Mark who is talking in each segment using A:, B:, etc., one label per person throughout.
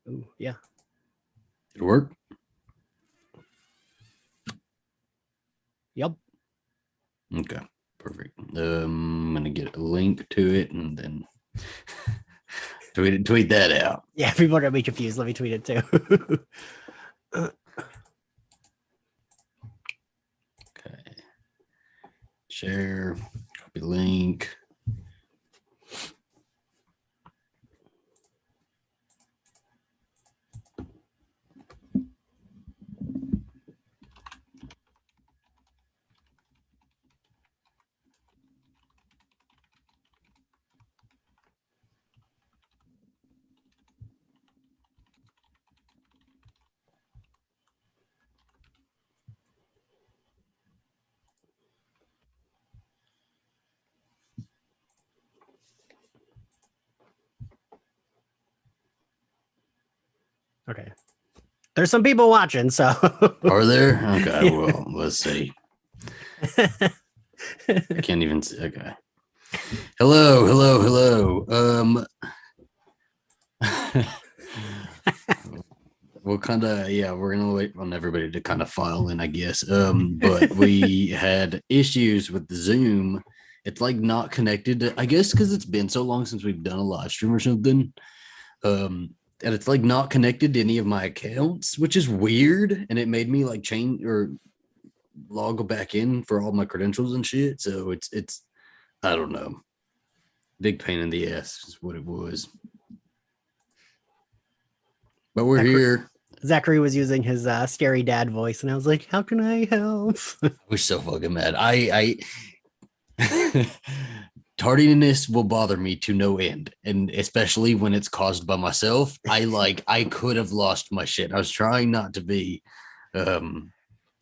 A: Ooh, yeah.
B: Did it work?
A: Yep.
B: Okay, perfect. I'm gonna get a link to it and then tweet that out.
A: Yeah, people are gonna be confused. Let me tweet it too.
B: Okay. Share, copy link.
A: Okay. There's some people watching, so
B: Are there? Okay,
A: yeah.
B: well, let's see. I can't even see. Okay. Hello. We'll kind of, yeah, we're gonna wait on everybody to kind of file in, I guess. But we had issues with the Zoom. It's like not connected to, I guess, because it's been so long since we've done a live stream or something. And it's like not connected to any of my accounts, which is weird. And it made me like change or log back in for all my credentials and shit. So it's I don't know. Big pain in the ass is what it was. But we're here.
A: Zachary was using his scary dad voice, and I was like, "How can I help?"
B: I was so fucking mad. I tardiness will bother me to no end, and especially when it's caused by myself. I could have lost my shit. I was trying not to be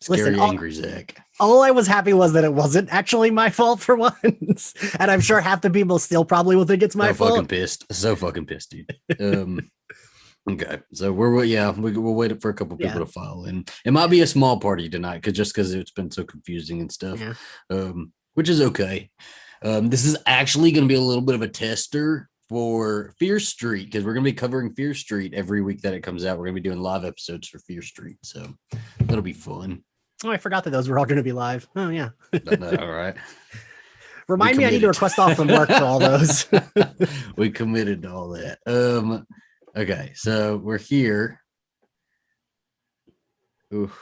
B: scary, angry Zach.
A: All I was happy was that it wasn't actually my fault for once, and I'm sure half the people still probably will think it's my fault.
B: So fucking pissed, dude. Okay, so we'll wait for a couple people to file in. It might be a small party tonight because it's been so confusing and stuff, which is okay. This is actually going to be a little bit of a tester for Fear Street because we're going to be covering Fear Street every week that it comes out. We're going to be doing live episodes for Fear Street, so that'll be fun.
A: Oh, I forgot that those were all going to be live. Oh yeah.
B: All right.
A: Remind me, I need to request off from work for all those.
B: We committed to all that. Okay, so we're here. Oof.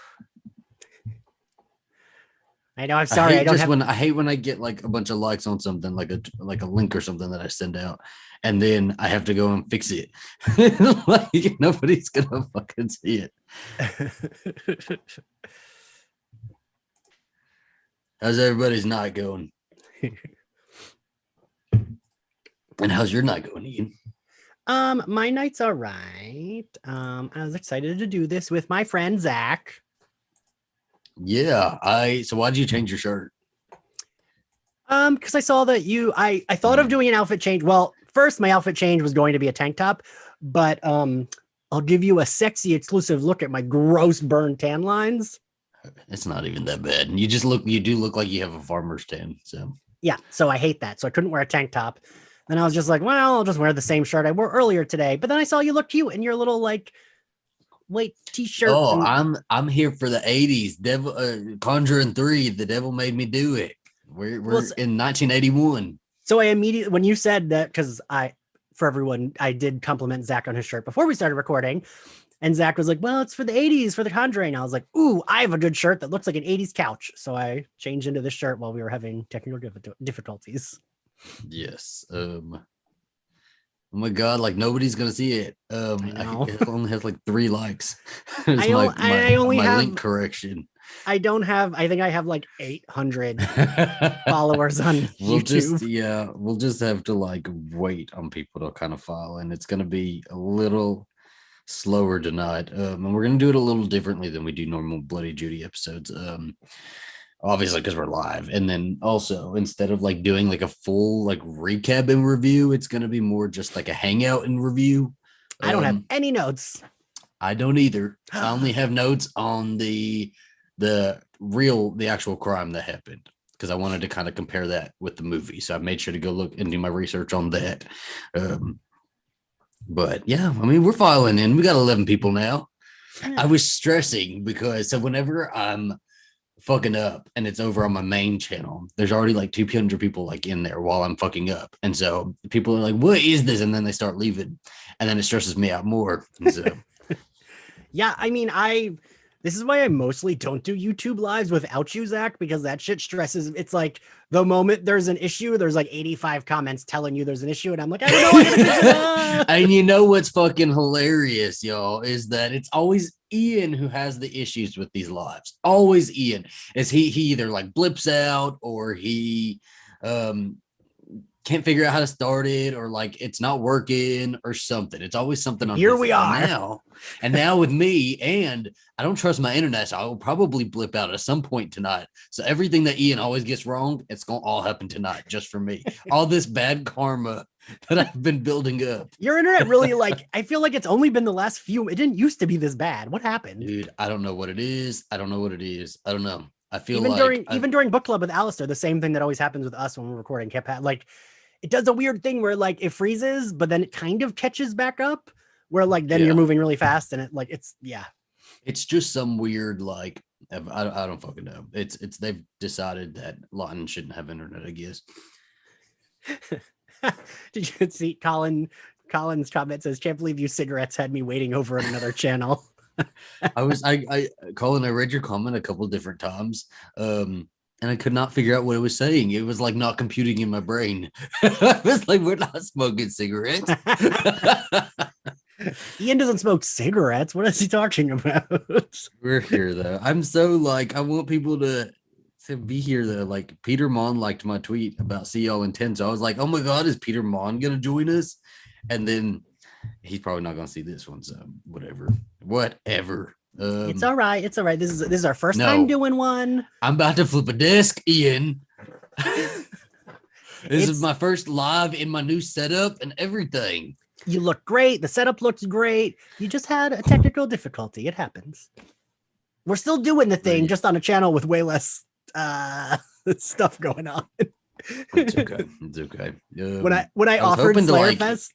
A: I know. I'm sorry.
B: I hate when I get like a bunch of likes on something, like a link or something that I send out, and then I have to go and fix it. Like nobody's gonna fucking see it. How's everybody's night going? And how's your night going, Ian?
A: My night's all right. I was excited to do this with my friend Zach.
B: Yeah, so why'd you change your shirt?
A: Because I saw that I thought of doing an outfit change. Well, first my outfit change was going to be a tank top, but I'll give you a sexy exclusive look at my gross burned tan lines.
B: It's not even that bad. And you do look like you have a farmer's tan. So
A: yeah, so I hate that. So I couldn't wear a tank top. Then I was just like, well, I'll just wear the same shirt I wore earlier today. But then I saw you look cute in your little like white t-shirt.
B: Oh, I'm here for the 80s. Devil Conjuring 3, the devil made me do it. We're in 1981.
A: So I immediately, when you said that, because for everyone, I did compliment Zach on his shirt before we started recording. And Zach was like, well, it's for the 80s, for the Conjuring. I was like, ooh, I have a good shirt that looks like an 80s couch. So I changed into this shirt while we were having technical difficulties.
B: Yes. Oh my God, like nobody's gonna see it. It only has like 3 likes.
A: I only have
B: link correction.
A: I think I have like 800 followers on YouTube.
B: We'll just have to like wait on people to kind of file, and it's gonna be a little slower tonight. And we're gonna do it a little differently than we do normal Bloody Judy episodes. Obviously because we're live, and then also instead of like doing like a full like recap and review, it's going to be more just like a hangout and review.
A: I don't have any notes.
B: I don't either. I only have notes on the actual crime that happened because I wanted to kind of compare that with the movie, so I made sure to go look and do my research on that. But yeah, I mean, we're filing in. We got 11 people now.
A: Yeah.
B: I was stressing because so whenever I'm fucking up and it's over on my main channel, there's already like 200 people like in there while I'm fucking up. And so people are like, what is this? And then they start leaving. And then it stresses me out more. And so
A: Yeah, I mean, this is why I mostly don't do YouTube lives without you, Zach, because that shit stresses. It's like the moment there's an issue, there's like 85 comments telling you there's an issue, and I'm like, I don't know. I gotta fix it.
B: And you know what's fucking hilarious, y'all, is that it's always Ian who has the issues with these lives. Always Ian. Is he either like blips out or he can't figure out how to start it, or like it's not working or something. It's always something on
A: Here we are
B: now. And now with me, and I don't trust my internet, so I will probably blip out at some point tonight. So everything that Ian always gets wrong, it's gonna all happen tonight just for me. All this bad karma that I've been building up.
A: Your internet really, like, I feel like it's only been the last few. It didn't used to be this bad. What happened?
B: Dude, I don't know what it is. I don't know. I feel
A: even during book club with Alistair, the same thing that always happens with us when we're recording kept like it does a weird thing where like it freezes, but then it kind of catches back up where like then you're moving really fast and it like it's
B: just some weird like I don't fucking know. It's they've decided that Lawton shouldn't have internet, I guess.
A: Did you see Colin's comment says, can't believe you cigarettes had me waiting over on another channel.
B: Colin, I read your comment a couple different times. And I could not figure out what it was saying. It was like not computing in my brain. I was like, we're not smoking cigarettes.
A: Ian doesn't smoke cigarettes. What is he talking about?
B: We're here though. I'm so like, I want people to be here though. Like Peter Mon liked my tweet about see y'all in 10. So I was like, oh my God, is Peter Mon gonna join us? And then he's probably not gonna see this one. So whatever.
A: It's all right. It's all right. This is our first time doing one.
B: I'm about to flip a disc, Ian. This is my first live in my new setup and everything.
A: You look great. The setup looks great. You just had a technical difficulty. It happens. We're still doing the thing, just on a channel with way less stuff going on.
B: It's okay. It's okay.
A: When I offered Slayer Fest,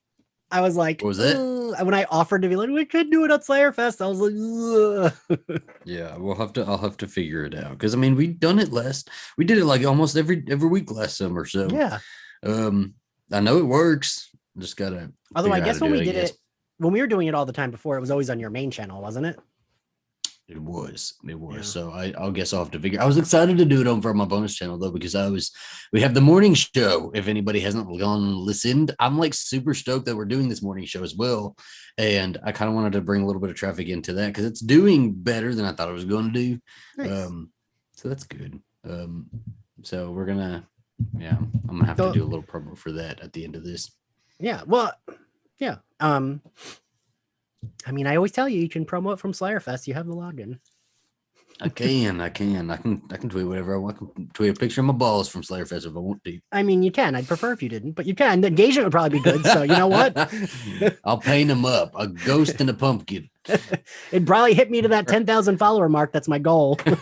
A: I was like,
B: what was it?
A: When I offered to be like, we could do it at Slayer Fest, I was like, ugh.
B: Yeah, I'll have to figure it out. Because I mean, we did it like almost every week last summer. So
A: yeah.
B: I know it works. Just gotta.
A: Although I guess when we did it, when we were doing it all the time before, it was always on your main channel, wasn't it?
B: It was.
A: Yeah.
B: So I'll guess I'll have to figure. I was excited to do it over on my bonus channel though, because we have the morning show. If anybody hasn't gone and listened, I'm like super stoked that we're doing this morning show as well. And I kind of wanted to bring a little bit of traffic into that because it's doing better than I thought it was going to do.
A: Nice.
B: So that's good. So I'm gonna have to do a little promo for that at the end of this.
A: Yeah. Well, yeah. I mean, I always tell you can promote from Slayer Fest. You have the login.
B: I can tweet whatever I want. I can tweet a picture of my balls from Slayer Fest if I want to.
A: I mean, you can. I'd prefer if you didn't, but you can. The engagement would probably be good. So you know what?
B: I'll paint them up. A ghost and a pumpkin.
A: It'd probably hit me to that 10,000 follower mark. That's my goal.
B: Can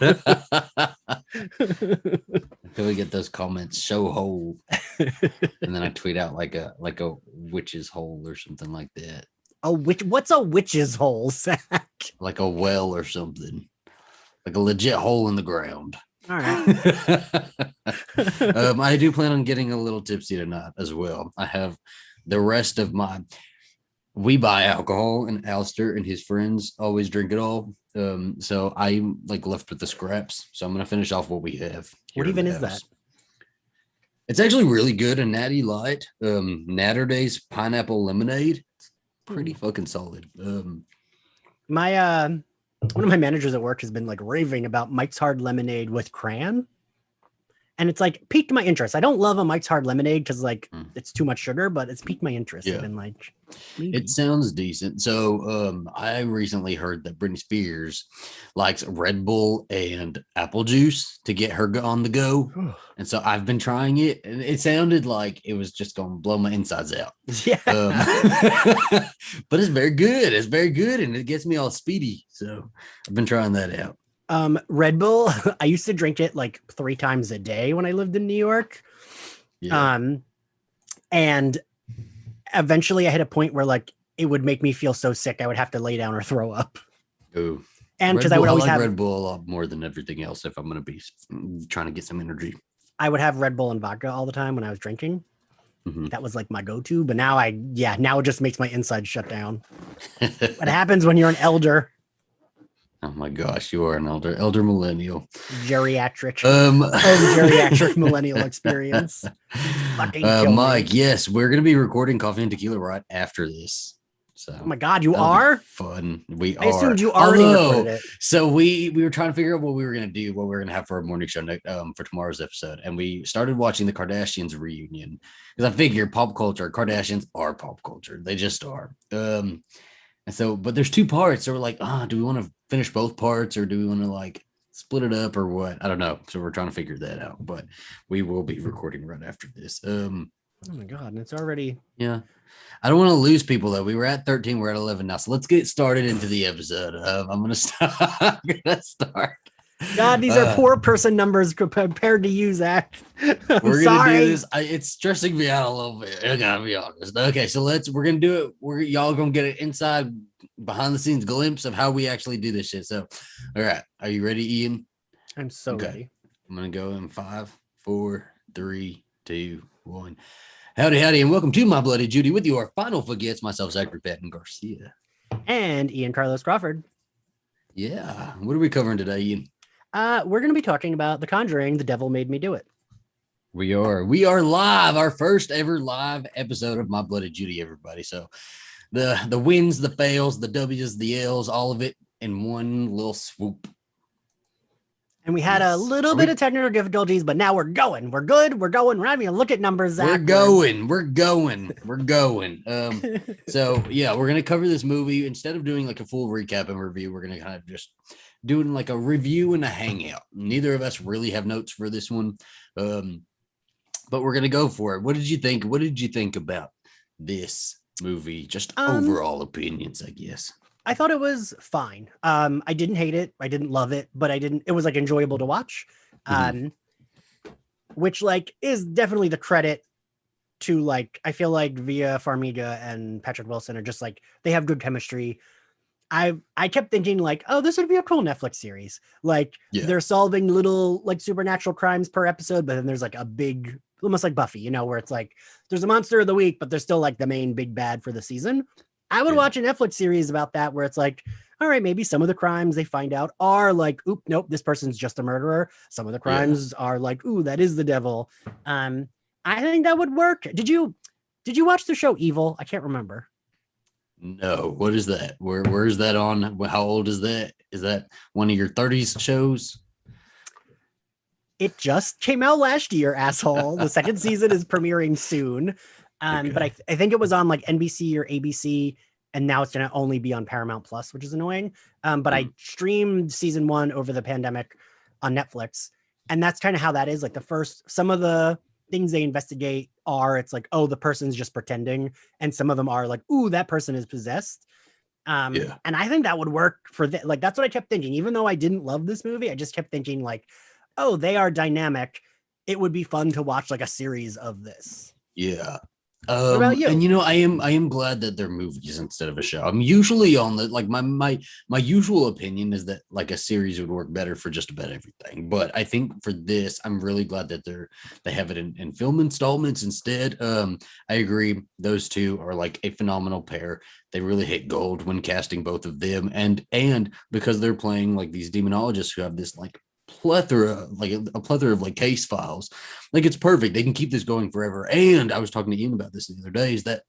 B: we get those comments? Show hole, and then I tweet out like a witch's hole or something like that.
A: What's a witch's hole, Zach?
B: Like a well or something. Like a legit hole in the ground.
A: All right.
B: I do plan on getting a little tipsy tonight as well. I have the rest of we buy alcohol, and Alistair and his friends always drink it all. So I'm like left with the scraps. So I'm gonna finish off what we have.
A: What even is that?
B: It's actually really good. A natty light. Natterdays pineapple lemonade. Pretty fucking solid.
A: My one of my managers at work has been like raving about Mike's Hard Lemonade with cran. And it's like piqued my interest. I don't love a Mike's Hard Lemonade because like it's too much sugar, but it's piqued my interest.
B: Yeah.
A: I've been like, maybe.
B: It sounds decent. So I recently heard that Britney Spears likes Red Bull and apple juice to get her on the go. And so I've been trying it, and it sounded like it was just going to blow my insides out.
A: Yeah.
B: But it's very good. It's very good, and it gets me all speedy. So I've been trying that out.
A: Red Bull, I used to drink it like 3 times a day when I lived in New York.
B: Yeah.
A: And eventually I hit a point where like it would make me feel so sick I would have to lay down or throw up.
B: Ooh.
A: And because
B: Red
A: I
B: Bull,
A: would
B: I
A: always
B: like
A: have
B: Red Bull a lot more than everything else if I'm going to be trying to get some energy.
A: I would have Red Bull and vodka all the time when I was drinking.
B: Mhm.
A: That was like my go-to. But now now it just makes my insides shut down. What happens when you're an elder?
B: Oh my gosh, you are an elder millennial.
A: Geriatric. Geriatric millennial experience. Fucking kill
B: Mike,
A: me.
B: yes, we're gonna be recording Coffee and Tequila right after this. So
A: oh my god, you are?
B: fun. We
A: I assumed
B: are.
A: you already recorded it.
B: So we were trying to figure out what we were gonna do, what we were gonna have for our morning show for tomorrow's episode, and we started watching the Kardashians reunion because I figure pop culture, Kardashians are pop culture. They just are. And so, but there's two parts. So we're like, do we want to finish both parts or do we want to like split it up or what? I don't know. So we're trying to figure that out. But we will be recording right after this.
A: Oh my god, and it's already.
B: Yeah. I don't want to lose people though. We were at 13, we're at 11 now. So let's get started into the episode. I'm gonna start.
A: God, these are poor person numbers compared to you, Zach.
B: We're gonna do this. It's stressing me out a little bit. I gotta be honest. Okay, so we're gonna do it. Y'all gonna get an inside, behind the scenes glimpse of how we actually do this shit. So, all right, are you ready, Ian?
A: I'm so ready.
B: I'm gonna go in 5, 4, 3, 2, 1. Howdy, and welcome to My Bloody Judy with your final forgets. Myself, Zachary Patton Garcia,
A: and Ian Carlos Crawford.
B: Yeah, what are we covering today, Ian?
A: We're going to be talking about The Conjuring, The Devil Made Me Do It.
B: We are live, our first ever live episode of My Bloody Judy, everybody. So the wins, the fails, the W's, the L's, all of it in one little swoop.
A: And we had a little bit of technical difficulties, but now we're going. We're good. We're going. We're not even look at numbers.
B: We're going. So yeah, we're gonna cover this movie instead of doing like a full recap and review. We're gonna kind of just doing like a review and a hangout. Neither of us really have notes for this one, but we're gonna go for it. What did you think? What did you think about this movie? Just overall opinions, I guess.
A: I thought it was fine. I didn't hate it. I didn't love it, but it was like enjoyable to watch. Which like is definitely the credit to like, I feel like Via Farmiga and Patrick Wilson are just like, they have good chemistry. I kept thinking like, oh, this would be a cool Netflix series. Like they're solving little like supernatural crimes per episode, but then there's like a big, almost like Buffy, where it's like, there's a monster of the week, but there's still like the main big bad for the season. I would watch a Netflix series about that where it's like, all right, maybe some of the crimes they find out are like, oop, nope, this person's just a murderer. Some of the crimes are like, ooh, that is the devil. I think that would work. Did you watch the show Evil? I can't remember.
B: No, what is that? Where is that on? How old is that? Is that one of your 30s shows?
A: It just came out last year, asshole. The second season is premiering soon. But I think it was on like NBC or ABC, and now it's going to only be on Paramount Plus, which is annoying. But I streamed season 1 over the pandemic on Netflix, and that's kind of how that is. Like some of the things they investigate are, it's like, oh, the person's just pretending, and some of them are like, ooh, that person is possessed. And I think that would work for like, that's what I kept thinking. Even though I didn't love this movie, I just kept thinking like, oh, they are dynamic. It would be fun to watch like a series of this.
B: Yeah.
A: What about you?
B: And I am glad that they're movies instead of a show. I'm usually on the like my usual opinion is that like a series would work better for just about everything. But I think for this, I'm really glad that they have it in film installments instead. I agree. Those two are like a phenomenal pair. They really hit gold when casting both of them, and because they're playing like these demonologists who have this like plethora of like case files, like it's perfect. They can keep this going forever. And I was talking to Ian about this the other day, is that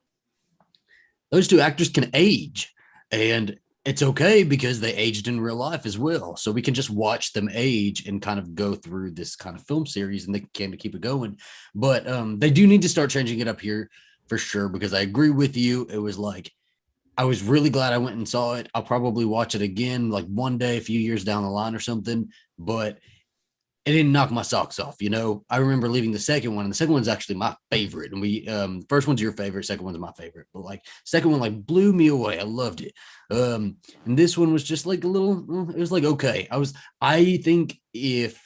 B: those two actors can age, and it's okay because they aged in real life as well. So we can just watch them age and kind of go through this kind of film series, and they can keep it going. But they do need to start changing it up here for sure, because I agree with you. It was like, I was really glad I went and saw it. I'll probably watch it again like one day, a few years down the line or something, but it didn't knock my socks off. I remember leaving the second one, and the second one's actually my favorite. And first one's your favorite, second one's my favorite, but like second one like blew me away. I loved it. And this one was just like a little, it was like, okay. I think if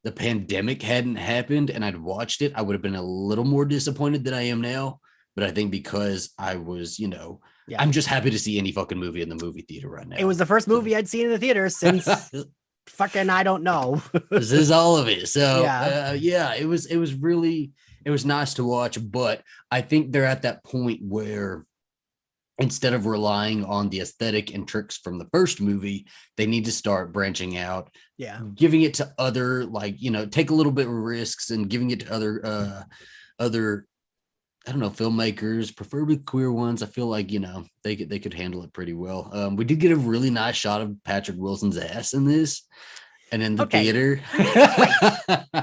B: the pandemic hadn't happened and I'd watched it, I would have been a little more disappointed than I am now. But I think because I was,
A: Yeah.
B: I'm just happy to see any fucking movie in the movie theater right now.
A: It was the first movie I'd seen in the theater since fucking I don't know.
B: This is all of it. So
A: Yeah.
B: it was really, it was nice to watch, but I think they're at that point where instead of relying on the aesthetic and tricks from the first movie, they need to start branching out,
A: Yeah.
B: giving it to other, like, take a little bit of risks and giving it to other I don't know, filmmakers, preferably queer ones. I feel like, they could handle it pretty well. We did get a really nice shot of Patrick Wilson's ass in this and in the theater.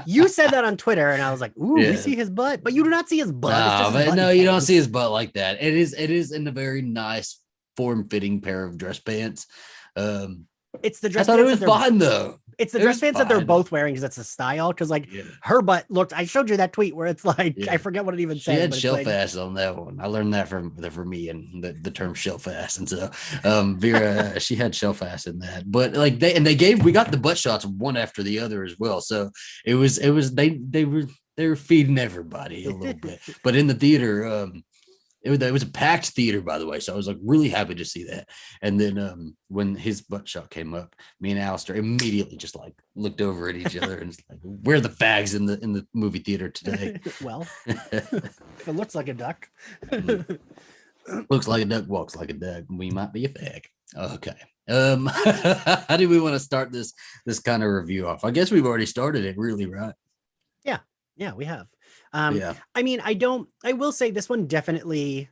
A: You said that on Twitter, and I was like, "Ooh,
B: Yeah.
A: we see his butt," but you do not see his butt. It's just his butt
B: no, you don't see his butt like that. It is in a very nice form-fitting pair of dress pants.
A: It's the dress.
B: I thought it was fine though.
A: It's the dress pants that they're both wearing because it's a style. Because her butt looked. I showed you that tweet where it's like I forget what it even said.
B: She had shelf ass on that one. I learned that from me and the term shelf ass, and so Vera she had shelf ass in that. But like we got the butt shots one after the other as well. So it was they were feeding everybody a little bit. But in the theater, it was a packed theater, by the way, so I was like really happy to see that. And then when his butt shot came up, me and Alistair immediately just like looked over at each other and was like, "Where are the fags in the movie theater today?"
A: Well, if it looks like a duck,
B: looks like a duck, walks like a duck. We might be a fag. Okay. How do we want to start this kind of review off? I guess we've already started it, really, right?
A: Yeah, we have. I mean, I will say this one definitely,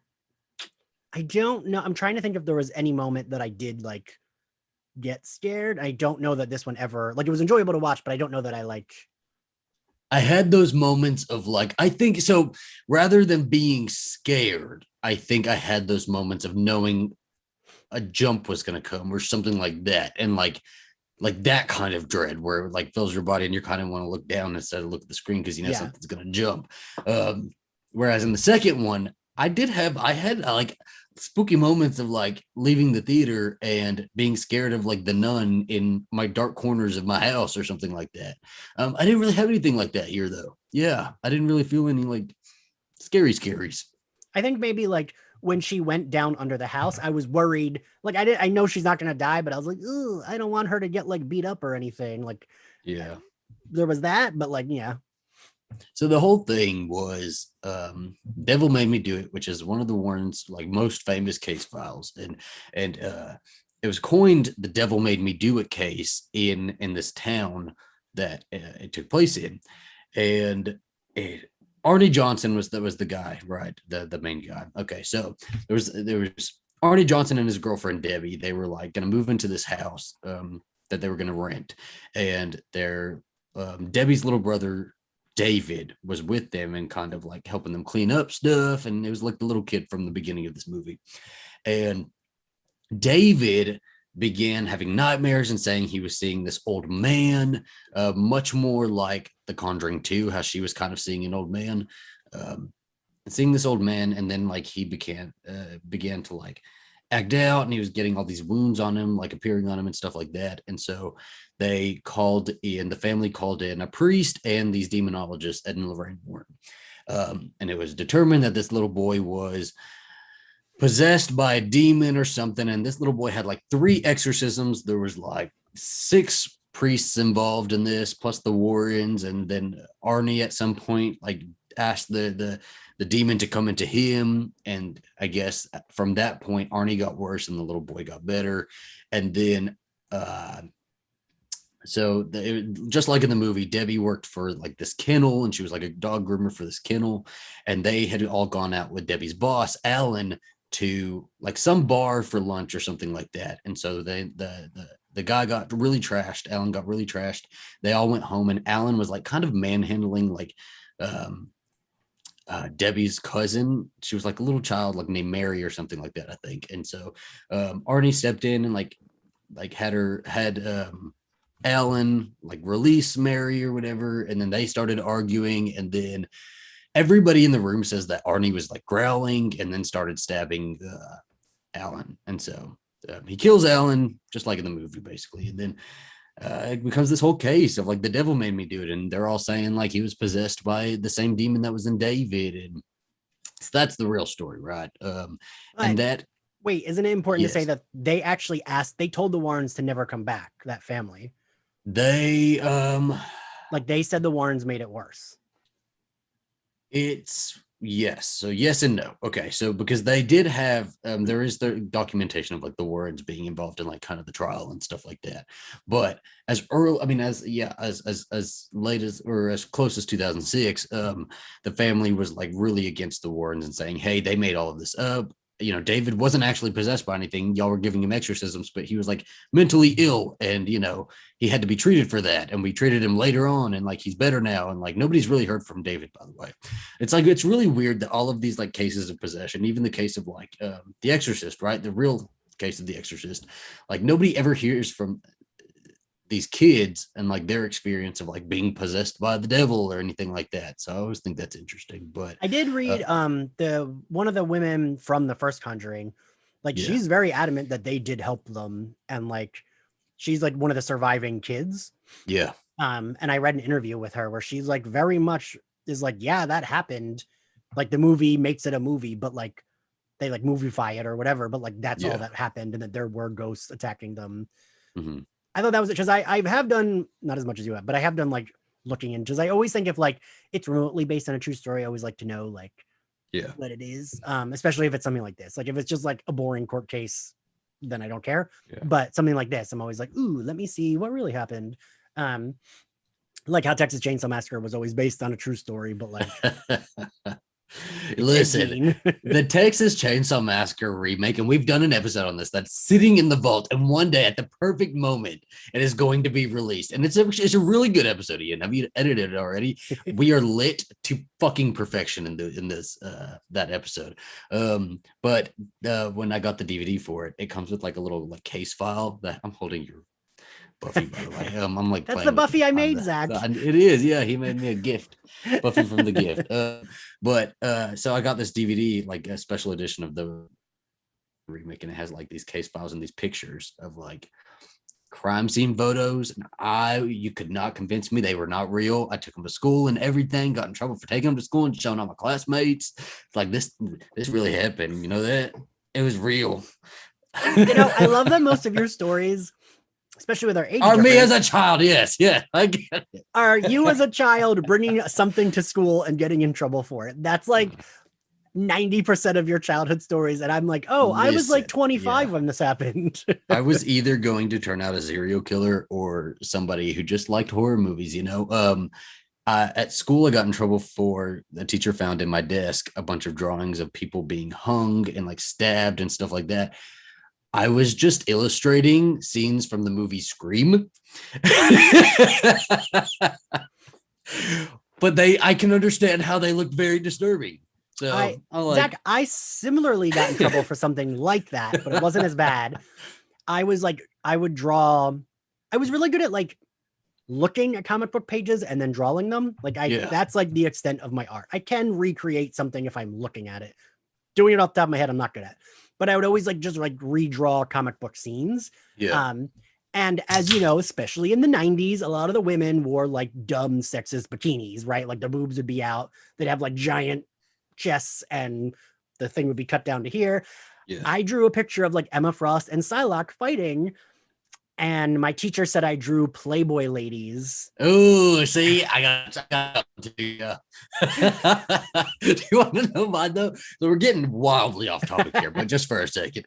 A: I don't know. I'm trying to think if there was any moment that I did like get scared. I don't know that this one ever, like, it was enjoyable to watch, but I don't know that
B: I had those moments of like, I think so rather than being scared, I think I had those moments of knowing a jump was going to come or something like that. And like that kind of dread where it like fills your body and you kind of want to look down instead of look at the screen because something's going to jump. Whereas in the second one, I had like spooky moments of like leaving the theater and being scared of like the nun in my dark corners of my house or something like that. I didn't really have anything like that here though. Yeah, I didn't really feel any like scaries.
A: I think maybe like when she went down under the house, I was worried. Like I know she's not going to die, but I was like, "Ooh, I don't want her to get like beat up or anything." Like,
B: yeah,
A: there was that, but like, yeah.
B: So the whole thing was Devil Made Me Do It, which is one of the Warrens' like most famous case files, and it was coined the Devil Made Me Do It case in this town that it took place in, and Arnie Johnson was the guy, right? The main guy. Okay, so there was Arnie Johnson and his girlfriend Debbie. They were like going to move into this house that they were going to rent, and their Debbie's little brother David was with them and kind of like helping them clean up stuff. And it was like the little kid from the beginning of this movie. And David began having nightmares and saying he was seeing this old man, much more like the Conjuring 2, how she was kind of seeing an old man, seeing this old man. And then like he began to like act out, and he was getting all these wounds on him, like appearing on him and stuff like that. And so the family called in a priest and these demonologists, Ed and Lorraine Warren. And it was determined that this little boy was possessed by a demon or something. And this little boy had like 3 exorcisms. There was like 6 priests involved in this, plus the Warrens. And then Arnie at some point like asked the demon to come into him. And I guess from that point, Arnie got worse and the little boy got better. And then just like in the movie, Debbie worked for like this kennel, and she was like a dog groomer for this kennel. And they had all gone out with Debbie's boss, Alan, to like some bar for lunch or something like that. And so the guy got really trashed. Alan got really trashed. They all went home, and Alan was like kind of manhandling like Debbie's cousin. She was like a little child, like named Mary or something like that, I think. And so Arnie stepped in and like had Alan like release Mary or whatever, and then they started arguing, and then everybody in the room says that Arnie was like growling and then started stabbing Alan. And so he kills Alan just like in the movie basically. And then it becomes this whole case of like the devil made me do it, and they're all saying like he was possessed by the same demon that was in David. And so that's the real story, right? And that
A: Wait, isn't it important to say
B: Yes.
A: that they told the Warrens to never come back, that family?
B: They
A: Like they said the Warrens made it worse.
B: It's yes. So yes and no. Okay. So because they did have there is the documentation of like the words being involved in like kind of the trial and stuff like that. But as early, I mean, as late as or as close as 2006, the family was like really against the Warrens and saying, hey, they made all of this up. You know, David wasn't actually possessed by anything. Y'all were giving him exorcisms, but he was like mentally ill, and you know, he had to be treated for that. And we treated him later on, and like he's better now. And like nobody's really heard from David, by the way. It's like it's really weird that all of these like cases of possession, even the case of like The Exorcist, right? The real case of The Exorcist, like nobody ever hears from these kids and like their experience of like being possessed by the devil or anything like that. So I always think that's interesting. But
A: I did read the one of the women from the first Conjuring, like
B: yeah,
A: she's very adamant that they did help them, and like she's like one of the surviving kids.
B: yeah,
A: And I read an interview with her where she's like very much is like, yeah, that happened. Like the movie makes it a movie, but like they like movify it or whatever, but like that's all
B: yeah.
A: that happened, and that there were ghosts attacking them.
B: Hmm.
A: I thought that was it, because I have done, not as much as you have, but I have done like looking into, because I always think if like it's remotely based on a true story, I always like to know like
B: Yeah,
A: what it is. Especially if it's something like this. Like if it's just like a boring court case, then I don't care.
B: yeah.
A: But something like this, I'm always like, ooh, let me see what really happened. Um, like how Texas Chainsaw Massacre was always based on a true story, but like it's
B: Listen,
A: mean.
B: the Texas Chainsaw Massacre remake, and we've done an episode on this, that's sitting in the vault, and one day at the perfect moment, it is going to be released. And it's a really good episode, Ian. Have you edited it already? We are lit to fucking perfection in this that episode. But when I got the DVD for it, it comes with like a little like case file that I'm holding your Buffy, by the way. I'm like
A: That's
B: playing
A: the
B: with
A: Buffy I
B: on
A: made, Zach.
B: it is, yeah. He made me a gift, Buffy from the gift. But so I got this DVD, like a special edition of the remake, and it has like these case files and these pictures of like crime scene photos. And you could not convince me they were not real. I took them to school and everything, got in trouble for taking them to school and showing all my classmates. It's like this really happened. You know that it was real.
A: You know, I love that most of your stories, especially with our age
B: Or me as
A: difference,
B: a child, yes, yeah, I get it.
A: are you as a child bringing something to school and getting in trouble for it. That's like 90% of your childhood stories. And I'm like, oh, I was like
B: Listen,
A: 25
B: yeah.
A: when this happened.
B: I was either going to turn out a serial killer or somebody who just liked horror movies, you know. At school, I got in trouble for the teacher found in my desk a bunch of drawings of people being hung and like stabbed and stuff like that. I was just illustrating scenes from the movie Scream. But I can understand how they look very disturbing. So
A: I
B: I'm like,
A: Zach, I similarly got in trouble for something like that, but it wasn't as bad. I was like, I would draw, I was really good at like looking at comic book pages and then drawing them. Like
B: yeah,
A: that's like the extent of my art. I can recreate something if I'm looking at it. Doing it off the top of my head, I'm not good at. But I would always like just like redraw comic book scenes.
B: yeah,
A: And as you know, especially in the 90s, a lot of the women wore like dumb sexist bikinis, right? Like the boobs would be out. They'd have like giant chests and the thing would be cut down to here.
B: yeah.
A: I drew a picture of like Emma Frost and Psylocke fighting, and my teacher said I drew Playboy ladies.
B: Oh, see, I got to you. Do you want to know mine though? So we're getting wildly off topic here, but just for a second.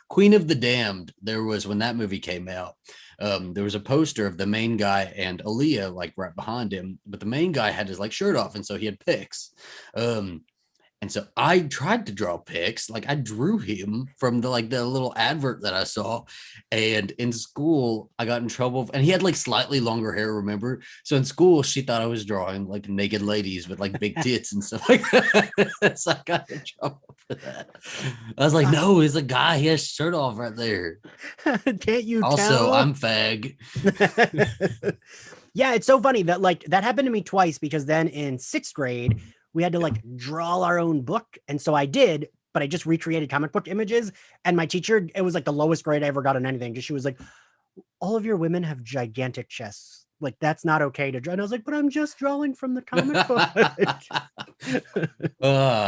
B: Queen of the Damned, there was when that movie came out, there was a poster of the main guy and Aaliyah like right behind him, but the main guy had his like shirt off, and so he had pics. And so I tried to draw pics, like I drew him from the like the little advert that I saw. And in school, I got in trouble, and he had like slightly longer hair, remember? So in school, she thought I was drawing like naked ladies with like big tits and stuff like that. So I got in trouble for that. I was like, no, he's a guy, he has his shirt off right there.
A: Can't you
B: Also,
A: tell?
B: I'm fag.
A: Yeah, it's so funny that like that happened to me twice, because then in 6th grade, we had to like draw our own book. And so I did, but I just recreated comic book images. And my teacher, it was like the lowest grade I ever got on anything, because she was like, all of your women have gigantic chests. Like, that's not okay to draw. And I was like, but I'm just drawing from the comic book.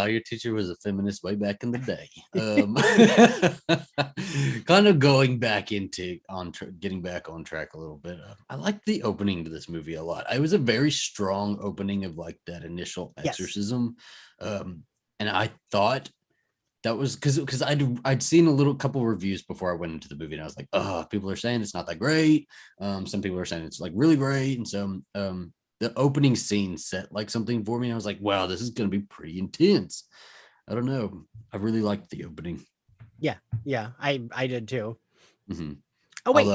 B: Your teacher was a feminist way back in the day. Kind of going back into getting back on track a little bit. I like the opening to this movie a lot. It was a very strong opening of like that initial exorcism, and I thought that was because I'd seen a couple reviews before I went into the movie, and I was like, oh, people are saying it's not that great. Some people are saying it's like really great, and so the opening scene set like something for me. I was like, wow, this is going to be pretty intense. I don't know. I really liked the opening.
A: Yeah, I did too.
B: Mm-hmm.
A: Oh wait,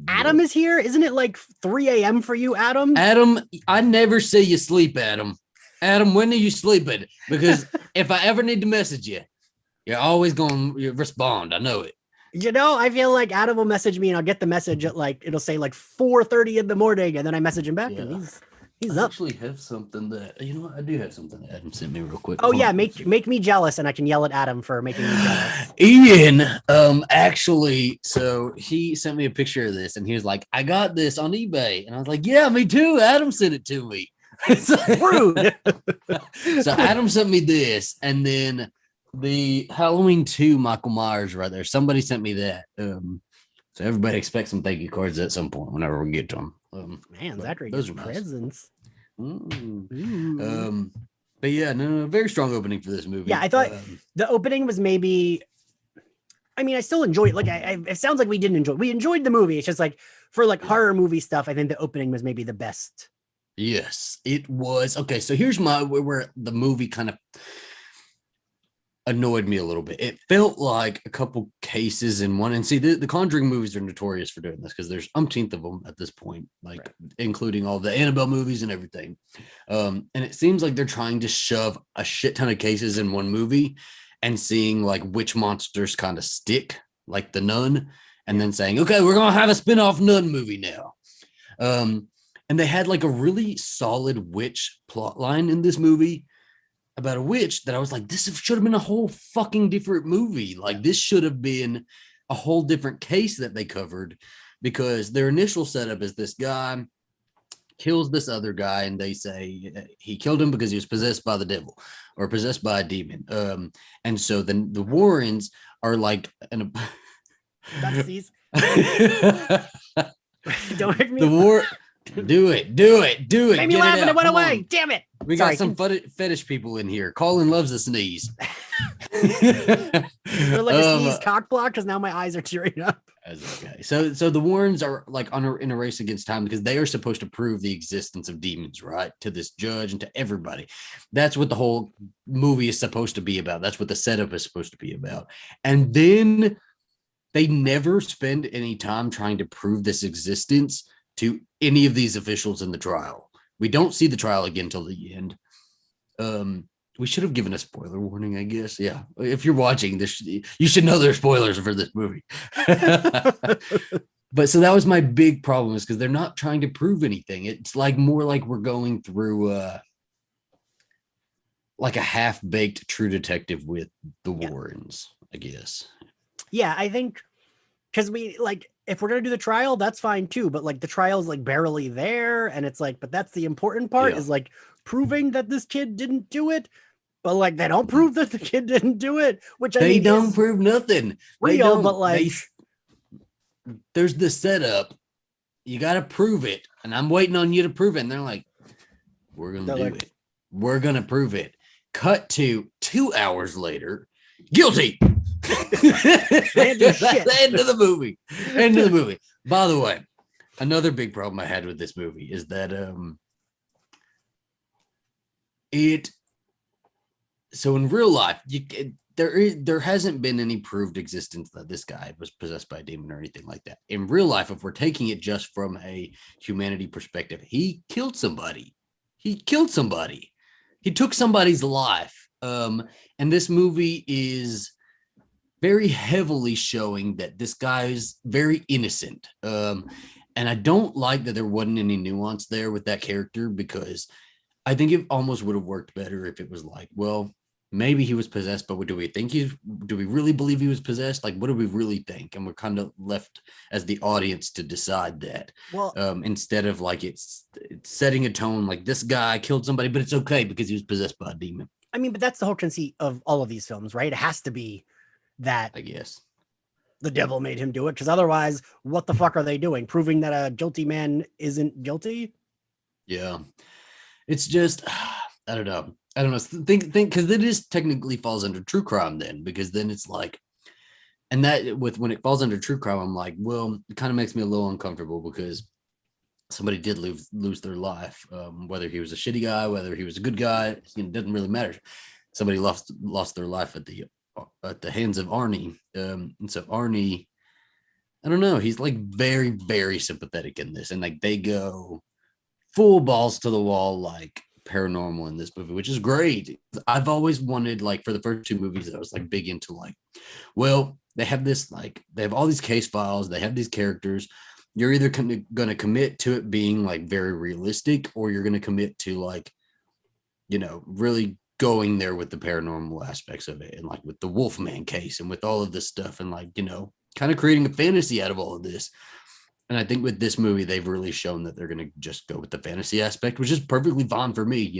A: Adam is here. Isn't it like 3 a.m. for you, Adam?
B: Adam, I never see you sleep, Adam. Adam, when are you sleeping? Because if I ever need to message you, you're always going to respond. I know it.
A: You know, I feel like Adam will message me and I'll get the message at like, it'll say like 4:30 in the morning. And then I message him back and he's
B: I
A: up.
B: Actually have something that, I do have something that Adam sent me real quick.
A: Oh yeah. Make me jealous and I can yell at Adam for making me jealous.
B: Ian, actually, so he sent me a picture of this and he was like, I got this on eBay. And I was like, yeah, me too. Adam sent it to me.
A: Rude.
B: So Adam sent me this, and then the Halloween 2 Michael Myers right there. Somebody sent me that. So everybody expects some thank you cards at some point whenever we get to them.
A: Man, Zachary, those are presents.
B: Nice. But yeah, no, very strong opening for this movie.
A: Yeah, I thought the opening was maybe. I mean, I still enjoy it. Like, it sounds like we didn't enjoy. We enjoyed the movie. It's just like for like horror movie stuff. I think the opening was maybe the best.
B: Yes, it was. Okay, so here's where the movie kind of annoyed me a little bit. It felt like a couple cases in one. And see, the Conjuring movies are notorious for doing this because there's umpteenth of them at this point, like including all the Annabelle movies and everything. And it seems like they're trying to shove a shit ton of cases in one movie and seeing like which monsters kind of stick, like the Nun, and then saying, okay, we're going to have a spin-off Nun movie now. And they had like a really solid witch plot line in this movie about a witch that I was like, this should have been a whole fucking different movie. Like this should have been a whole different case that they covered, because their initial setup is this guy kills this other guy and they say he killed him because he was possessed by the devil or possessed by a demon. And so then the Warrens are like
A: Nazis. Don't make me
B: Do it.
A: Made me laugh and it went away. Damn it.
B: We got some fetish people in here. Colin loves a sneeze.
A: They're like a sneeze cock block because now my eyes are tearing up.
B: That's okay. So the Warrens are like in a race against time because they are supposed to prove the existence of demons, right? To this judge and to everybody. That's what the whole movie is supposed to be about. That's what the setup is supposed to be about. And then they never spend any time trying to prove this existence to any of these officials in the trial. We don't see the trial again until the end. We should have given a spoiler warning, I guess. Yeah. If you're watching this, you should know there's spoilers for this movie. But so that was my big problem, is because they're not trying to prove anything. It's like more like we're going through like a half-baked True Detective with the Warrens, I guess.
A: Yeah, I think because we like, if we're gonna do the trial, that's fine too. But like the trial's like barely there, and it's like, but that's the important part is like proving that this kid didn't do it. But like they don't prove that the kid didn't do it, which
B: they don't prove nothing.
A: Real, but like
B: there's the setup. You got to prove it, and I'm waiting on you to prove it. And they're like, "We're gonna do it. We're gonna prove it." Cut to 2 hours later, guilty. End of the movie. End of the movie. By the way, another big problem I had with this movie is that so in real life, there hasn't been any proved existence that this guy was possessed by a demon or anything like that. In real life, if we're taking it just from a humanity perspective, he killed somebody. He took somebody's life. And this movie is very heavily showing that this guy is very innocent. And I don't like that there wasn't any nuance there with that character, because I think it almost would have worked better if it was like, well, maybe he was possessed, but do we really believe he was possessed? Like, what do we really think? And we're kind of left as the audience to decide that.
A: Well,
B: instead of like it's setting a tone like this guy killed somebody, but it's okay because he was possessed by a demon.
A: I mean, but that's the whole conceit of all of these films, right? It has to be that
B: I guess.
A: the devil made him do it, because otherwise, what the fuck are they doing? Proving that a guilty man isn't guilty?
B: Yeah. It's just, I don't know. I don't know. Think, because it is technically falls under true crime then, because then it's like, and that with when it falls under true crime, I'm like, well, it kind of makes me a little uncomfortable because somebody did lose their life, whether he was a shitty guy, whether he was a good guy, it doesn't really matter. Somebody lost their life at the hands of Arnie, and so Arnie, I don't know, he's like very, very sympathetic in this, and like they go full balls to the wall, like paranormal in this movie, which is great. I've always wanted, like, for the first two movies, I was like big into like, well, they have this, like, they have all these case files, they have these characters. You're either going to commit to it being like very realistic, or you're going to commit to like, really going there with the paranormal aspects of it, and like with the Wolfman case and with all of this stuff, and like, kind of creating a fantasy out of all of this. And I think with this movie, they've really shown that they're going to just go with the fantasy aspect, which is perfectly fine for me.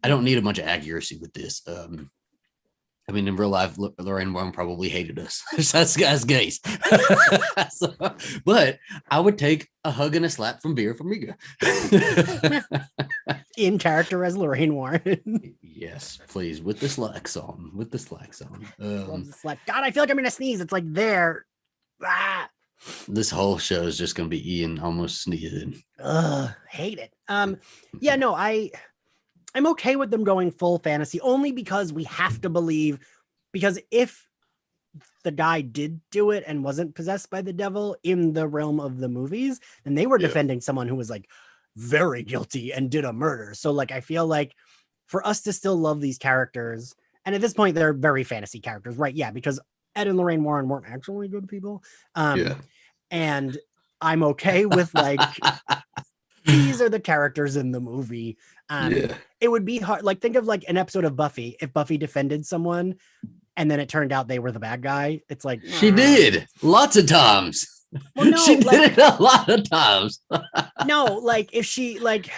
B: I don't need a bunch of accuracy with this. I mean, in real life, Lorraine Warren probably hated us. That's gays. So, but I would take a hug and a slap from Vera Farmiga.
A: In character as Lorraine Warren.
B: Yes, please, with the slacks on.
A: Love the slack. God, I feel like I'm going to sneeze. It's like there. Ah.
B: This whole show is just going to be Ian almost sneezing.
A: Hate it. Yeah, no, I'm okay with them going full fantasy, only because we have to believe, because if the guy did do it and wasn't possessed by the devil in the realm of the movies, then they were defending someone who was like very guilty and did a murder. So like, I feel like for us to still love these characters, and at this point they're very fantasy characters, right? Yeah, because Ed and Lorraine Warren weren't actually good people. And I'm okay with like, these are the characters in the movie. It would be hard. Like, think of like an episode of Buffy. If Buffy defended someone and then it turned out they were the bad guy, it's like,
B: she did lots of times. Well, no, she did it a lot of times.
A: No, like if she, like,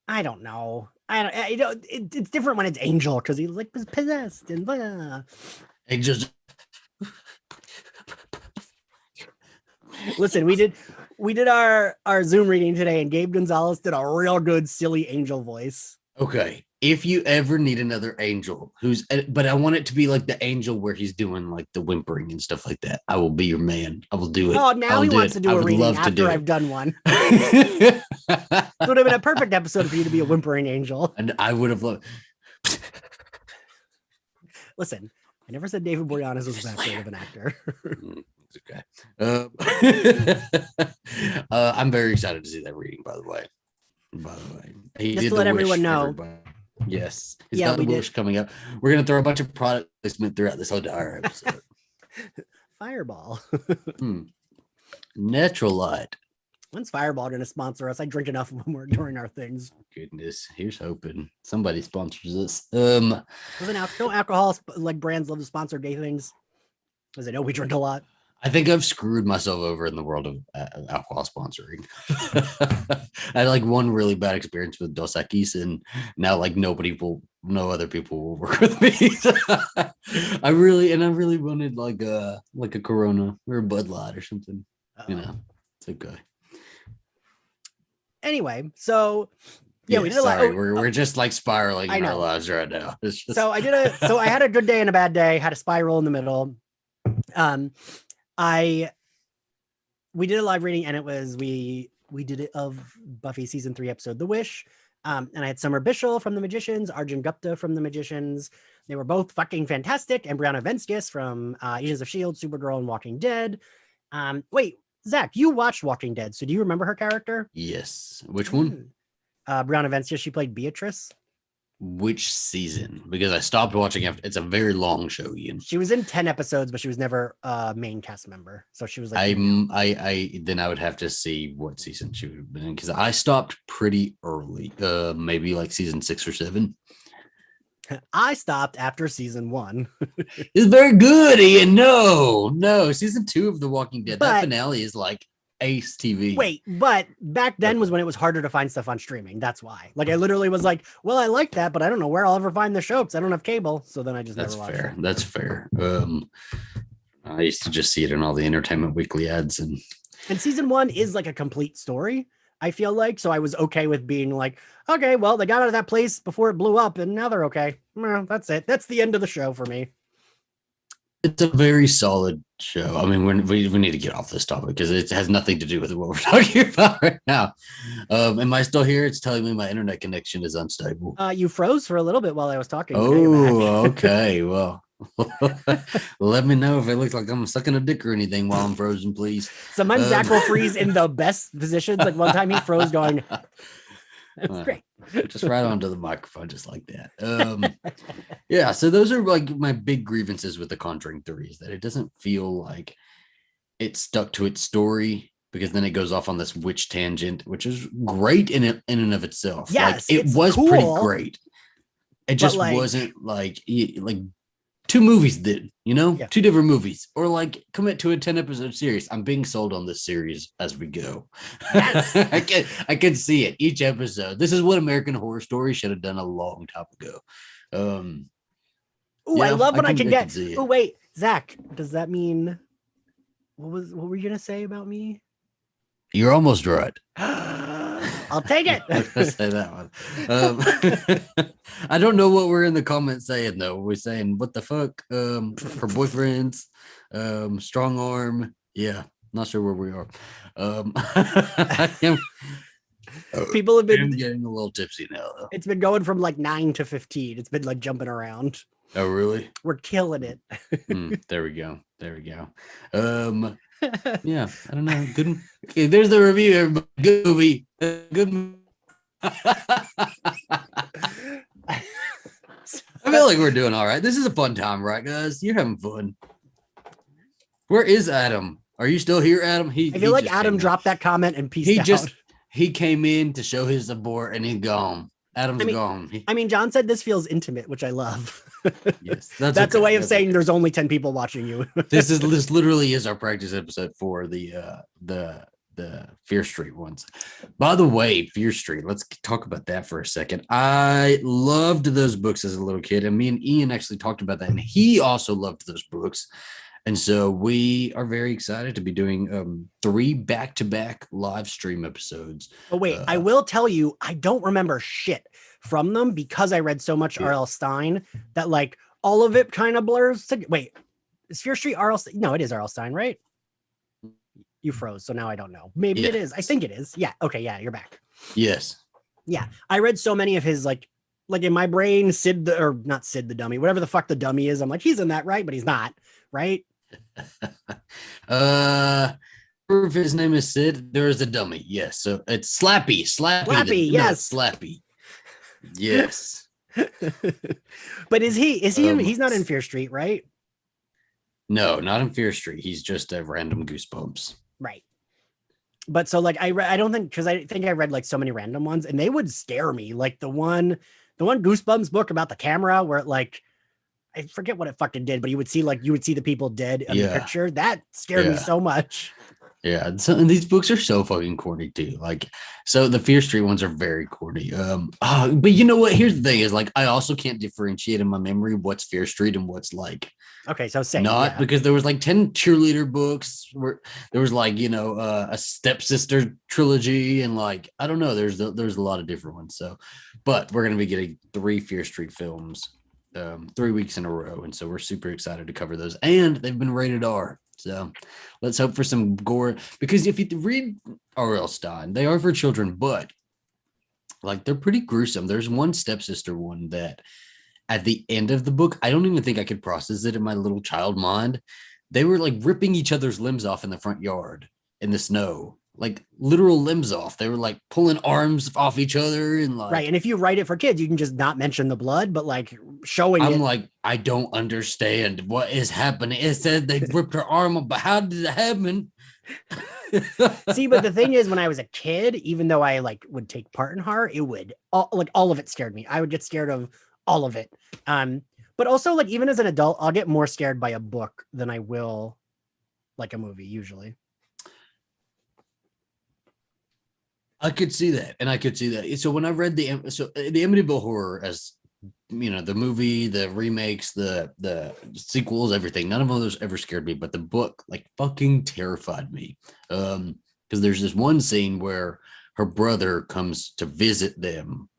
A: I don't know. It's different when it's Angel, because he like was possessed and blah.
B: Angel's.
A: Listen, we did our Zoom reading today, and Gabe Gonzalez did a real good silly Angel voice.
B: Okay, if you ever need another Angel but I want it to be like the Angel where he's doing like the whimpering and stuff like that, I will be your man. I will do it.
A: Oh, now he wants to do a reading after I've done one. It would have been a perfect episode for you to be a whimpering Angel.
B: And I would have loved.
A: Listen, I never said David Boreanaz was that great of an actor.
B: Okay. I'm very excited to see that reading, by the way. He
A: just
B: did
A: to let everyone know.
B: Yes. He's got the Wish coming up. We're going to throw a bunch of product placement throughout this whole entire episode.
A: Fireball.
B: Natural Light.
A: When's Fireball going to sponsor us? I drink enough when we're during our things.
B: Goodness, here's hoping somebody sponsors us.
A: Don't alcohol like brands love to sponsor gay things? Because they know we drink a lot.
B: I think I've screwed myself over in the world of alcohol sponsoring. I had like one really bad experience with Dos Equis, and now like no other people will work with me. I really wanted like a Corona or a Bud Light or something. It's okay.
A: Anyway, so yeah, we did
B: sorry, we're just like spiraling in our lives right now. It's just...
A: So I had a good day and a bad day, had a spiral in the middle. We did a live reading, and it was we did it of Buffy season 3 episode The Wish, and I had Summer Bishil from The Magicians, Arjun Gupta from The Magicians. They were both fucking fantastic, and Brianna Venskis from Agents of S.H.I.E.L.D., Supergirl, and Walking Dead. Wait, Zach, you watched Walking Dead, so do you remember her character?
B: Yes. Which one?
A: Brianna Venskis. She played Beatrice.
B: Which season? Because I stopped watching after. It's a very long show, Ian.
A: She was in 10 episodes, but she was never a main cast member. So she was like,
B: then I would have to see what season she would have been in, because I stopped pretty early, maybe like season 6 or 7.
A: I stopped after season 1.
B: It's very good, Ian. No, season 2 of The Walking Dead. That finale is like Ace TV.
A: Wait, but back then was when it was harder to find stuff on streaming. That's why. Like I literally was like, well, I like that, but I don't know where I'll ever find the show because I don't have cable. So then I just
B: That's
A: never watched
B: fair.
A: it.
B: That's fair. I used to just see it in all the Entertainment Weekly ads, and
A: season 1 is like a complete story, I feel like. So I was okay with being like, okay, well, they got out of that place before it blew up and now they're okay. Well, that's it. That's the end of the show for me.
B: it's a very solid show. I mean, we need to get off this topic because it has nothing to do with what we're talking about right now. Am I still here? It's telling me my internet connection is unstable.
A: You froze for a little bit while I was talking.
B: Oh, okay. Well, let me know if it looks like I'm sucking a dick or anything while I'm frozen, please.
A: Sometimes Zach will freeze in the best positions. Like one time he froze going, that's great.
B: Just right onto the microphone, just like that. Yeah, so those are like my big grievances with the Conjuring 3 is that it doesn't feel like it stuck to its story, because then it goes off on this witch tangent, which is great in and of itself.
A: Yes,
B: like it was
A: cool,
B: pretty great. It just
A: like,
B: wasn't like two movies did,
A: Yeah.
B: 2 different movies, or like commit to a 10 episode series. I'm being sold on this series as we go.
A: Yes.
B: I can see it each episode. This is what American Horror Story should have done a long time ago.
A: I love when I can get.
B: See
A: Oh wait, Zach, does that mean what were you gonna say about me?
B: You're almost right.
A: I'll take it.
B: I'm gonna say that one. I don't know what we're in the comments saying though. We're saying what the fuck? Her boyfriends, strong arm. Yeah, not sure where we are.
A: People have been
B: getting a little tipsy now though.
A: It's been going from like 9 to 15. It's been like jumping around.
B: Oh really?
A: We're killing it.
B: There we go. Yeah, I don't know. Good. Okay, there's the review. Everybody. Good movie. Good. I feel like we're doing all right. This is a fun time, right, guys? You're having fun. Where is Adam? Are you still here, Adam?
A: I feel like Adam dropped that comment and peaced out.
B: He came in to show his support and he's gone. Adam's gone.
A: I mean, John said this feels intimate, which I love.
B: Yes,
A: that's a way of saying there's only 10 people watching you.
B: This literally is our practice episode for the Fear Street ones. By the way, Fear Street, let's talk about that for a second. I loved those books as a little kid, and me and Ian actually talked about that, and he also loved those books. And so we are very excited to be doing 3 back-to-back live stream episodes.
A: Oh, wait, I will tell you, I don't remember shit from them because I read so much R.L. Stine that like all of it kind of blurs. Wait, is Fear Street R.L. Stine? No, it is R.L. Stine, right? You froze, so now I don't know. Maybe it is. I think it is. Yeah. Okay. Yeah, you're back.
B: Yes.
A: Yeah, I read so many of his like in my brain, not Sid the Dummy, whatever the fuck the dummy is. I'm like, he's in that, right? But he's not, right?
B: If his name is Sid, there is a dummy. Yes. So it's Slappy.
A: Yes.
B: Slappy. Yes.
A: But is he he's not in Fear Street, right?
B: No, not in Fear Street. He's just a random Goosebumps.
A: Right. But so like I don't think, because I think I read like so many random ones and they would scare me. Like the one Goosebumps book about the camera where it like, I forget what it fucking did, but you would see the people dead in the picture. That scared me so much. Yeah,
B: and these books are so fucking corny too. Like, so the Fear Street ones are very corny. But you know what? Here's the thing: is like I also can't differentiate in my memory what's Fear Street and what's like.
A: Okay, so say
B: because there was like 10 cheerleader books where there was like a stepsister trilogy and like I don't know. There's a lot of different ones. So, but we're gonna be getting 3 Fear Street films. 3 weeks in a row, and so we're super excited to cover those, and they've been rated R, so let's hope for some gore, because if you read R.L. Stine, they are for children, but like they're pretty gruesome. There's one stepsister one that at the end of the book, I don't even think I could process it in my little child mind. They were like ripping each other's limbs off in the front yard in the snow, like literal limbs off. They were like pulling arms off each other and like,
A: right. And if you write it for kids, you can just not mention the blood, but like showing
B: I'm like, I don't understand what is happening. It said they ripped her arm up, but how did it happen?
A: See, but the thing is, when I was a kid, even though I like would take part in horror, it would all of it scared me. I would get scared of all of it. But also like even as an adult, I'll get more scared by a book than I will like a movie usually.
B: I could see that, and I could see that. So when I read the Amityville Horror, as you know, the movie, the remakes, the sequels, everything, none of those ever scared me, but the book like fucking terrified me. Because there's this one scene where her brother comes to visit them,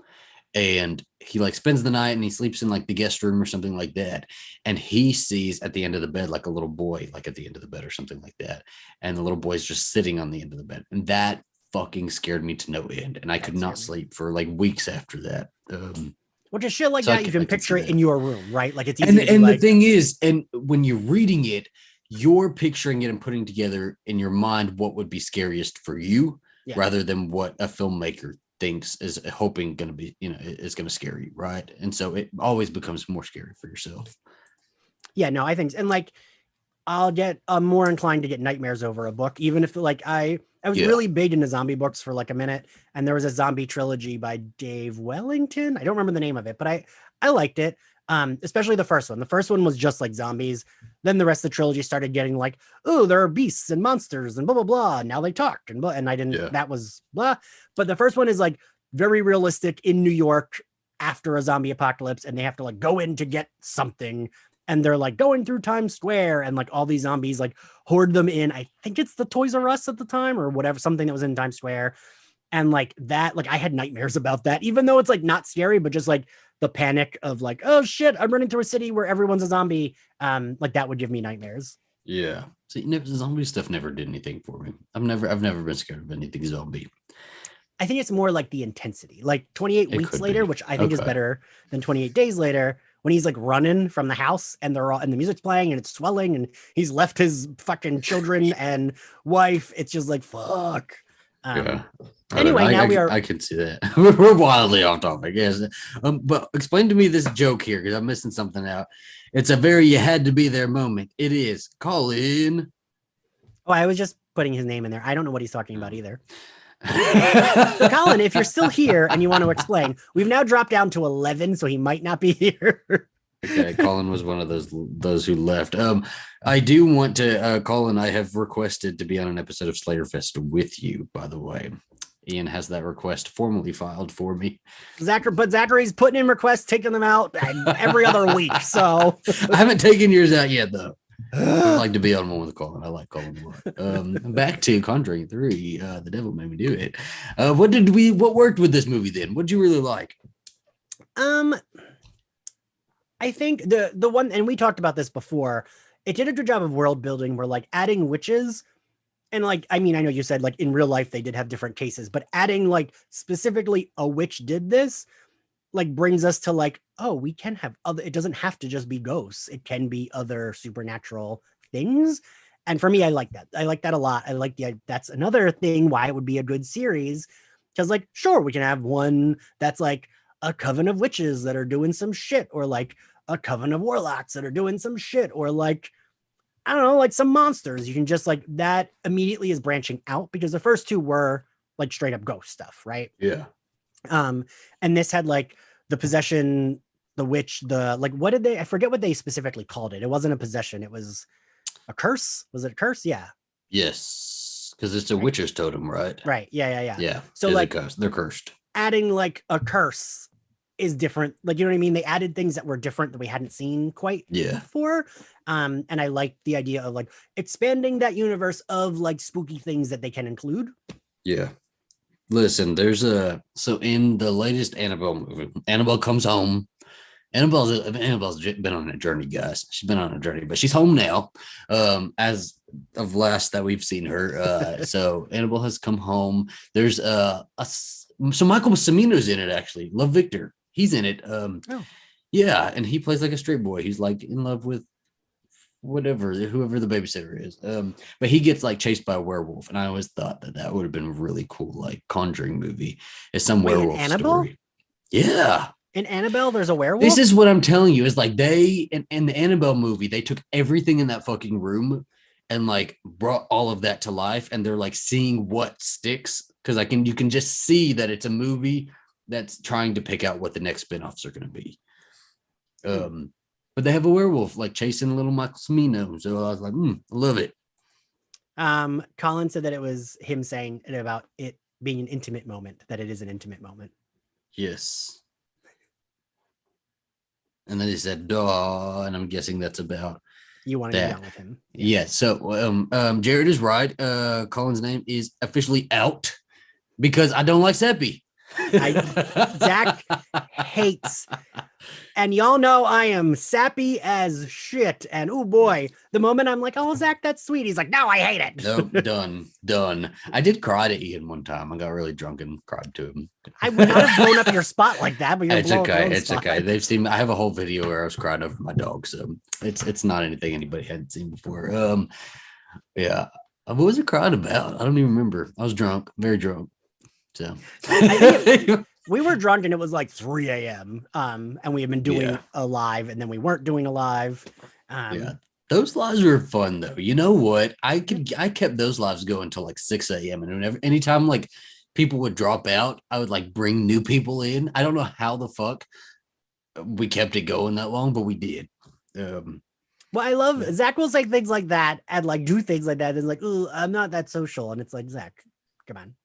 B: and he like spends the night and he sleeps in like the guest room or something like that, and he sees at the end of the bed like a little boy like at the end of the bed or something like that, and the little boy's just sitting on the end of the bed, and that fucking scared me to no end, and I could not sleep for like weeks after that.
A: Which is shit like
B: so
A: that. You can picture it in your room, right? Like it's easy
B: and
A: to be
B: and
A: like,
B: the thing is, and when you're reading it, you're picturing it and putting together in your mind what would be scariest for you,
A: yeah,
B: rather than what a filmmaker thinks is hoping going to be, is going to scare you, right? And so it always becomes more scary for yourself.
A: yeah, no, I think, and like I'm more inclined to get nightmares over a book, even if like I was
B: Yeah.
A: really big into zombie books for like a minute, and there was a zombie trilogy by Dave Wellington. I don't remember the name of it, but I liked it. Especially the first one. The first one was just like zombies. Then the rest of the trilogy started getting like, oh, there are beasts and monsters and blah blah blah. And now they talk and blah. And I didn't.
B: Yeah.
A: That was blah. But the first one is like very realistic in New York after a zombie apocalypse, and they have to like go in to get something, and they're like going through Times Square, and like all these zombies like hoard them in. I think it's the Toys R Us at the time or whatever, something that was in Times Square. And like that, like I had nightmares about that, even though it's like not scary, but just like the panic of like, oh shit, I'm running through a city where everyone's a zombie. Like that would give me nightmares.
B: Yeah. See, zombie stuff never did anything for me. I've never been scared of anything zombie.
A: I think it's more like the intensity, like 28 weeks later, which I think is better than 28 days later, when he's like running from the house and they're all and the music's playing and it's swelling and he's left his fucking children and wife. It's just like fuck.
B: Yeah.
A: Anyway,
B: I can see that. We're wildly off topic, yes. But explain to me this joke here because I'm missing something out. It's a very you had to be there moment. It is Colin.
A: Oh, I was just putting his name in there. I don't know what he's talking about either. So Colin, if you're still here and you want to explain, we've now dropped down to 11, so he might not be here.
B: Okay, Colin was one of those who left. I do want to, Colin, I have requested to be on an episode of Slayer Fest with you, by the way. Ian has that request formally filed for me.
A: But Zachary's putting in requests, taking them out every other week. So
B: I haven't taken yours out yet, though. I'd like to be on one with Colin. I like Colin a lot. Back to Conjuring 3. The devil made me do it. What worked with this movie then? What did you really like?
A: I think the one, and we talked about this before, it did a good job of world building where like adding witches, and like, I mean, I know you said like in real life they did have different cases, but adding like specifically a witch did this, like brings us to like, oh, we can have other, it doesn't have to just be ghosts. It can be other supernatural things. And for me, I like that. I like that a lot. I like that's another thing why it would be a good series. Because like, sure, we can have one that's like a coven of witches that are doing some shit, or like a coven of warlocks that are doing some shit, or like, I don't know, like some monsters. You can just like, that immediately is branching out, because the first two were like straight up ghost stuff, right?
B: Yeah.
A: And this had like the possession, the witch, the like, what did they, I forget what they specifically called it. It wasn't a possession, it was a curse. Was it a curse? Yeah.
B: Yes, because it's a witch's totem, right?
A: Right. Yeah.
B: Yeah.
A: So like
B: they're cursed.
A: Adding like a curse is different. Like, you know what I mean? They added things that were different that we hadn't seen quite before. And I like the idea of like expanding that universe of like spooky things that they can include.
B: Yeah. Listen, so in the latest Annabelle movie, Annabelle comes home. Annabelle's been on a journey, guys. She's been on a journey, but she's home now. As of last that we've seen her. So Annabelle has come home. There's so Michael Cimino's in it, actually. Love Victor. He's in it. Yeah, and he plays like a straight boy. He's like in love with whoever the babysitter is. But he gets like chased by a werewolf, and I always thought that would have been really cool, like Conjuring movie. It's some werewolf story. Yeah.
A: In Annabelle, there's a werewolf.
B: This is what I'm telling you, is like they in the Annabelle movie, they took everything in that fucking room and like brought all of that to life, and they're like seeing what sticks, because you can just see that it's a movie that's trying to pick out what the next spinoffs are going to be. But they have a werewolf like chasing little Michael Cimino, so I was like, I love it.
A: Colin said that it was him saying it about it being an intimate moment, that it is an intimate moment.
B: Yes. And then he said, duh, and I'm guessing that's about
A: You want to be
B: that.
A: done with him.
B: Yeah. So Jared is right. Colin's name is officially out because I don't like Seppi.
A: Zach hates, and y'all know I am sappy as shit. And oh boy, the moment I'm like, oh Zach, that's sweet, he's like, no, I hate it.
B: Nope, done. I did cry to Ian one time. I got really drunk and cried to him.
A: I would not have blown up your spot like that, but you're
B: It's
A: blowing
B: okay.
A: up your own
B: It's
A: spot.
B: okay. They've seen. I have a whole video where I was crying over my dog, so it's not anything anybody hadn't seen before. Yeah. What was it crying about? I don't even remember. I was drunk, very drunk. So
A: we were drunk and it was like 3 a.m. And we had been doing a live and then we weren't doing a live.
B: Yeah. Those lives were fun though. You know what? I kept those lives going until like 6 a.m. And anytime like people would drop out, I would like bring new people in. I don't know how the fuck we kept it going that long, but we did.
A: Well, I love Zach will say things like that and like do things like that. And like, oh, I'm not that social. And it's like, Zach, come on.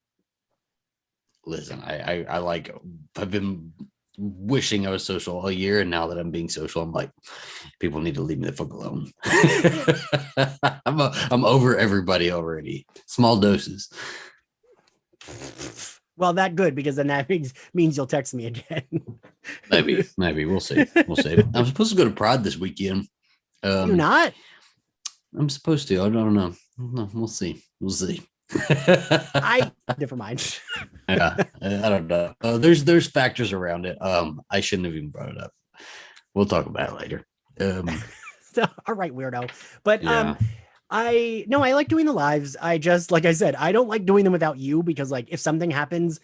B: Listen, I've been wishing I was social all year, and now that I'm being social, I'm like, people need to leave me the fuck alone. I'm over everybody already. Small doses.
A: Well, that good, because then that means you'll text me again.
B: maybe we'll see. I'm supposed to go to Pride this weekend.
A: You're not?
B: I'm supposed to. I don't know. We'll see.
A: Never mind.
B: Yeah, I don't know. There's factors around it. I shouldn't have even brought it up. We'll talk about it later.
A: All right, weirdo. But
B: yeah.
A: I like doing the lives. I just, like I said, I don't like doing them without you, because like if something happens,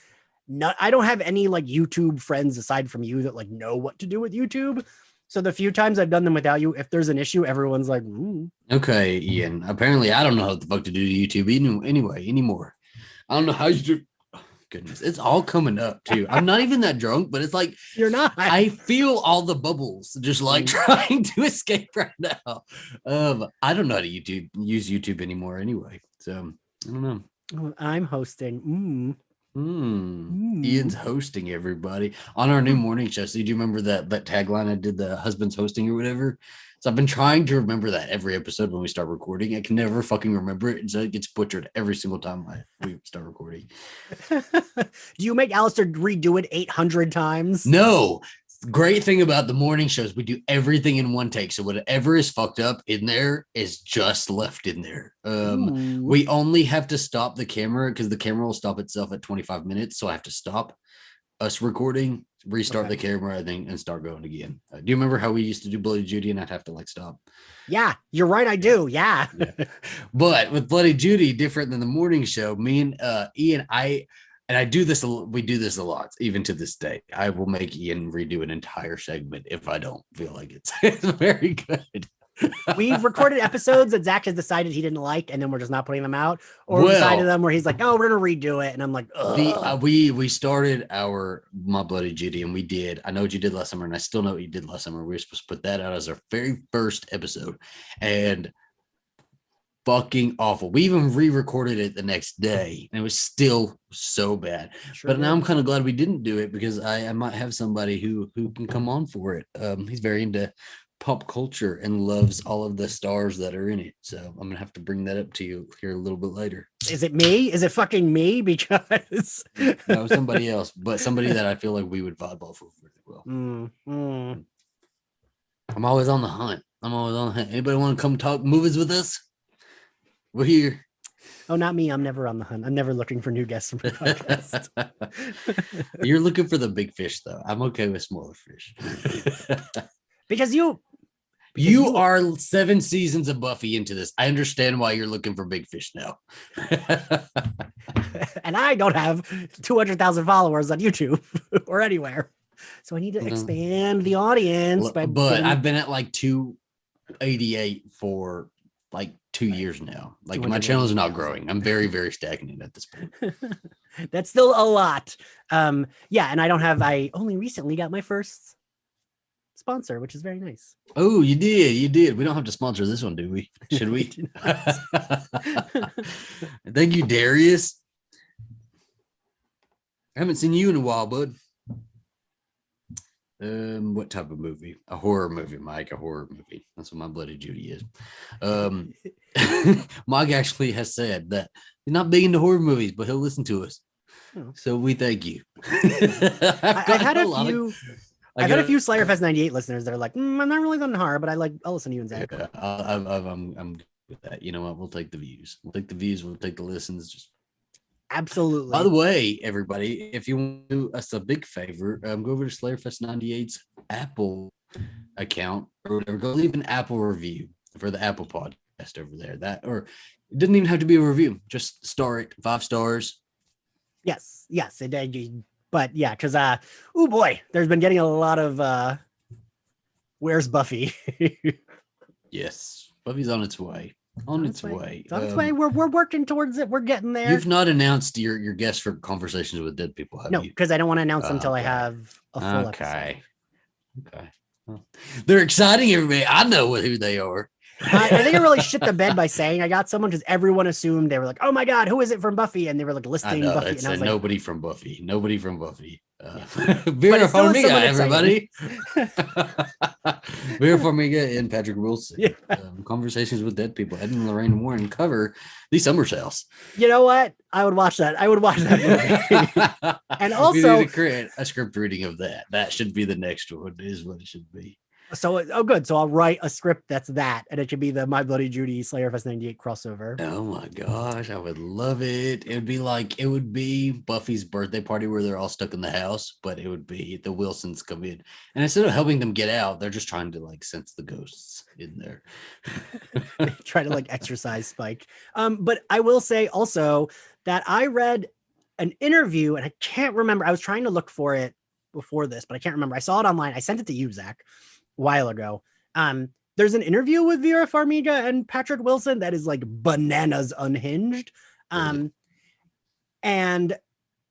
A: I don't have any like YouTube friends aside from you that like know what to do with YouTube. So the few times I've done them without you, if there's an issue, everyone's like,
B: Okay, Ian. Apparently, I don't know what the fuck to do to YouTube anymore. I don't know how you do. Oh, goodness, it's all coming up too. I'm not even that drunk, but it's like
A: you're not.
B: I feel all the bubbles just like trying to escape right now. I don't know how to use YouTube anymore anyway. So I don't know.
A: I'm hosting.
B: Ian's hosting everybody on our new morning show. So do you remember that tagline I did, the husband's hosting or whatever? So I've been trying to remember that every episode when we start recording. I can never fucking remember it, and so it gets butchered every single time we start recording.
A: Do you make Alistair redo it 800 times?
B: No. Great thing about the morning shows, we do everything in one take. So whatever is fucked up in there is just left in there. We only have to stop the camera because the camera will stop itself at 25 minutes. So I have to stop us recording, restart the camera, and start going again. Do you remember how we used to do Bloody Judy and I'd have to like stop?
A: Yeah, you're right. I do. Yeah.
B: But with Bloody Judy, different than the morning show, me and Ian, I do this. We do this a lot, even to this day. I will make Ian redo an entire segment if I don't feel like it's very good.
A: We've recorded episodes that Zach has decided he didn't like, and then we're just not putting them out. Or we decided them where he's like, "Oh, we're gonna redo it," and I'm like,
B: we started My Bloody Judy, and we did. I know what you did last summer, and I still know what you did last summer. We were supposed to put that out as our very first episode, and fucking awful. We even re-recorded it the next day, and it was still so bad. But now I'm kind of glad we didn't do it, because I might have somebody who can come on for it. He's very into pop culture and loves all of the stars that are in it. So I'm gonna have to bring that up to you here a little bit later.
A: Is it me? Is it fucking me? Because
B: no, somebody else, but somebody that I feel like we would vibe off of really well. I'm always on the hunt. Anybody want to come talk movies with us? We're here.
A: Oh, not me. I'm never on the hunt. I'm never looking for new guests for podcast.
B: You're looking for the big fish, though. I'm okay with smaller fish.
A: Because you
B: are 7 seasons of Buffy into this. I understand why you're looking for big fish now.
A: And I don't have 200,000 followers on YouTube or anywhere. So I need to expand the audience.
B: But I've been at like 288 for like 2 years now. Like my channel is not growing. I'm very, very stagnant at this point.
A: That's still a lot. Yeah, and I only recently got my first sponsor, which is very nice.
B: Oh, you did. We don't have to sponsor this one, do we? Should we? Thank you, Darius. haven't seen you in a while, bud. What type of movie? A horror movie, Mike. A horror movie. That's what my Bloody Judy is. Mike actually has said that he's not big into horror movies, but he'll listen to us.
A: Oh.
B: So we thank you.
A: I've had a few Slayer Fest 98 listeners that are like, I'm not really into horror, but I'll listen to you and Zach.
B: Yeah, I'm good with that. You know what? We'll take the views. We'll take the listens. Just
A: absolutely.
B: By the way, everybody, if you want to do us a big favor, go over to Slayerfest 98's Apple account or whatever. Go leave an Apple review for the Apple podcast over there. Or it doesn't even have to be a review. Just star it 5 stars.
A: Yes. But yeah, because oh boy, there's been getting a lot of where's Buffy?
B: Yes, Buffy's on its way. On its way.
A: It's on its way. We're working towards it. We're getting there.
B: You've not announced your guests for Conversations with Dead People, have you?
A: No, because I don't want to announce them until I have a full episode.
B: Okay. Well, they're exciting, everybody. I know who they are.
A: I think I really shit the bed by saying I got someone because everyone assumed they were like, oh my God, who is it from Buffy? And they were like listing Buffy.
B: It's
A: and I was
B: nobody from Buffy. Nobody from Buffy. Vera Farmiga, everybody. Vera Farmiga and Patrick Wilson.
A: Yeah.
B: Conversations with Dead People. Ed and Lorraine Warren cover the Summer Sales.
A: You know what? I would watch that. movie. And also,
B: we need to create a script reading of that. That should be the next one. Is what it should be.
A: So, good. So I'll write a script that's that, and it should be the My Bloody Judy Slayer Fest 98 crossover.
B: Oh my gosh, I would love it. It would be Buffy's birthday party where they're all stuck in the house, but it would be the Wilsons come in, and instead of helping them get out, they're just trying to sense the ghosts in there.
A: Try to exercise Spike. But I will say also that I read an interview, and I can't remember. I was trying to look for it before this, but I can't remember. I saw it online. I sent it to you, Zach, while ago. There's an interview with Vera Farmiga and Patrick Wilson that is bananas unhinged. And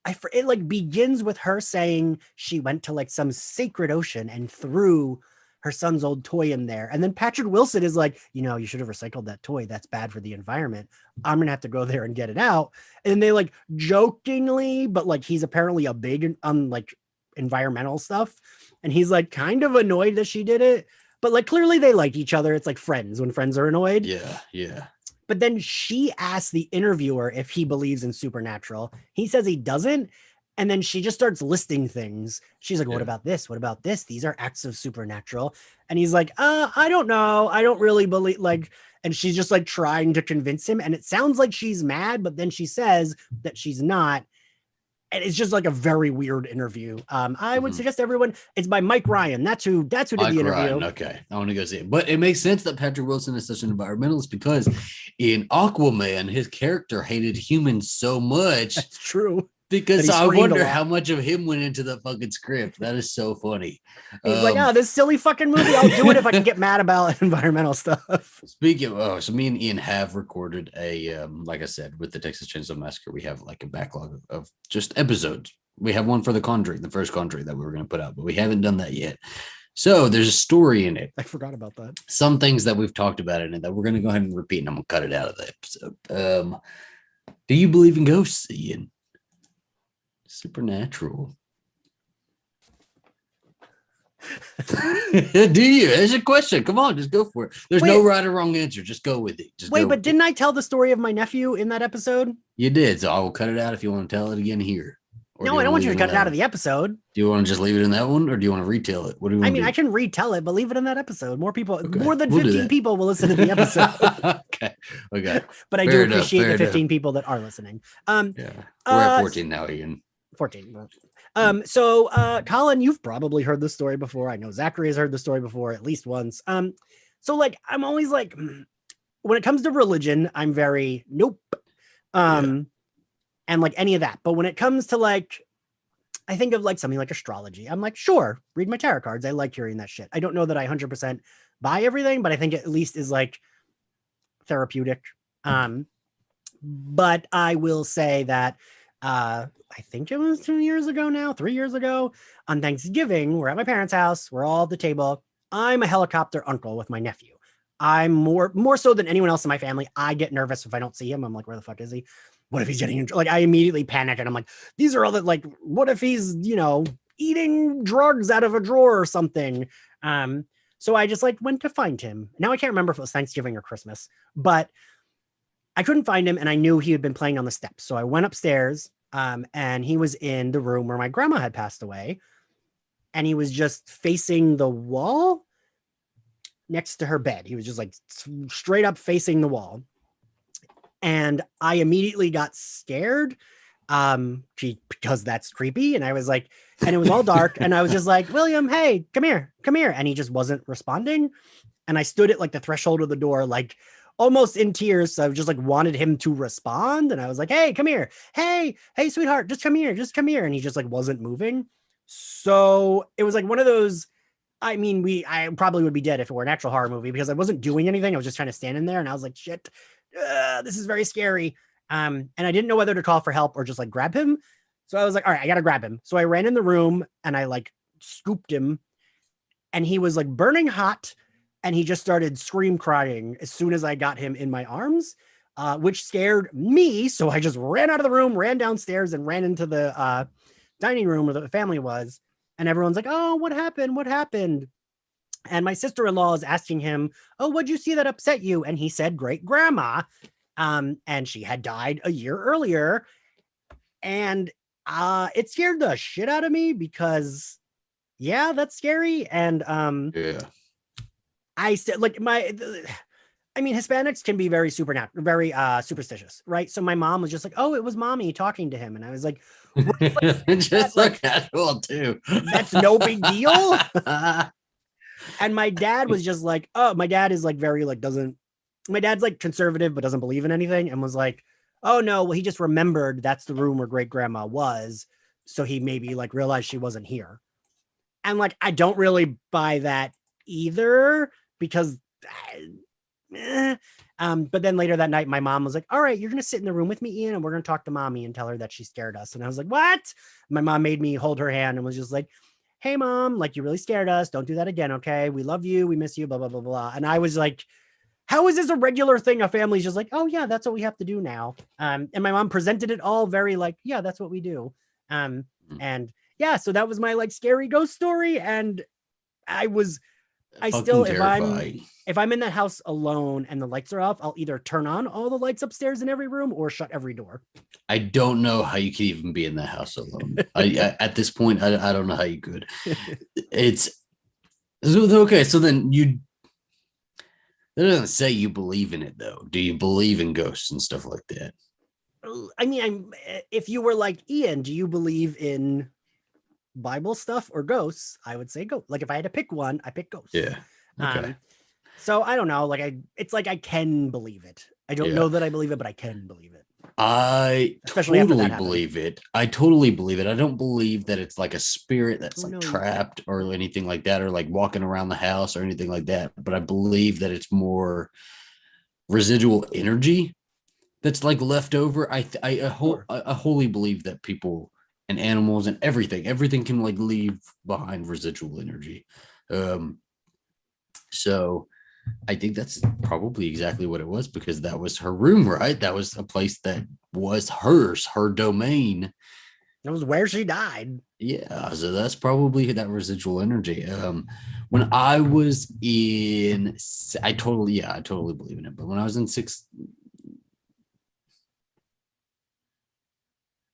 A: it begins with her saying she went to some sacred ocean and threw her son's old toy in there. And then Patrick Wilson is like, you should have recycled that toy. That's bad for the environment. I'm going to have to go there and get it out. And they jokingly, but he's apparently a big environmental stuff. And he's kind of annoyed that she did it, but clearly they like each other. It's friends when friends are annoyed.
B: Yeah.
A: But then she asks the interviewer if he believes in supernatural. He says he doesn't. And then she just starts listing things. She's like, what about this? What about this? These are acts of supernatural. And he's like, I don't know. I don't really believe and she's just trying to convince him. And it sounds like she's mad, but then she says that she's not. And it's just a very weird interview. I would suggest everyone. It's by Mike Ryan. That's who did the interview. Ryan,
B: okay, I want to go see it. But it makes sense that Patrick Wilson is such an environmentalist because in Aquaman, his character hated humans so much.
A: That's true.
B: Because I wonder how much of him went into the fucking script. That is so funny.
A: He's this silly fucking movie. I'll do it if I can get mad about environmental stuff.
B: Speaking of, so me and Ian have recorded a, like I said, with the Texas Chainsaw Massacre, we have a backlog of just episodes. We have one for the Conjuring, the first Conjuring that we were going to put out, but we haven't done that yet. So there's a story in it.
A: I forgot about that.
B: Some things that we've talked about in it that we're going to go ahead and repeat, and I'm going to cut it out of the episode. Do you believe in ghosts, Ian? Supernatural. Do you? There's a question. Come on, just go for it. There's no right or wrong answer. Just go with it. But
A: didn't I tell the story of my nephew in that episode?
B: You did. So I will cut it out if you want to tell it again here.
A: No, I don't want you to cut it out of the episode.
B: Do you want to just leave it in that one, or do you want to retell it? What do you want?
A: I can retell it, but leave it in that episode. More than 15 people will listen to the episode.
B: Okay.
A: But I do appreciate the 15 people that are listening.
B: We're at 14 now, Ian.
A: 14. So Colin, you've probably heard this story before. I know Zachary has heard the story before at least once. So I'm always when it comes to religion, I'm very nope. And any of that. But when it comes to I think of something like astrology, I'm sure, read my tarot cards. I like hearing that shit. I don't know that I 100% buy everything, but I think it at least is therapeutic. But I will say that I think it was 3 years ago on Thanksgiving, we're at my parents' house. We're all at the table. I'm a helicopter uncle with my nephew. I'm more so than anyone else in my family. I get nervous if I don't see him. I'm where the fuck is he? what if he's getting in, like, I immediately panic and I'm like, these are all that, like, what if he's, eating drugs out of a drawer or something? So I just like went to find him. Now I can't remember if it was Thanksgiving or Christmas, but I couldn't find him and I knew he had been playing on the steps. So I went upstairs and he was in the room where my grandma had passed away. And he was just facing the wall next to her bed. He was just like straight up facing the wall. And I immediately got scared because that's creepy. And I was like, and it was all dark. And I was just like, William, hey, come here. And he just wasn't responding. And I stood at like the threshold of the door, like almost in tears. So I just like wanted him to respond. And I was like, hey, come here. Hey, sweetheart, just come here. And he just like wasn't moving. So it was like one of those, I mean, I probably would be dead if it were an actual horror movie because I wasn't doing anything. I was just trying to stand in there and I was like, shit, this is very scary. And I didn't know whether to call for help or just like grab him. So I was like, all right, I got to grab him. So I ran in the room and I like scooped him and he was like burning hot and he just started crying as soon as I got him in my arms, which scared me. So I just ran out of the room, ran downstairs and ran into the dining room where the family was. And everyone's like, oh, what happened? And my sister-in-law is asking him, oh, what'd you see that upset you? And he said, great grandma. And she had died a year earlier. And it scared the shit out of me because, yeah, that's scary. And
B: yeah,
A: I said, like, Hispanics can be very supernatural, very superstitious, right? So my mom was just like, oh, it was mommy talking to him. And I was like,
B: just so casual too.
A: That's no big deal. And my dad was just like, oh, my dad is like very like my dad's like conservative but doesn't believe in anything and was like, oh no, well he just remembered that's the room where great grandma was, so he maybe like realized she wasn't here. And like I don't really buy that either because but then later that night my mom was like, all right, you're gonna sit in the room with me, Ian, and we're gonna talk to mommy and tell her that she scared us. And I was like, what? My mom made me hold her hand and was just like, hey mom, like you really scared us, don't do that again, okay, we love you, we miss you, blah blah blah blah. And I was like, how is this a regular thing? A family's just like, oh yeah, that's what we have to do now. And my mom presented it all very like, yeah, that's what we do. And yeah, so that was my like scary ghost story. And I still, if I'm in that house alone and the lights are off, I'll either turn on all the lights upstairs in every room or shut every door.
B: I don't know how you could even be in the house alone. I at this point, I don't know how you could. It's okay. So then that doesn't say you believe in it though. Do you believe in ghosts and stuff like that?
A: I mean, if you were like, Ian, do you believe in Bible stuff or ghosts? I would say go. Like if I had to pick one, I pick ghosts.
B: Yeah. Okay.
A: So I don't know. Like it's like I can believe it. I don't know that I believe it, but I can believe it.
B: I totally believe it. I totally believe it. I don't believe that it's like a spirit that's trapped or anything like that, or like walking around the house or anything like that. But I believe that it's more residual energy that's like left over. I wholly believe that people and animals and everything can like leave behind residual energy. So I think that's probably exactly what it was, because that was her room, right? That was a place that was hers, her domain.
A: That was where she died.
B: Yeah, so that's probably that residual energy. When I was in, I totally believe in it. But when I was in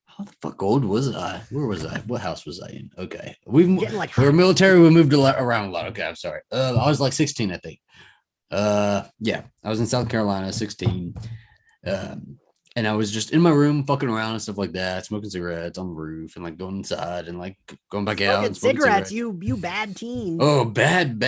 B: how the fuck old was I? Where was I? What house was I in? Okay, we were military. We moved around a lot. Okay, I'm sorry. I was like 16, I think. Yeah, I was in South Carolina, 16. And I was just in my room fucking around and stuff like that, smoking cigarettes on the roof and like going inside and like going back out and
A: smoking cigarettes. You bad teen.
B: Oh, bad.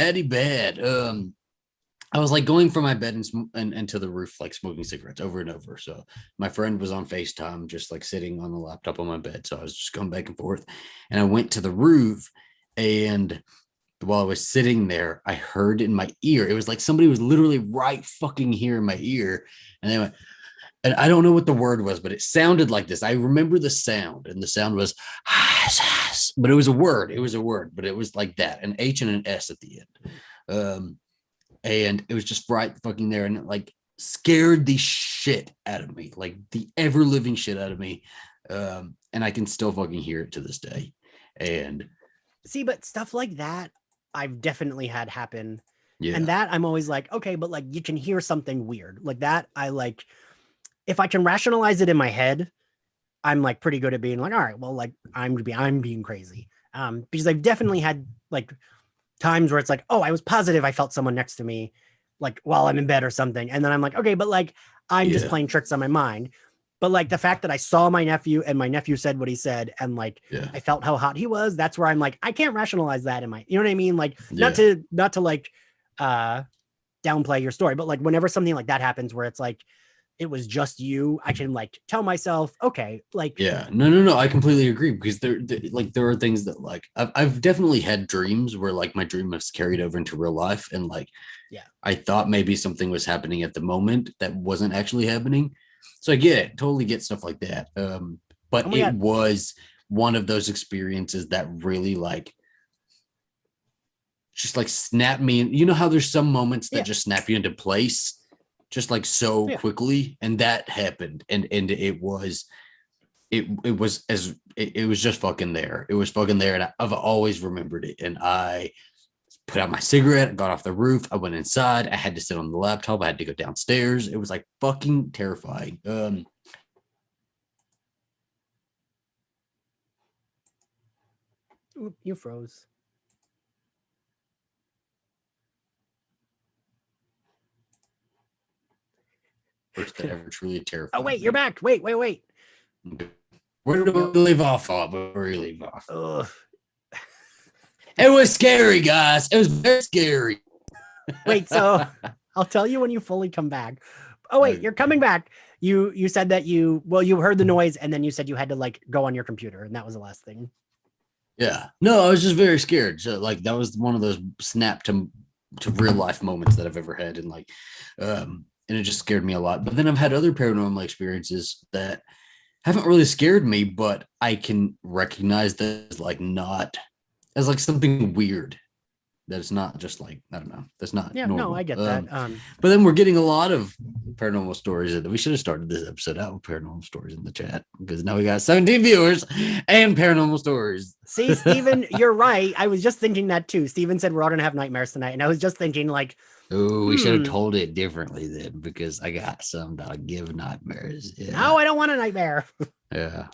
B: I was like going from my bed and to the roof, like smoking cigarettes over and over. So my friend was on FaceTime, just like sitting on the laptop on my bed. So I was just going back and forth, and I went to the roof, and while I was sitting there, I heard in my ear, it was like somebody was literally right fucking here in my ear. And they went, and I don't know what the word was, but it sounded like this. I remember the sound, and the sound was, but it was a word. It was a word, but it was like that, an H and an S at the end. And it was just right fucking there. And like, scared the shit out of me, like the ever living shit out of me. And I can still fucking hear it to this day. And
A: see, but stuff like that, I've definitely had happen.
B: yeah,
A: And that I'm always like, okay, but like you can hear something weird like that. I like, if I can rationalize it in my head, I'm like pretty good at being like, all right, well, like I'm being crazy. Because I've definitely had like times where it's like, oh, I was positive I felt someone next to me, like while I'm in bed or something. And then I'm like, okay, but like I'm just
B: yeah,
A: playing tricks on my mind. But like the fact that I saw my nephew and my nephew said what he said, and like
B: yeah,
A: I felt how hot he was, that's where I'm like, I can't rationalize that in my, you know what I mean? Like
B: yeah,
A: not to like uh downplay your story, but like whenever something like that happens where it's like it was just you, I can like tell myself, okay, like
B: yeah. No. I completely agree because there are things that like I've definitely had dreams where like my dream has carried over into real life, and like
A: yeah.
B: I thought maybe something was happening at the moment that wasn't actually happening. So I get it, totally get stuff like that.
A: Oh
B: But
A: my
B: it
A: god.
B: was one of those experiences that really like just like snap me. You know how there's some moments that
A: Yeah.
B: just snap you into place, just like so
A: Yeah.
B: quickly, and that happened, and it was just fucking there. It was fucking there, and I've always remembered it. And I put out my cigarette, got off the roof, I went inside, I had to sit on the laptop, I had to go downstairs. It was like fucking terrifying.
A: Oop, you froze.
B: First that ever truly
A: Oh
B: terrified
A: wait, you're
B: me.
A: back. Wait.
B: Where did we
A: Yep.
B: leave off of? Where we leave off?
A: Ugh.
B: It was scary, guys. It was very scary.
A: Wait, so I'll tell you when you fully come back. Oh wait, you're coming back. You said that you heard the noise and then you said you had to like go on your computer and that was the last thing.
B: Yeah. No, I was just very scared. So like that was one of those snap to real life moments that I've ever had. And like and it just scared me a lot. But then I've had other paranormal experiences that haven't really scared me, but I can recognize that as like not as like something weird. That it's not just like, I don't know, that's not
A: Yeah, no, I
B: normal.
A: get that.
B: But then we're getting a lot of paranormal stories. And we should have started this episode out with paranormal stories in the chat because now we got 17 viewers and paranormal stories.
A: See, Steven, you're right. I was just thinking that too. Steven said we're all gonna have nightmares tonight, and I was just thinking like,
B: Oh, we should have told it differently then because I got some that'll give nightmares. Yeah.
A: No, I don't want a nightmare.
B: Yeah.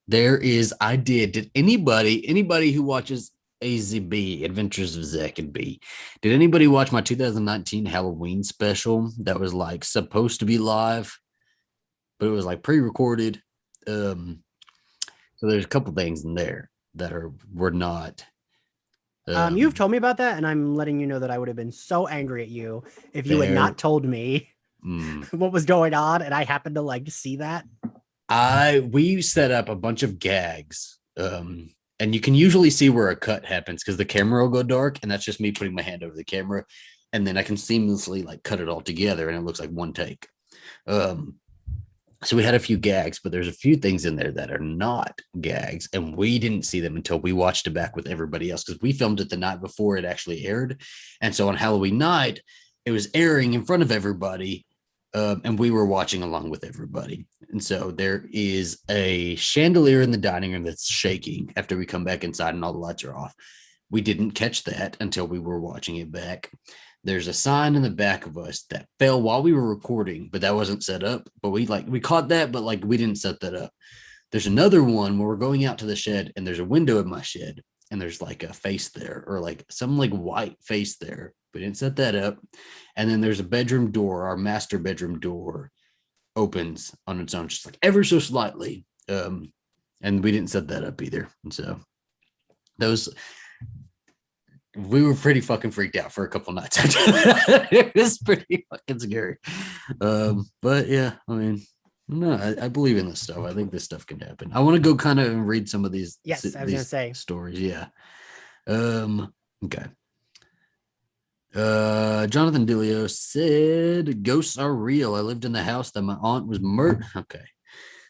B: There is, did anybody who watches AZB, Adventures of Zack and B, did anybody watch my 2019 Halloween special that was like supposed to be live, but it was like pre-recorded? So there's a couple things in there that were not.
A: You've told me about that, and I'm letting you know that I would have been so angry at you if you had
B: there.
A: not told me what was going on, and I happened to like see that.
B: We set up a bunch of gags. And you can usually see where a cut happens because the camera will go dark, and that's just me putting my hand over the camera, and then I can seamlessly like cut it all together, and it looks like one take. So we had a few gags, but there's a few things in there that are not gags, and we didn't see them until we watched it back with everybody else because we filmed it the night before it actually aired, and so on Halloween night it was airing in front of everybody. And we were watching along with everybody. And so there is a chandelier in the dining room that's shaking after we come back inside and all the lights are off. We didn't catch that until we were watching it back. There's a sign in the back of us that fell while we were recording, but that wasn't set up. But we caught that, but like we didn't set that up. There's another one where we're going out to the shed and there's a window in my shed and there's like a face there or like some like white face there. We didn't set that up. And then there's a bedroom door, our master bedroom door opens on its own, just like ever so slightly. And we didn't set that up either. And so we were pretty fucking freaked out for a couple nights after that. It was pretty fucking scary. But yeah, I mean, no, I believe in this stuff. I think this stuff can happen. I want to go kind of read some of these.
A: Yes, I was gonna say
B: stories. Yeah. Okay. Jonathan Dilio said ghosts are real. I lived in the house that my aunt was murdered. Okay.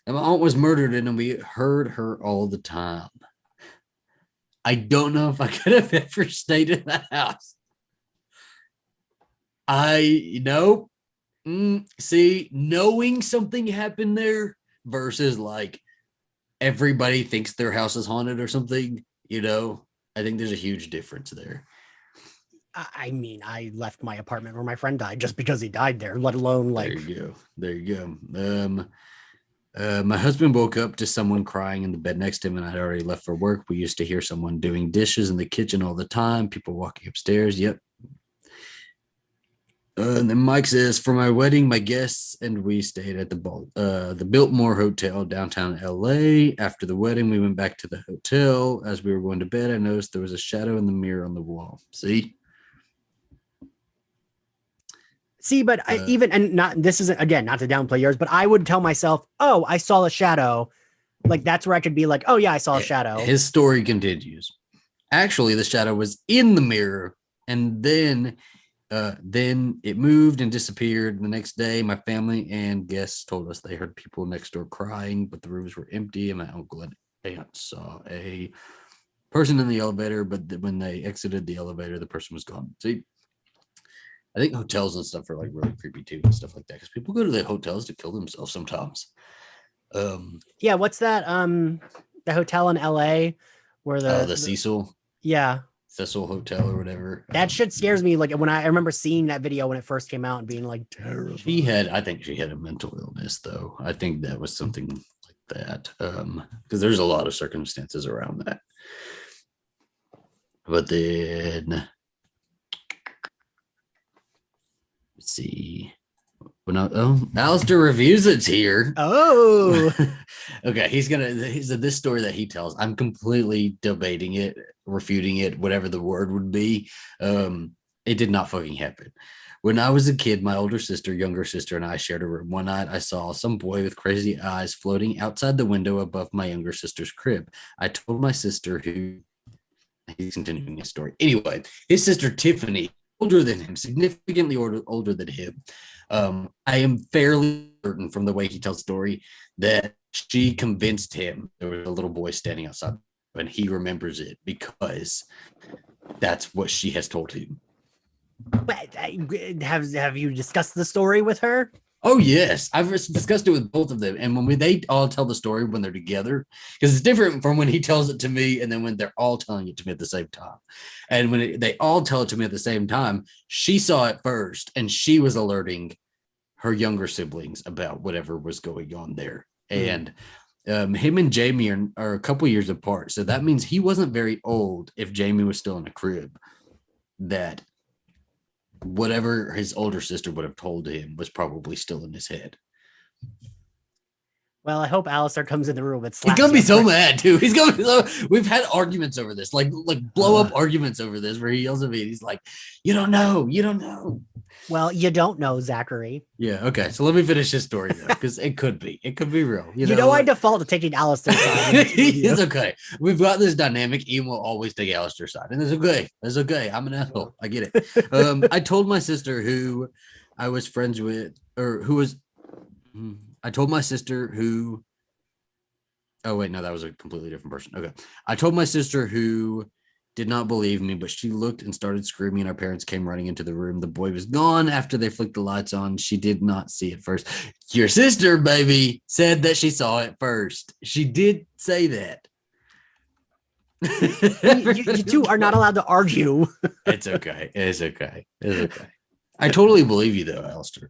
B: And my aunt was murdered in, and we heard her all the time. I don't know if I could have ever stayed in that house. Nope. See, knowing something happened there versus like everybody thinks their house is haunted or something, I think there's a huge difference there.
A: I mean, I left my apartment where my friend died just because he died there, let alone like.
B: There you go. My husband woke up to someone crying in the bed next to him, and I'd already left for work. We used to hear someone doing dishes in the kitchen all the time, people walking upstairs. Yep. And then Mike says, for my wedding, my guests and we stayed at the Biltmore Hotel downtown LA. After the wedding, we went back to the hotel. As we were going to bed, I noticed there was a shadow in the mirror on the wall.
A: See, but this isn't, again, not to downplay yours, but I would tell myself, oh, I saw a shadow. Like, that's where I could be like, oh yeah, I saw a shadow.
B: His story continues. Actually, the shadow was in the mirror, and then it moved and disappeared. The next day, my family and guests told us they heard people next door crying, but the rooms were empty, and my uncle and aunt saw a person in the elevator, but when they exited the elevator, the person was gone. See, I think hotels and stuff are like really creepy too and stuff like that, because people go to the hotels to kill themselves sometimes.
A: Yeah, what's that? The hotel in LA where the
B: Cecil.
A: Yeah.
B: Cecil Hotel or whatever.
A: That shit scares me. Like when I remember seeing that video when it first came out and being like terrified.
B: I think she had a mental illness though. I think that was something like that. Because there's a lot of circumstances around that. But then let's see. Alistair Reviews it's here.
A: Oh.
B: Okay, he said this story that he tells, I'm completely debating it, refuting it, whatever the word would be. It did not fucking happen. When I was a kid, my younger sister, and I shared a room. One night, I saw some boy with crazy eyes floating outside the window above my younger sister's crib. I told my sister he's continuing his story. Anyway, his sister Tiffany, older than him, significantly older than him. I am fairly certain from the way he tells the story that she convinced him there was a little boy standing outside, and he remembers it because that's what she has told him.
A: But have you discussed the story with her?
B: Oh yes, I've discussed it with both of them, and when they all tell the story when they're together, because it's different from when he tells it to me and then when they're all telling it to me at the same time. And when they all tell it to me at the same time, she saw it first, and she was alerting her younger siblings about whatever was going on there. And him and Jamie are a couple years apart, so that means he wasn't very old if Jamie was still in a crib. That whatever his older sister would have told him was probably still in his head.
A: Well, I hope Alistair comes in the room and
B: slaps. He's gonna be so mad too. He's gonna be so. We've had arguments over this, like blow up arguments over this, where he yells at me. And he's like, "You don't know.
A: Well, you don't know, Zachary.
B: Yeah. Okay. So let me finish this story though, because it could be real.
A: You know, I default to taking Alistair's side.
B: It's okay. We've got this dynamic. Ian will always take Alistair's side, and it's okay. It's okay. I'm an asshole. I get it. I told my sister who I was friends with, or who was. I told my sister who. Oh wait, no, that was a completely different person. Okay, I told my sister who did not believe me, but she looked and started screaming. Our parents came running into the room. The boy was gone after they flicked the lights on. She did not see it first. Your sister, baby, said that she saw it first. She did say that.
A: You two are not allowed to argue.
B: It's okay. I totally believe you though, Alistair,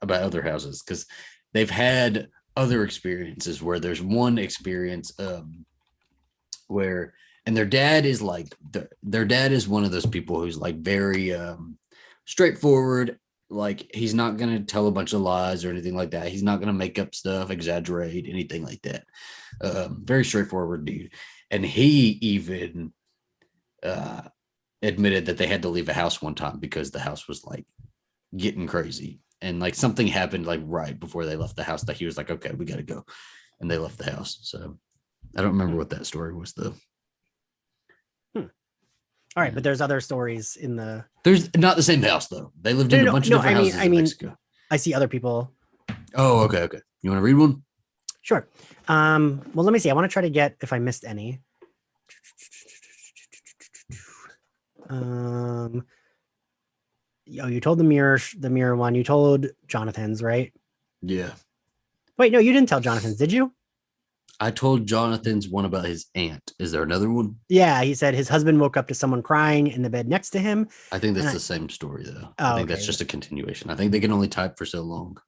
B: about other houses, because they've had other experiences where there's one experience where, and their dad is one of those people who's like very straightforward. Like he's not going to tell a bunch of lies or anything like that. He's not going to make up stuff, exaggerate, anything like that. Very straightforward dude. And he even admitted that they had to leave a house one time because the house was like getting crazy. And like something happened like right before they left the house that he was like, okay, we got to go. And they left the house. So I don't remember what that story was though.
A: All right, but there's other stories in the.
B: There's not the same house though. They lived in a bunch of different houses in Mexico.
A: I see other people.
B: Oh, okay. You want to read one?
A: Sure. Well, let me see. I want to try to get if I missed any. Oh, you told the mirror one. You told Jonathan's, right?
B: Yeah.
A: Wait, no, you didn't tell Jonathan's, did you?
B: I told Jonathan's one about his aunt. Is there another one?
A: Yeah, he said his husband woke up to someone crying in the bed next to him.
B: I think
A: And
B: that's the same story though. I
A: oh,
B: think
A: okay.
B: that's just a continuation. I think they can only type for so long.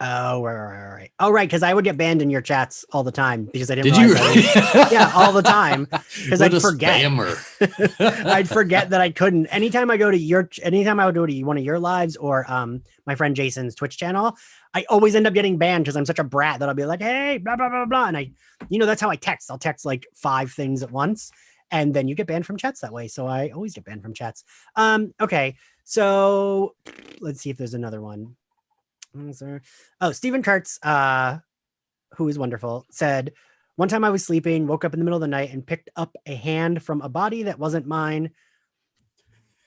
A: Oh, right. Oh, right, because I would get banned in your chats all the time because I didn't
B: Did you
A: realize
B: really?
A: yeah, all the time. Because
B: What
A: I'd
B: a
A: forget.
B: spammer.
A: I'd forget that I couldn't. Anytime I would go to one of your lives or my friend Jason's Twitch channel, I always end up getting banned because I'm such a brat that I'll be like, hey, blah, blah, blah, blah. And that's how I text. I'll text like 5 things at once. And then you get banned from chats that way. So I always get banned from chats. Okay. So let's see if there's another one. Oh, Stephen Kurtz, who is wonderful, said, one time I was sleeping, woke up in the middle of the night and picked up a hand from a body that wasn't mine.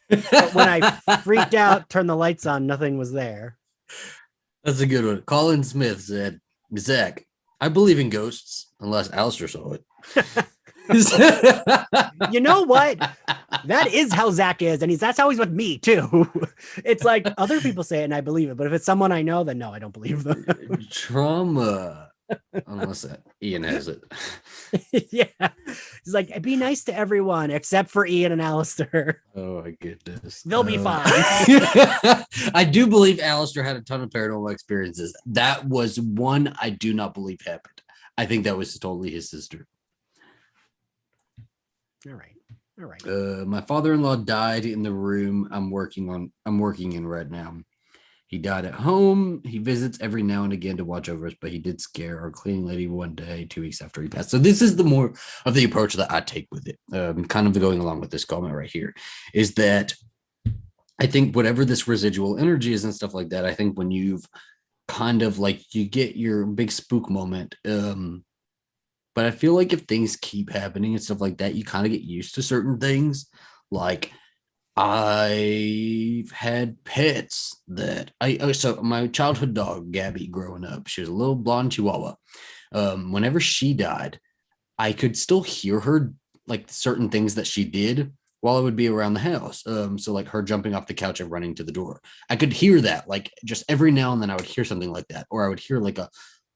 A: But when I freaked out, turned the lights on, nothing was there.
B: That's a good one. Colin Smith said, Zach, I believe in ghosts unless Alistair saw it.
A: You know what? That is how Zach is. And that's how he's with me too. It's like other people say it and I believe it. But if it's someone I know, then no, I don't believe them.
B: Trauma. Unless Ian has it.
A: Yeah. He's like, be nice to everyone except for Ian and Alistair.
B: Oh my goodness.
A: They'll be fine.
B: I do believe Alistair had a ton of paranormal experiences. That was one I do not believe happened. I think that was totally his sister.
A: All right.
B: My father-in-law died in the room I'm working in right now. He died at home. He visits every now and again to watch over us, but he did scare our cleaning lady one day, 2 weeks after he passed. So this is the more of the approach that I take with it. Kind of going along with this comment right here is that I think whatever this residual energy is and stuff like that, I think when you've kind of like you get your big spook moment, but I feel like if things keep happening and stuff like that, you kind of get used to certain things. Like I've had pets that so my childhood dog, Gabby, growing up, she was a little blonde chihuahua. Whenever she died, I could still hear her, like certain things that she did while I would be around the house. So like her jumping off the couch and running to the door. I could hear that, like just every now and then I would hear something like that, or I would hear like a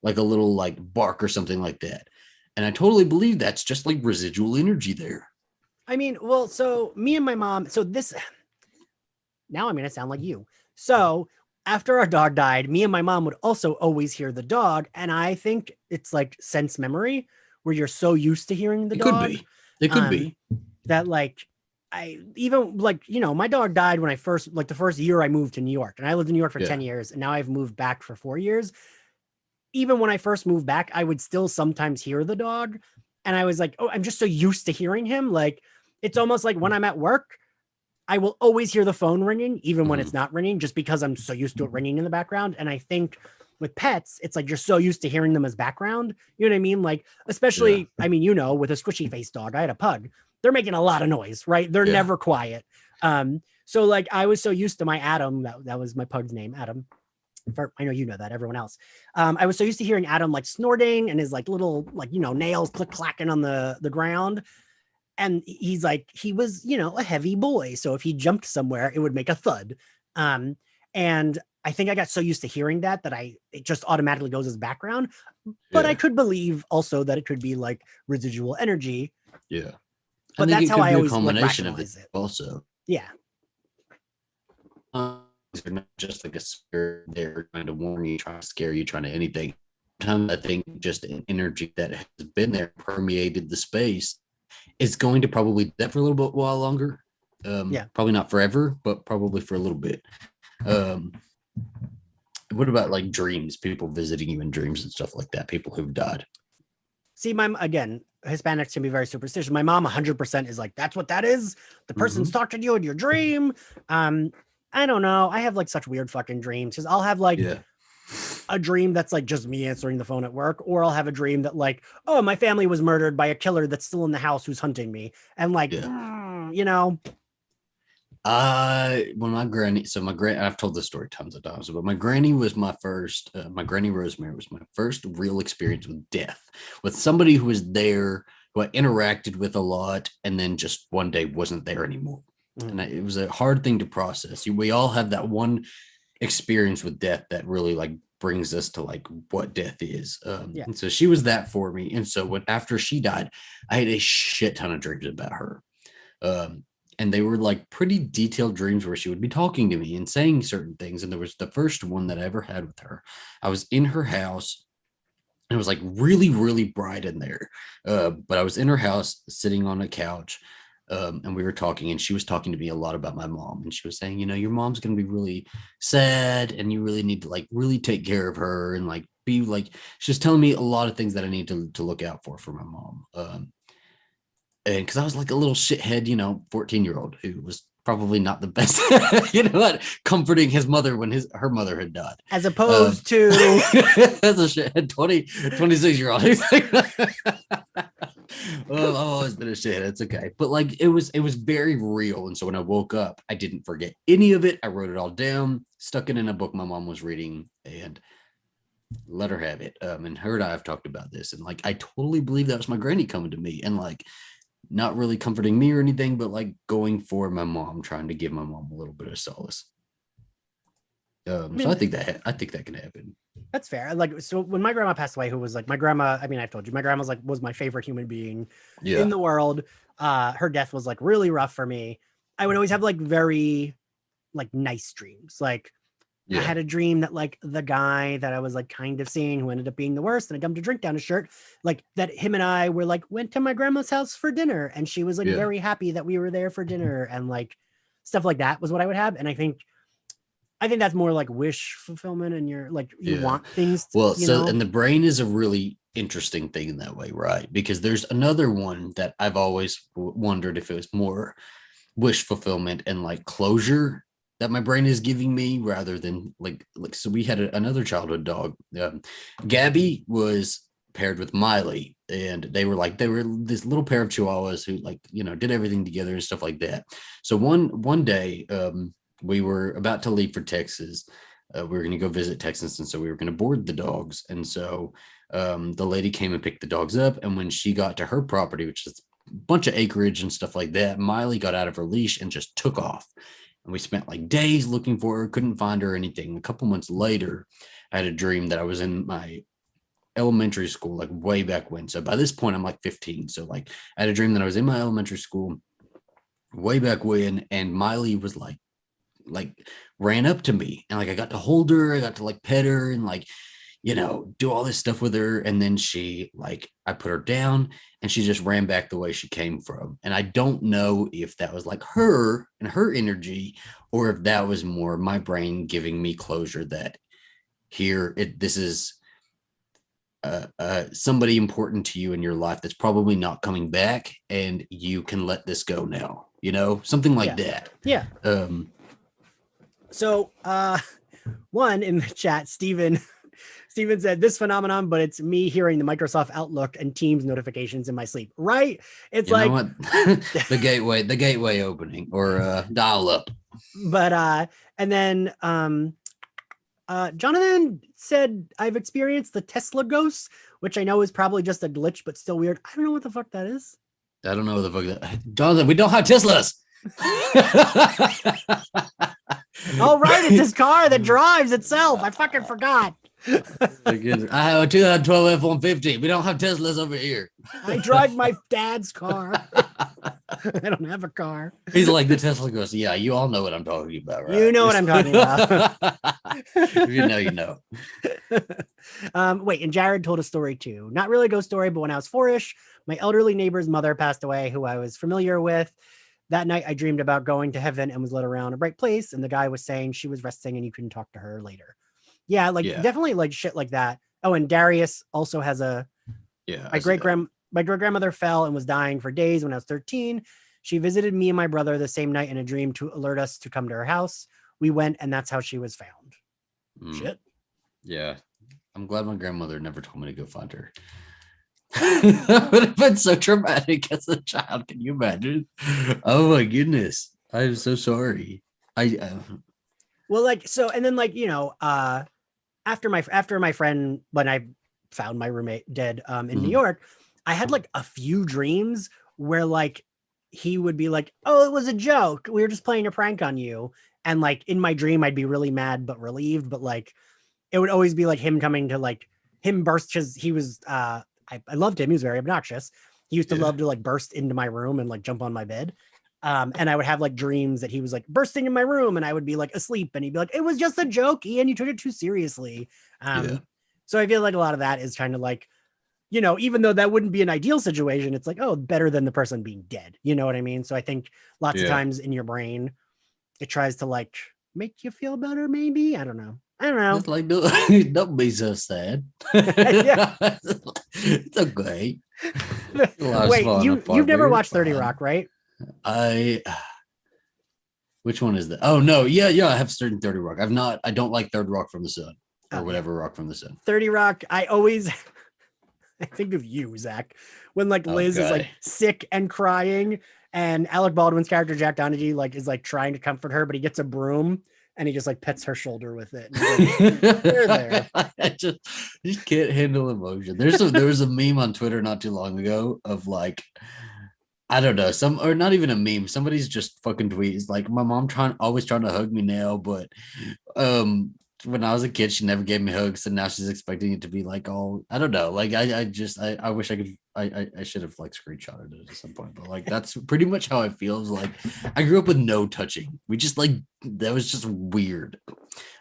B: little like bark or something like that. And I totally believe that's just like residual energy there.
A: I mean, well, so me and my mom, now I'm going to sound like you. So after our dog died, me and my mom would also always hear the dog. And I think it's like sense memory where you're so used to hearing the dog.
B: It could be.
A: That like, I even like, my dog died when the first year I moved to New York, and I lived in New York for 10 years. And now I've moved back for 4 years. Even when I first moved back, I would still sometimes hear the dog. And I was like, oh, I'm just so used to hearing him. Like, it's almost like when I'm at work, I will always hear the phone ringing, even when it's not ringing, just because I'm so used to it ringing in the background. And I think with pets, it's like you're so used to hearing them as background. You know what I mean? Like, especially, I mean, with a squishy face dog, I had a pug. They're making a lot of noise, right? They're never quiet. So like I was so used to my Adam, that was my pug's name, Adam. I know you know that, everyone else. I was so used to hearing Adam like snorting and his like little like nails click clacking on the ground. And he's like, he was, a heavy boy. So if he jumped somewhere, it would make a thud. And I think I got so used to hearing that it just automatically goes as background. But I could believe also that it could be like residual energy.
B: Yeah.
A: But that's how I always rationalize it.
B: Also.
A: Yeah.
B: They're not just like a spirit there trying to warn you, trying to scare you, trying to anything. Sometimes I think just an energy that has been there, permeated the space, is going to probably do that for a little bit while longer. Probably not forever, but probably for a little bit. What about like dreams? People visiting you in dreams and stuff like that. People who've died.
A: See, Hispanics can be very superstitious. My mom 100% is like, that's what that is. The person's talking to you in your dream. I don't know. I have like such weird fucking dreams because I'll have like a dream that's like just me answering the phone at work, or I'll have a dream that like, oh, my family was murdered by a killer that's still in the house who's hunting me. And like,
B: when my granny, I've told this story tons of times, but my granny was my first, my granny Rosemary was my first real experience with death, with somebody who was there, who I interacted with a lot, and then just one day wasn't there anymore.
A: Mhm.
B: And it was a hard thing to process. We all have that one experience with death that really like brings us to like what death is.
A: Yeah.
B: And so she was that for me. And so after she died, I had a shit ton of dreams about her. Um, and they were like pretty detailed dreams where she would be talking to me and saying certain things. And there was the first one that I ever had with her. I was in her house. And it was like really, really bright in there. But I was in her house sitting on a couch, and we were talking, and she was talking to me a lot about my mom. And she was saying, your mom's going to be really sad, and you really need to like really take care of her and like be like, she was telling me a lot of things that I need to look out for my mom. And because I was like a little shithead, 14-year-old who was probably not the best, what, comforting his mother when her mother had died.
A: As opposed to
B: as a shithead 26-year-old. Well, I've always been a shithead. It's okay. But like it was very real. And so when I woke up, I didn't forget any of it. I wrote it all down, stuck it in a book my mom was reading, and let her have it. And her and I have talked about this. And like I totally believe that was my granny coming to me and like not really comforting me or anything, but like going for my mom, trying to give my mom a little bit of solace. So I think that can happen.
A: That's fair. Like, so when my grandma passed away, who was like my grandma, I mean, I've told you, my grandma's like was my favorite human being in the world. Her death was like really rough for me. I would always have like very like nice dreams. Like I had a dream that like the guy that I was like kind of seeing who ended up being the worst and I dumped a drink down his shirt, like that him and I were like went to my grandma's house for dinner and she was like very happy that we were there for dinner and like stuff like that was what I would have. And I think that's more like wish fulfillment and you're like, you want things.
B: And the brain is a really interesting thing in that way, right? Because there's another one that I've always wondered if it was more wish fulfillment and like closure that my brain is giving me rather than like so we had another childhood dog. Gabby was paired with Miley and they were this little pair of chihuahuas who like, did everything together and stuff like that. So one day, we were about to leave for Texas. We were going to go visit Texas. And so we were going to board the dogs. And so the lady came and picked the dogs up. And when she got to her property, which is a bunch of acreage and stuff like that, Miley got out of her leash and just took off. And we spent like days looking for her, couldn't find her or anything. A couple months later, I had a dream that I was in my elementary school, like way back when. So by this point, I'm like 15. So like I had a dream that I was in my elementary school way back when. And Miley was like ran up to me and like I got to hold her, I got to like pet her and like do all this stuff with her, and then she like I put her down and she just ran back the way she came from. And I don't know if that was like her and her energy or if that was more my brain giving me closure that this is somebody important to you in your life that's probably not coming back and you can let this go now, something like that.
A: So one in the chat, Steven said this phenomenon, but it's me hearing the Microsoft Outlook and Teams notifications in my sleep, right? It's
B: the gateway opening or dial up.
A: But and then Jonathan said I've experienced the Tesla ghost, which I know is probably just a glitch, but still weird. I don't know what the fuck that is.
B: I don't know what the fuck that. Jonathan, we don't have Teslas.
A: Oh, right. It's his car that drives itself. I fucking forgot.
B: I have a 2012 F-150. We don't have Teslas over here.
A: I drive my dad's car. I don't have a car.
B: He's like the Tesla goes, yeah, you all know what I'm talking about, right?
A: You know what I'm talking about.
B: If you know, you know.
A: Wait, and Jared told a story too. Not really a ghost story, but when I was 4-ish, my elderly neighbor's mother passed away, who I was familiar with. That night, I dreamed about going to heaven and was led around a bright place. And the guy was saying she was resting and you couldn't talk to her later. Yeah, definitely like shit like that. Oh, and Darius also has my great grandmother fell and was dying for days when I was 13. She visited me and my brother the same night in a dream to alert us to come to her house. We went, and that's how she was found. Shit.
B: Yeah. I'm glad my grandmother never told me to go find her. That would have been so traumatic as a child. Can you imagine? Oh my goodness. I'm so sorry.
A: Well, like, so, and then like, after my friend, when I found my roommate dead in New York, I had like a few dreams where like he would be like, oh, it was a joke. We were just playing a prank on you. And like in my dream, I'd be really mad but relieved. But like it would always be like him coming to like him burst because he was I loved him. He was very obnoxious. He used to love to like burst into my room and like jump on my bed. And I would have like dreams that he was like bursting in my room and I would be like asleep and he'd be like, it was just a joke, Ian, you took it too seriously. So I feel like a lot of that is kind of like, you know, even though that wouldn't be an ideal situation, it's like, oh, better than the person being dead. You know what I mean? So I think lots of times in your brain, it tries to like make you feel better. Maybe. I don't know.
B: It's like, don't be so sad. It's okay.
A: Wait, you've never watched 30 Rock, right?
B: Which one is that? Oh no, yeah, I have started 30 Rock. I don't like Third Rock from the Sun or whatever Rock from the Sun.
A: 30 Rock, I think of you, Zach, when like Liz is like sick and crying, and Alec Baldwin's character Jack Donaghy like is like trying to comfort her, but he gets a broom and he just like pets her shoulder with it. Like, there.
B: I just can't handle emotion. There was a meme on Twitter not too long ago of like, I don't know, or not even a meme. Somebody's just fucking tweets like, my mom always trying to hug me now, but when I was a kid, she never gave me hugs, and now she's expecting it to be like all, I don't know. Like I wish I could. I should have like screenshotted it at some point, but like that's pretty much how it feels. Like I grew up with no touching. We just like that was just weird.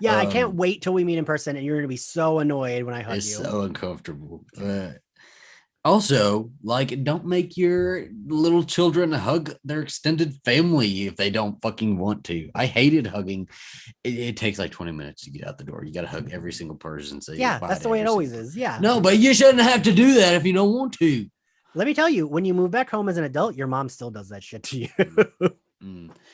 A: Yeah, I can't wait till we meet in person, and you're gonna be so annoyed when I hug you.
B: It's so uncomfortable. Also, like, don't make your little children hug their extended family if they don't fucking want to. I hated hugging. It takes like 20 minutes to get out the door. You got to hug every single person. So
A: yeah, that's the way it always is. Yeah.
B: No, but you shouldn't have to do that if you don't want to.
A: Let me tell you, when you move back home as an adult, your mom still does that shit to you.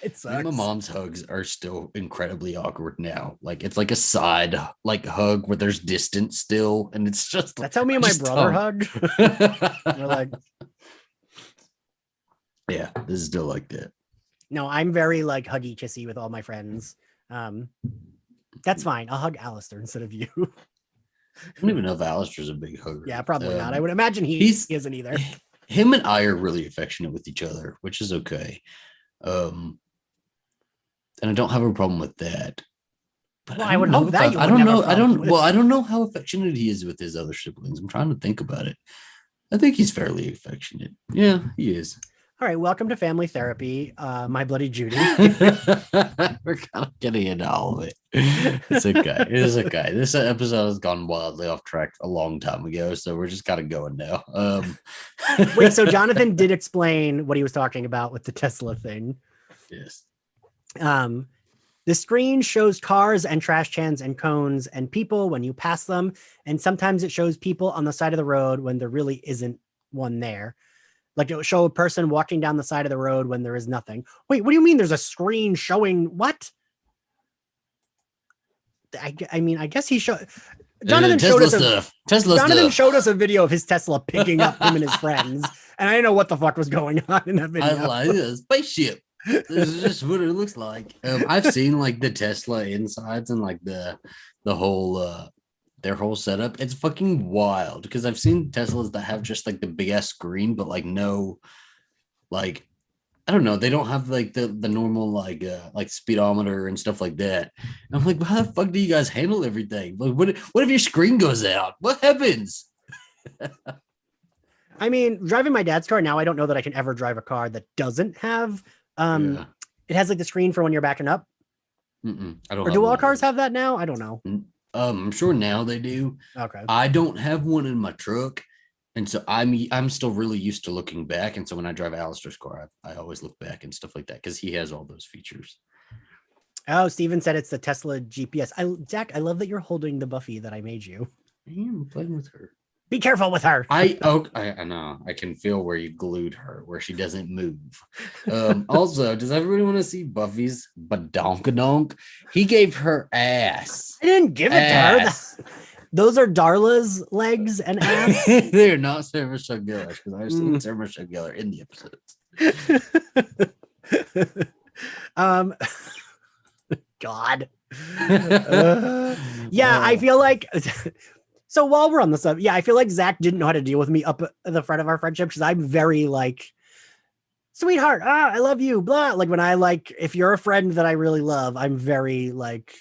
A: It sucks.
B: My mom's hugs are still incredibly awkward now. Like it's like a side like hug where there's distance still, and it's just
A: that's how me and my brother hug. We're like,
B: yeah, this is still like that.
A: No, I'm very like huggy kissy with all my friends. That's fine. I'll hug Alistair instead of you.
B: I don't even know if Alistair's a big hugger.
A: Yeah, probably not. I would imagine he isn't either.
B: Him and I are really affectionate with each other, which is okay. And I don't have a problem with that. But
A: well, I would hope that
B: I don't know. I don't know how affectionate he is with his other siblings. I'm trying to think about it. I think he's fairly affectionate. Yeah, he is.
A: All right, welcome to Family Therapy, My Bloody Judy.
B: We're kind of getting into all of it. It's okay. It is okay. This episode has gone wildly off track a long time ago, so we're just kind of going now.
A: Wait, so Jonathan did explain what he was talking about with the Tesla thing.
B: Yes.
A: The screen shows cars and trash cans and cones and people when you pass them, and sometimes it shows people on the side of the road when there really isn't one there. Like it will show a person walking down the side of the road when there is nothing. Wait, what do you mean there's a screen showing what? I mean, I guess he showed... Jonathan showed us a video of his Tesla picking up him and his friends. And I didn't know what the fuck was going on in that video.
B: I like a spaceship. This is just what it looks like. I've seen like the Tesla insides and like the whole... their whole setup. It's fucking wild because I've seen Teslas that have just like the big ass screen, but like no, like I don't know, they don't have like the normal like speedometer and stuff like that. And I'm like, how the fuck do you guys handle everything? Like, what if your screen goes out? What happens?
A: I mean, driving my dad's car now, I don't know that I can ever drive a car that doesn't have it has like the screen for when you're backing up.
B: I don't.
A: Or do all cars have that now? I don't know.
B: I'm sure now they do.
A: Okay.
B: I don't have one in my truck, and so I'm still really used to looking back. And so when I drive Alistair's car, I always look back and stuff like that because he has all those features.
A: Oh, Steven said it's the Tesla GPS. Zach, I love that you're holding the Buffy that I made you.
B: I am playing with her.
A: Be careful with her.
B: I know. I can feel where you glued her, where she doesn't move. Also, does everybody want to see Buffy's badonkadonk? He gave her ass.
A: I didn't give it to her. Those are Darla's legs and ass.
B: They're not Sarah Michelle Gellar because I've seen Sarah Michelle Gellar in the episodes.
A: God. Yeah, I feel like... So while we're on the subject, I feel like Zach didn't know how to deal with me up at the front of our friendship because I'm very like sweetheart, I love you, blah. Like when I like, if you're a friend that I really love, I'm very like,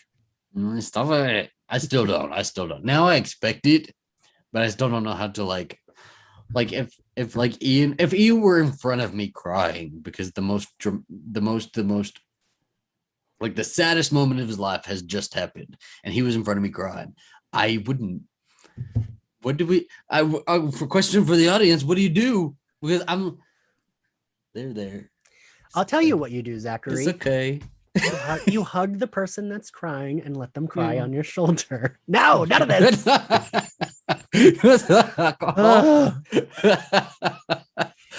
B: Stop it. I still don't. Now I expect it, but I still don't know how to like if like Ian, if Ian were in front of me crying because the most like the saddest moment of his life has just happened, and he was in front of me crying, I wouldn't. What do we? For question for the audience, what do you do? Because I'm there.
A: I'll tell you what you do, Zachary.
B: It's okay.
A: You hug the person that's crying and let them cry on your shoulder. No, none of this.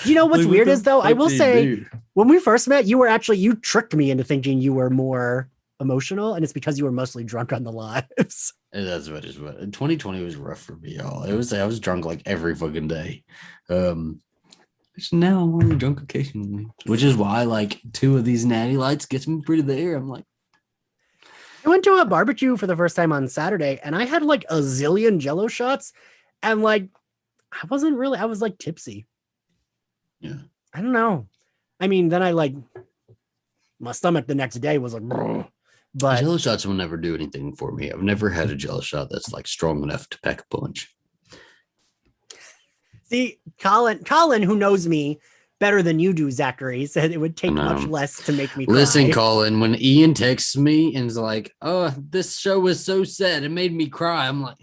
A: You know what's weird is though, I will say, when we first met, you tricked me into thinking you were more emotional, and it's because you were mostly drunk on the lives.
B: That's what it is. 2020 was rough for me, y'all. I was drunk like every fucking day. Now I'm only drunk occasionally, which is why like 2 of these natty lights gets me pretty there. I'm like,
A: I went to a barbecue for the first time on Saturday, and I had like a zillion Jello shots, and like I was like tipsy.
B: Yeah,
A: I don't know. I mean, then I like my stomach the next day was like, but
B: Jello shots will never do anything for me. I've never had a Jello shot that's like strong enough to pack a punch.
A: See, Colin, who knows me better than you do, Zachary, said it would take much less to make me cry.
B: Listen, Colin, when Ian texts me and is like, oh, this show was so sad, it made me cry. I'm like,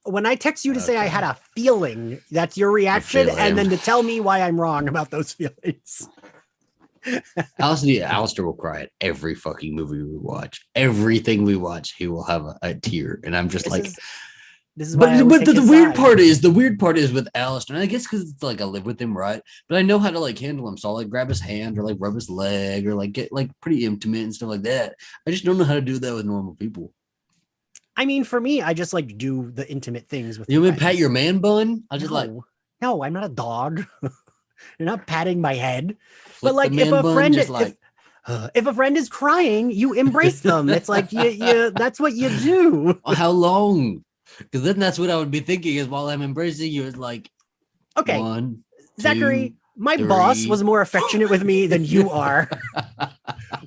A: when I text you to say I had a feeling, that's your reaction, and then to tell me why I'm wrong about those feelings.
B: Alistair will cry at every fucking movie we watch. Everything we watch, he will have a tear. And I'm just this is why but the weird part is with Alistair, and I guess because it's like I live with him, right? But I know how to like handle him. So I'll like grab his hand or like rub his leg or like get like pretty intimate and stuff like that. I just don't know how to do that with normal people.
A: I mean, for me, I just like do the intimate things with
B: you. Want me pat your man bun? I just
A: no, I'm not a dog. You're not patting my head. But like if a friend if a friend is crying, you embrace them. It's like you that's what you do.
B: How long? Because then that's what I would be thinking is while I'm embracing you is like,
A: okay,
B: 1,
A: Zachary,
B: 2,
A: my
B: 3.
A: boss was more affectionate with me than you are.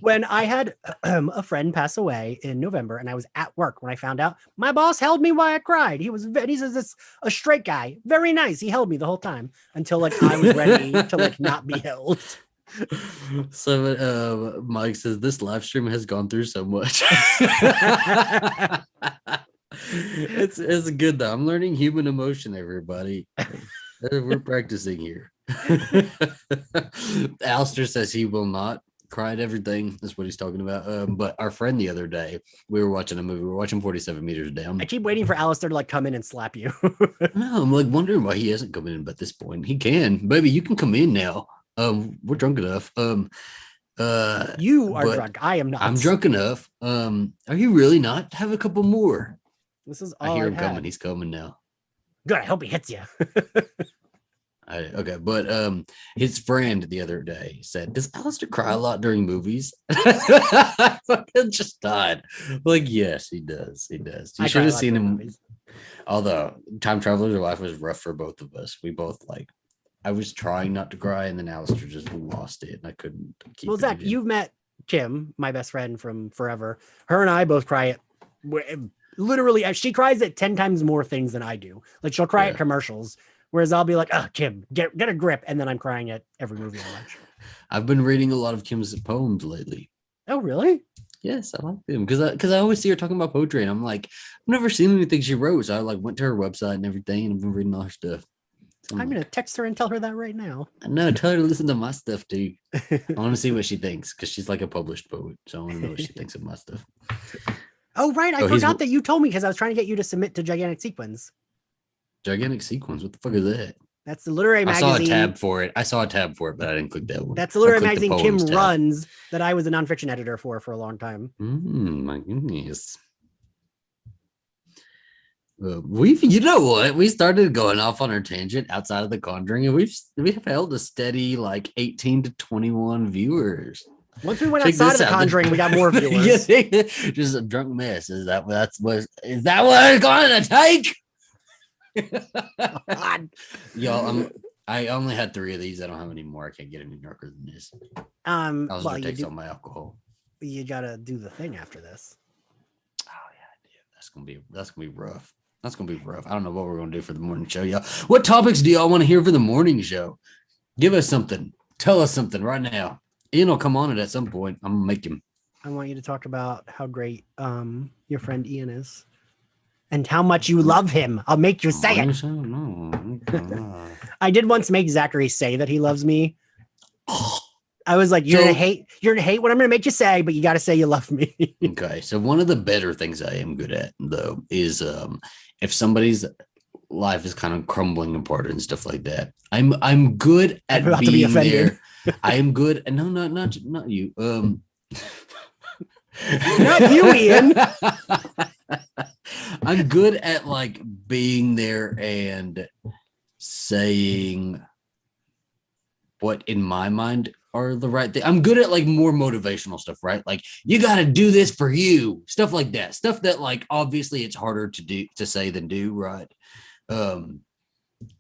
A: When I had a friend pass away in November and I was at work when I found out, my boss held me while I cried. He's a straight guy, very nice. He held me the whole time until like I was ready to like not be held.
B: So Mike says this live stream has gone through so much. It's good though. I'm learning human emotion, everybody. We're practicing here. Alistair says he will not cry at everything. That's what he's talking about. But our friend the other day, we were watching a movie. We were watching 47 Meters Down.
A: I keep waiting for Alistair to like come in and slap you.
B: No, I'm like wondering why he hasn't come in at this point. He can. Baby, you can come in now. We're drunk enough.
A: You are drunk. I am not.
B: I'm drunk enough. Are you really not? Have a couple more.
A: This is all
B: I hear him coming. He's coming now.
A: Good. I hope he hits you.
B: Okay, but his friend the other day said, "Does Alistair cry a lot during movies?" I fucking just died. Like, yes, he does. He does. You should have seen him. Movies. Although Time Traveler's Wife was rough for both of us. We both like. I was trying not to cry, and then Alistair just lost it, and I couldn't keep.
A: Well, Zach, you've met Kim, my best friend from forever. Her and I both cry at literally. She cries at 10 times more things than I do. Like she'll cry at commercials. Whereas I'll be like, oh, Kim, get a grip. And then I'm crying at every movie I watch.
B: I've been reading a lot of Kim's poems lately.
A: Oh, really?
B: Yes, I like them. Because I always see her talking about poetry. And I'm like, I've never seen anything she wrote. So I like went to her website and everything. And I've been reading all her stuff. So
A: I'm going to text her and tell her that right now.
B: No, tell her to listen to my stuff too. I want to see what she thinks. Because she's like a published poet. So I want to know what she thinks of my stuff.
A: Oh, right. I forgot that you told me because I was trying to get you to submit to Gigantic Sequins.
B: Gigantic Sequins? What the fuck is that?
A: That's the literary magazine.
B: I saw a tab for it, but I didn't click that one.
A: That's the literary magazine Kim runs that I was a nonfiction editor for a long time.
B: My goodness. You know what? We started going off on our tangent outside of the Conjuring, and we've held a steady like 18 to 21 viewers.
A: Once we went outside of the Conjuring, we got more viewers.
B: Just a drunk mess. Is that what it's going to take?
A: God.
B: Y'all, I only had 3 of these. I don't have any more. I can't get any darker than this. I'll
A: Well,
B: take all my alcohol.
A: You gotta do the thing after this.
B: Oh yeah, that's gonna be rough. That's gonna be rough. I don't know what we're gonna do for the morning show, y'all. What topics do y'all want to hear for the morning show? Give us something. Tell us something right now. Ian will come on it at some point. I'm gonna make him.
A: I want you to talk about how great your friend Ian is and how much you love him. I'll make you say it.
B: No.
A: I did once make Zachary say that he loves me. I was like, you're gonna hate what I'm gonna make you say, but you gotta say you love me.
B: Okay. So one of the better things I am good at though is if somebody's life is kind of crumbling apart and stuff like that. I'm good at being there. I am good. No, not you.
A: Not you, Ian.
B: I'm good at like being there and saying what in my mind are the right thing. I'm good at like more motivational stuff, right? Like you got to do this for you, stuff like that. Stuff that like obviously it's harder to say than do, right?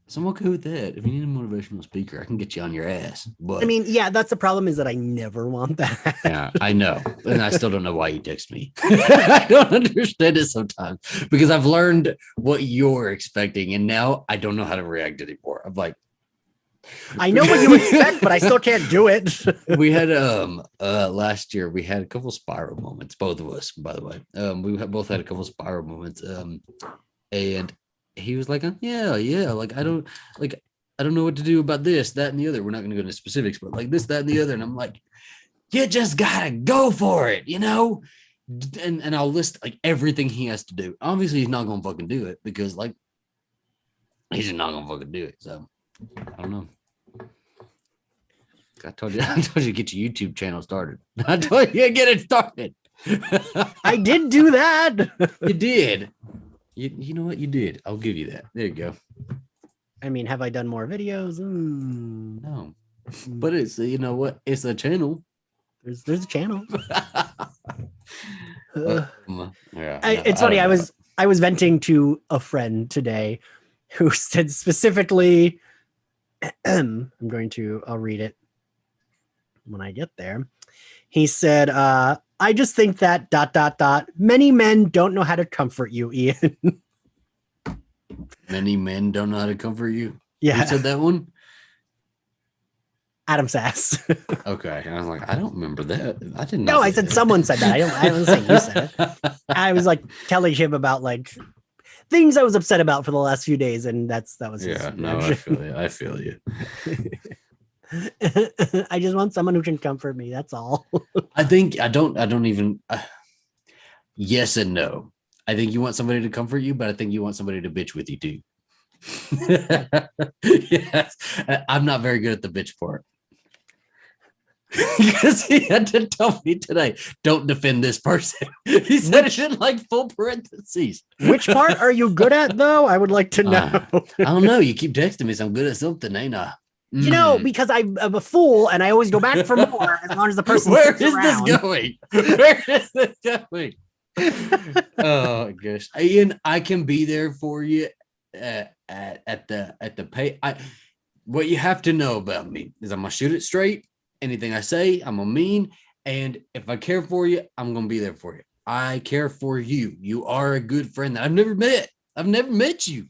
B: So I'm okay with that. If you need a motivational speaker, I can get you on your ass. But
A: I mean, yeah, that's the problem is that I never want that.
B: Yeah, I know. And I still don't know why you text me. I don't understand it sometimes because I've learned what you're expecting. And now I don't know how to react anymore. I'm like,
A: I know what you expect, but I still can't do it.
B: We had last year we had a couple spiral moments, both of us, by the way. We both had a couple spiral moments. And he was like, yeah, like I don't know what to do about this, that, and the other. We're not gonna go into specifics, but like this, that, and the other. And I'm like, you just gotta go for it, you know? And I'll list like everything he has to do. Obviously, he's not gonna fucking do it because like he's just not gonna fucking do it. So I don't know. I told you to get your YouTube channel started. I told you to get it started.
A: I did do that.
B: You did. You know what? You did. I'll give you that. There you go.
A: I mean, have I done more videos?
B: No. But it's, you know what? It's a channel.
A: There's a channel.
B: Yeah,
A: it's funny. I was venting to a friend today who said specifically, I'll read it when I get there. He said, I just think that ... many men don't know how to comfort you, Ian.
B: Many men don't know how to comfort you.
A: Yeah.
B: Who said that one?
A: Adam Sass.
B: Okay. I was like, I don't remember that. I didn't know.
A: No, I said someone said that. I don't say you said it. I was like telling him about like things I was upset about for the last few days, and that was
B: yeah. No, I feel you.
A: I just want someone who can comfort me. That's all.
B: I think I don't even. Yes and no. I think you want somebody to comfort you, but I think you want somebody to bitch with you too. Yes, I'm not very good at the bitch part. Because he had to tell me today, don't defend this person. He said it in like full parentheses.
A: Which part are you good at, though? I would like to know.
B: I don't know. You keep texting me, so I'm good at something, ain't I?
A: You know, because I'm a fool and I always go back for more as long as the person
B: Where
A: sticks around.
B: This going? Where is this going? Oh gosh, Ian, I can be there for you at the pay. What you have to know about me is I'm gonna shoot it straight. Anything I say, I'm gonna mean, and if I care for you, I'm gonna be there for you. I care for you. You are a good friend that I've never met. I've never met you.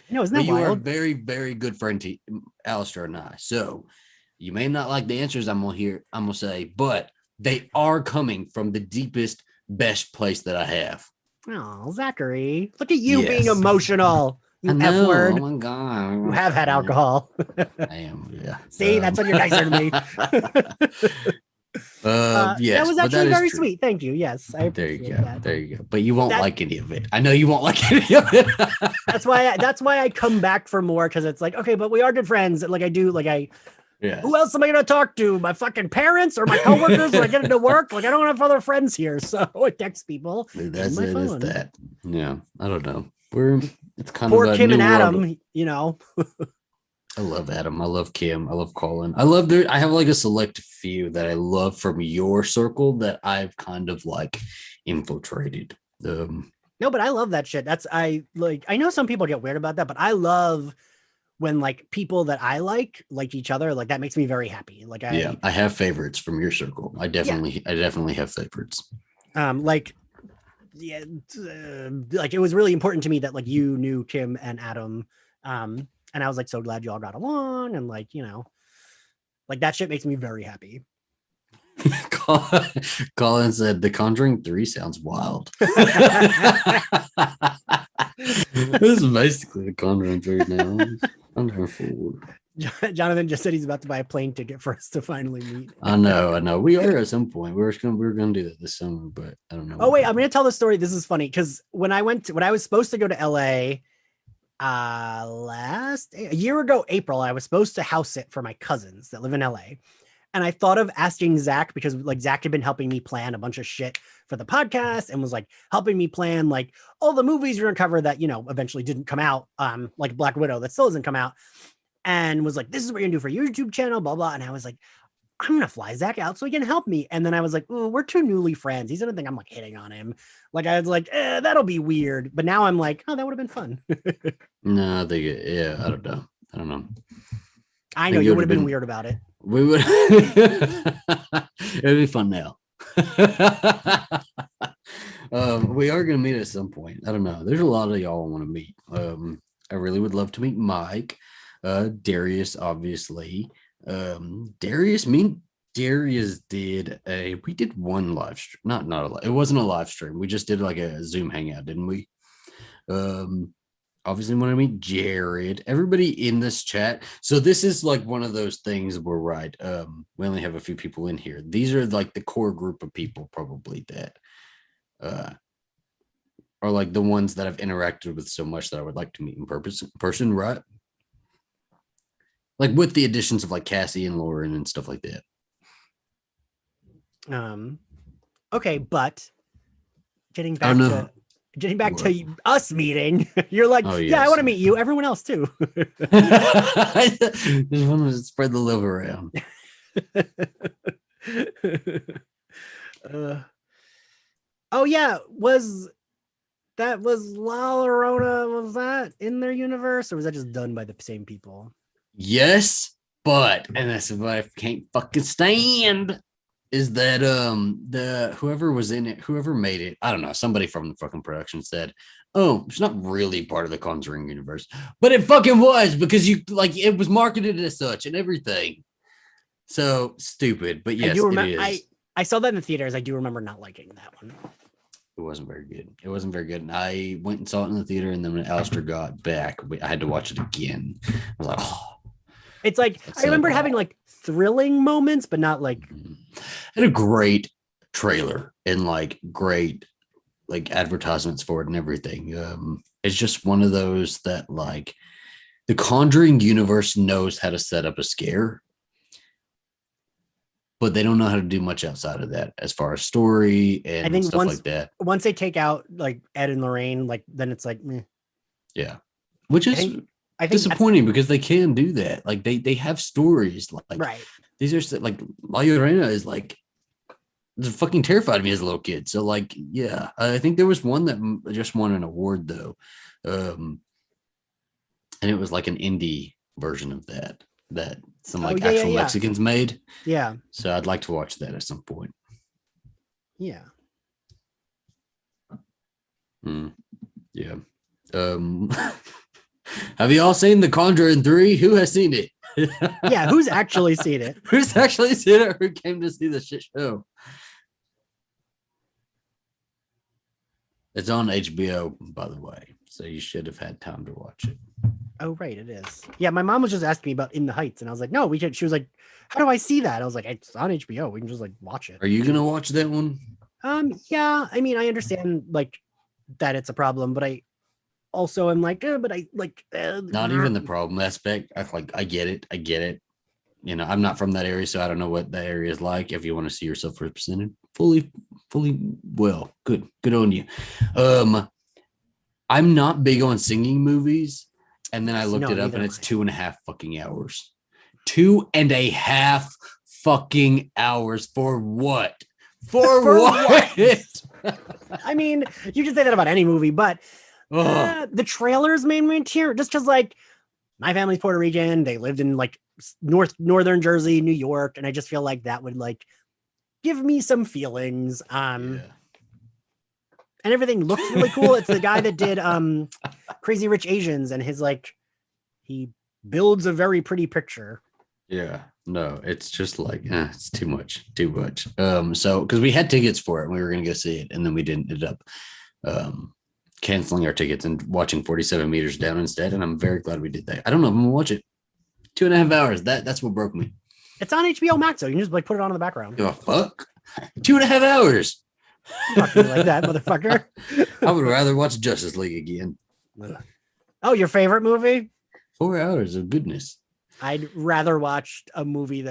A: No, isn't that
B: wild? You are a very, very good friend to Alistair and I. So you may not like the answers I'm gonna say, but they are coming from the deepest, best place that I have.
A: Oh, Zachary, look at you being emotional. You F word.
B: Oh my god.
A: You have had alcohol.
B: I am, yeah.
A: See, that's when you're nicer to me.
B: Yes,
A: that was actually very sweet. Thank you. Yes, I
B: there you go.
A: That.
B: There you go. But you won't like any of it. I know you won't like any of it.
A: That's why I come back for more, because it's like, okay, but we are good friends. Like I do, like
B: yeah.
A: Who else am I gonna talk to? My fucking parents or my coworkers when I get into work? Like I don't have other friends here, so I text people.
B: Dude, that's it. Is that? Yeah, I don't know. It's kind
A: poor
B: of
A: Kim and Adam, you know.
B: I love Adam. I love Kim. I love Colin. I have like a select few that I love from your circle that I've kind of like infiltrated.
A: No, but I love that shit. I know some people get weird about that, but I love when like people that I like each other. Like that makes me very happy. Like
B: I have favorites from your circle. I definitely have favorites.
A: Like yeah, like it was really important to me that like you knew Kim and Adam. And I was like so glad you all got along, and like, you know, like that shit makes me very happy.
B: Colin said the Conjuring 3 sounds wild. This is basically the Conjuring 3 now. Conjuring 4.
A: Jonathan just said he's about to buy a plane ticket for us to finally meet.
B: I know. We are at some point. We were gonna do that this summer, but I don't know.
A: Oh wait, I'm gonna tell the story. This is funny because when I was supposed to go to LA a year ago, April, I was supposed to house sit for my cousins that live in LA. And I thought of asking Zach because like Zach had been helping me plan a bunch of shit for the podcast and was like helping me plan like all the movies we're gonna cover that, you know, eventually didn't come out, like Black Widow that still doesn't come out, and was like, this is what you're gonna do for your YouTube channel, blah blah. And I was like, I'm gonna fly Zach out so he can help me. And then I was like, oh, we're too newly friends. He's gonna think I'm like hitting on him. Like I was like, that'll be weird. But now I'm like, oh, that would have been fun.
B: No, I think I don't know.
A: I know you would have been weird about it.
B: We would. It'd be fun now. We are going to meet at some point. I don't know. There's a lot of y'all I want to meet. I really would love to meet Mike, Darius, obviously. Darius did we did one live stream. It wasn't a live stream. We just did like a Zoom hangout, didn't we? Obviously want to meet Jared, everybody in this chat. So this is like one of those things where, right, we only have a few people in here. These are like the core group of people probably that are like the ones that I've interacted with so much that I would like to meet in person, right? Like with the additions of like Cassie and Lauren and stuff like that.
A: Okay, but getting back to us meeting, you're like, oh, yes. Yeah, I want to meet you. Everyone else too.
B: Just want to spread the love around.
A: Oh yeah, was La Llorona, was that in their universe, or was that just done by the same people?
B: Yes, but and that's what I can't fucking stand. Is that the whoever was in it, whoever made it, I don't know, somebody from the fucking production said, oh, it's not really part of the Conjuring universe, but it fucking was, because you like it was marketed as such and everything. So stupid, but yes, it is.
A: I saw that in the theaters. I do remember not liking that one.
B: It wasn't very good. And I went and saw it in the theater, and then when Alistair got back, I had to watch it again. I was like, oh.
A: It's like I remember having like thrilling moments, but not like.
B: Had a great trailer and like great like advertisements for it and everything. It's just one of those that like the Conjuring universe knows how to set up a scare, but they don't know how to do much outside of that as far as story and I think stuff like that.
A: Once they take out like Ed and Lorraine, like then it's like, meh.
B: Yeah, which is I think disappointing because they can do that. Like they have stories like
A: right.
B: These are like La Llorona is like fucking terrified me as a little kid. So like, yeah, I think there was one that just won an award though, and it was like an indie version of that some like actual Mexicans made.
A: Yeah.
B: So I'd like to watch that at some point.
A: Yeah.
B: Yeah. Have you all seen The Conjuring 3? Who has seen it?
A: Yeah, who's actually seen it?
B: Who's actually seen it? Who came to see the shit show? It's on HBO, by the way, so you should have had time to watch it.
A: Oh, right, it is. Yeah, my mom was just asking me about In the Heights, and I was like, no, we should. She was like, how do I see that? I was like, it's on HBO. We can just like watch it.
B: Are you gonna watch that one?
A: Yeah. I mean, I understand like that it's a problem, but I also am like, but I like
B: not even the problem aspect. I get it. You know, I'm not from that area, so I don't know what that area is like. If you want to see yourself represented fully well, good on you. I'm not big on singing movies, and then I looked it up, and it's 2.5 fucking hours. 2.5 fucking hours for what? For what?
A: I mean, you can say that about any movie, but the trailers made me tear just because, like, my family's Puerto Rican. They lived in like northern Jersey, New York, and I just feel like that would like give me some feelings. And everything looks really cool. It's the guy that did Crazy Rich Asians, and his like he builds a very pretty picture.
B: Yeah, no, it's just like it's too much. So because we had tickets for it and we were gonna go see it, and then we didn't end up canceling our tickets and watching 47 meters down instead. And I'm very glad we did that. I don't know if I'm gonna watch it. 2.5 hours. That's what broke me.
A: It's on HBO Max, so you can just like put it on in the background.
B: Oh, fuck. 2.5 hours.
A: Fucking like that, motherfucker.
B: I would rather watch Justice League again.
A: Oh, your favorite movie?
B: 4 hours of goodness.
A: I'd rather watch a movie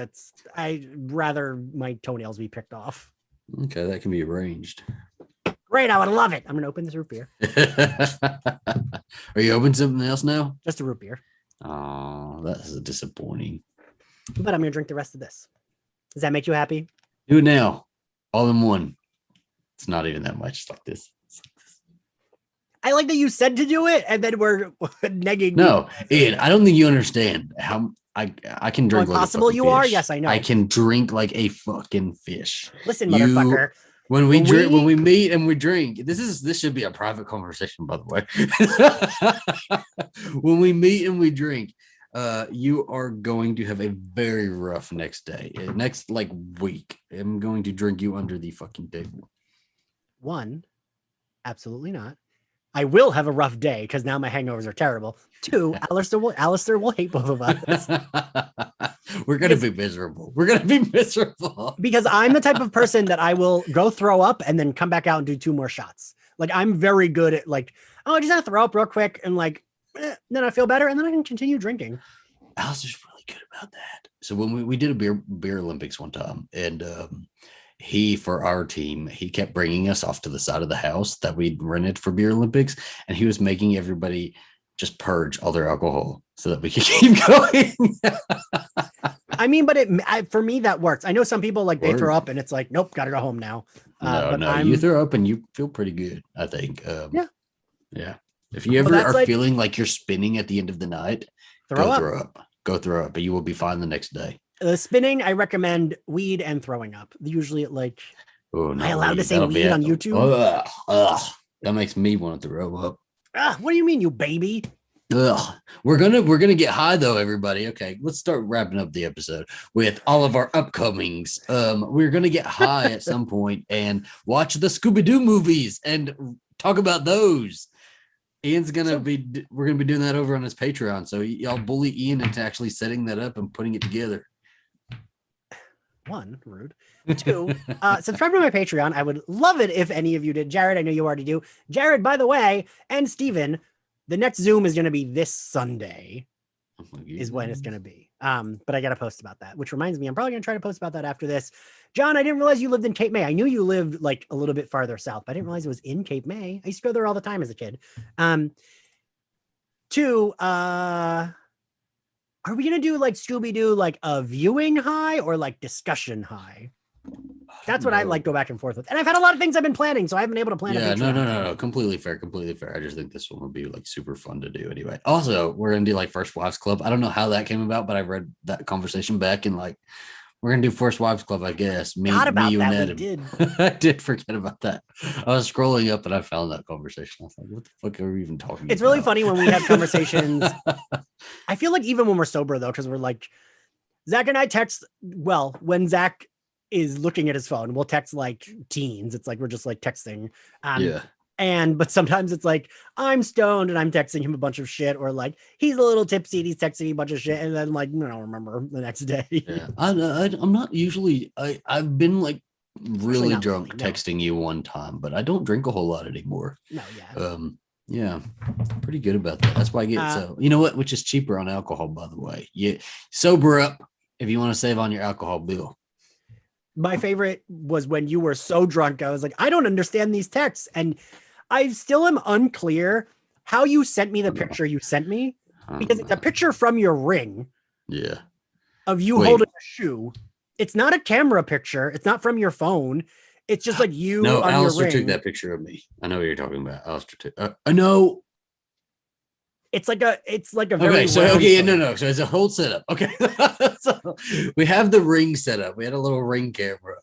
A: I'd rather my toenails be picked off.
B: Okay, that can be arranged.
A: Great, I would love it. I'm gonna open this root beer.
B: Are you opening something else now?
A: Just a root beer.
B: Oh, that's disappointing.
A: But I'm gonna drink the rest of this. Does that make you happy?
B: Do it now. All in one. It's not even that much. It's like this.
A: I like that you said to do it, and then we're negging.
B: No, Ian, I don't think you understand how I can drink.
A: How impossible you are? Yes, I know.
B: I can drink like a fucking fish.
A: Listen, motherfucker.
B: When we meet and we drink, this should be a private conversation, by the way. When we meet and we drink, you are going to have a very rough next week. I'm going to drink you under the fucking table.
A: 1, absolutely not. I will have a rough day because now my hangovers are terrible. 2, Alistair will hate both of us.
B: We're gonna be miserable.
A: Because I'm the type of person that I will go throw up and then come back out and do 2 more shots. Like I'm very good at like, I just have to throw up real quick and like, then I feel better and then I can continue drinking.
B: Alistair's really good about that. So when we did a beer Olympics one time, and for our team, he kept bringing us off to the side of the house that we'd rented for beer Olympics, and he was making everybody just purge all their alcohol so that we could keep going.
A: I mean, but for me that works. I know some people like they throw up and it's like, nope, gotta go home now.
B: No, you throw up and you feel pretty good, I think. Yeah. If you ever are feeling like you're spinning at the end of the night, go throw up, but you will be fine the next day.
A: Spinning, I recommend weed and throwing up. Usually it like, am I allowed to say weed on YouTube?
B: That makes me want to throw up.
A: What do you mean, you baby?
B: We're gonna get high though, everybody. Okay, let's start wrapping up the episode with all of our upcomings. We're gonna get high at some point and watch the Scooby-Doo movies and talk about those. We're gonna be doing that over on his Patreon. So y'all bully Ian into actually setting that up and putting it together.
A: 1, rude. 2, subscribe to my Patreon. I would love it if any of you did. Jared, I know you already do. Jared, by the way, and Steven, the next Zoom is going to be this Sunday is when it's going to be. But I got to post about that, which reminds me, I'm probably going to try to post about that after this. John, I didn't realize you lived in Cape May. I knew you lived like a little bit farther south, but I didn't realize it was in Cape May. I used to go there all the time as a kid. 2, are we going to do like Scooby-Doo, like a viewing high or like discussion high? That's what I like go back and forth with. And I've had a lot of things I've been planning, so I haven't been able to plan.
B: Yeah, no. Completely fair. I just think this one would be like super fun to do anyway. Also, we're going to do like First Wives Club. I don't know how that came about, but I read that conversation back and like, we're going to do First Wives Club, I guess. Me, you, and Ed.
A: Did.
B: I did forget about that. I was scrolling up and I found that conversation. I was like, what the fuck are we even talking about?
A: It's really funny when we have conversations. I feel like even when we're sober, though, because we're like, Zach and I text, well, when Zach is looking at his phone, we'll text like teens. It's like, we're just like texting. But sometimes it's like, I'm stoned and I'm texting him a bunch of shit, or like, he's a little tipsy and he's texting me a bunch of shit. And then like, I don't remember the next day.
B: Yeah. I'm not usually, I've been like really drunk texting you one time, but I don't drink a whole lot anymore.
A: No, yeah.
B: Yeah, pretty good about that. That's why I get so, you know what, which is cheaper on alcohol, by the way. You sober up if you want to save on your alcohol bill.
A: My favorite was when you were so drunk. I was like, I don't understand these texts. And I still am unclear how you sent me the picture you sent me, because it's a picture from your ring.
B: Yeah.
A: Of you holding a shoe. It's not a camera picture. It's not from your phone. It's just like you
B: No,
A: on
B: Alistair
A: your
B: took
A: ring.
B: that picture of me. I know what you're talking about. Alistair took. No.
A: It's like a very
B: Okay, so
A: round photo.
B: no. So it's a whole setup. Okay, so we have the ring set up. We had a little ring camera,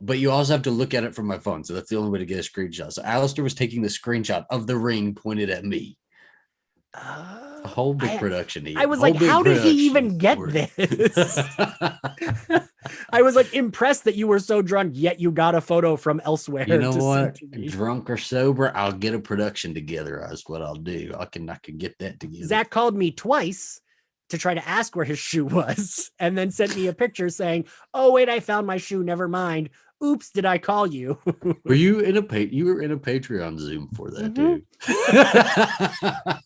B: but you also have to look at it from my phone. So that's the only way to get a screenshot. So Alistair was taking the screenshot of the ring pointed at me. A whole big production.
A: I was like, how did he even get this? I was like impressed that you were so drunk, yet you got a photo from elsewhere.
B: You know what? Drunk or sober, I'll get a production together. That's what I'll do. I can get that together.
A: Zach called me twice to try to ask where his shoe was, and then sent me a picture saying, "Oh wait, I found my shoe. Never mind. Oops, did I call you?"
B: Were you in a you were in a Patreon Zoom for that, dude?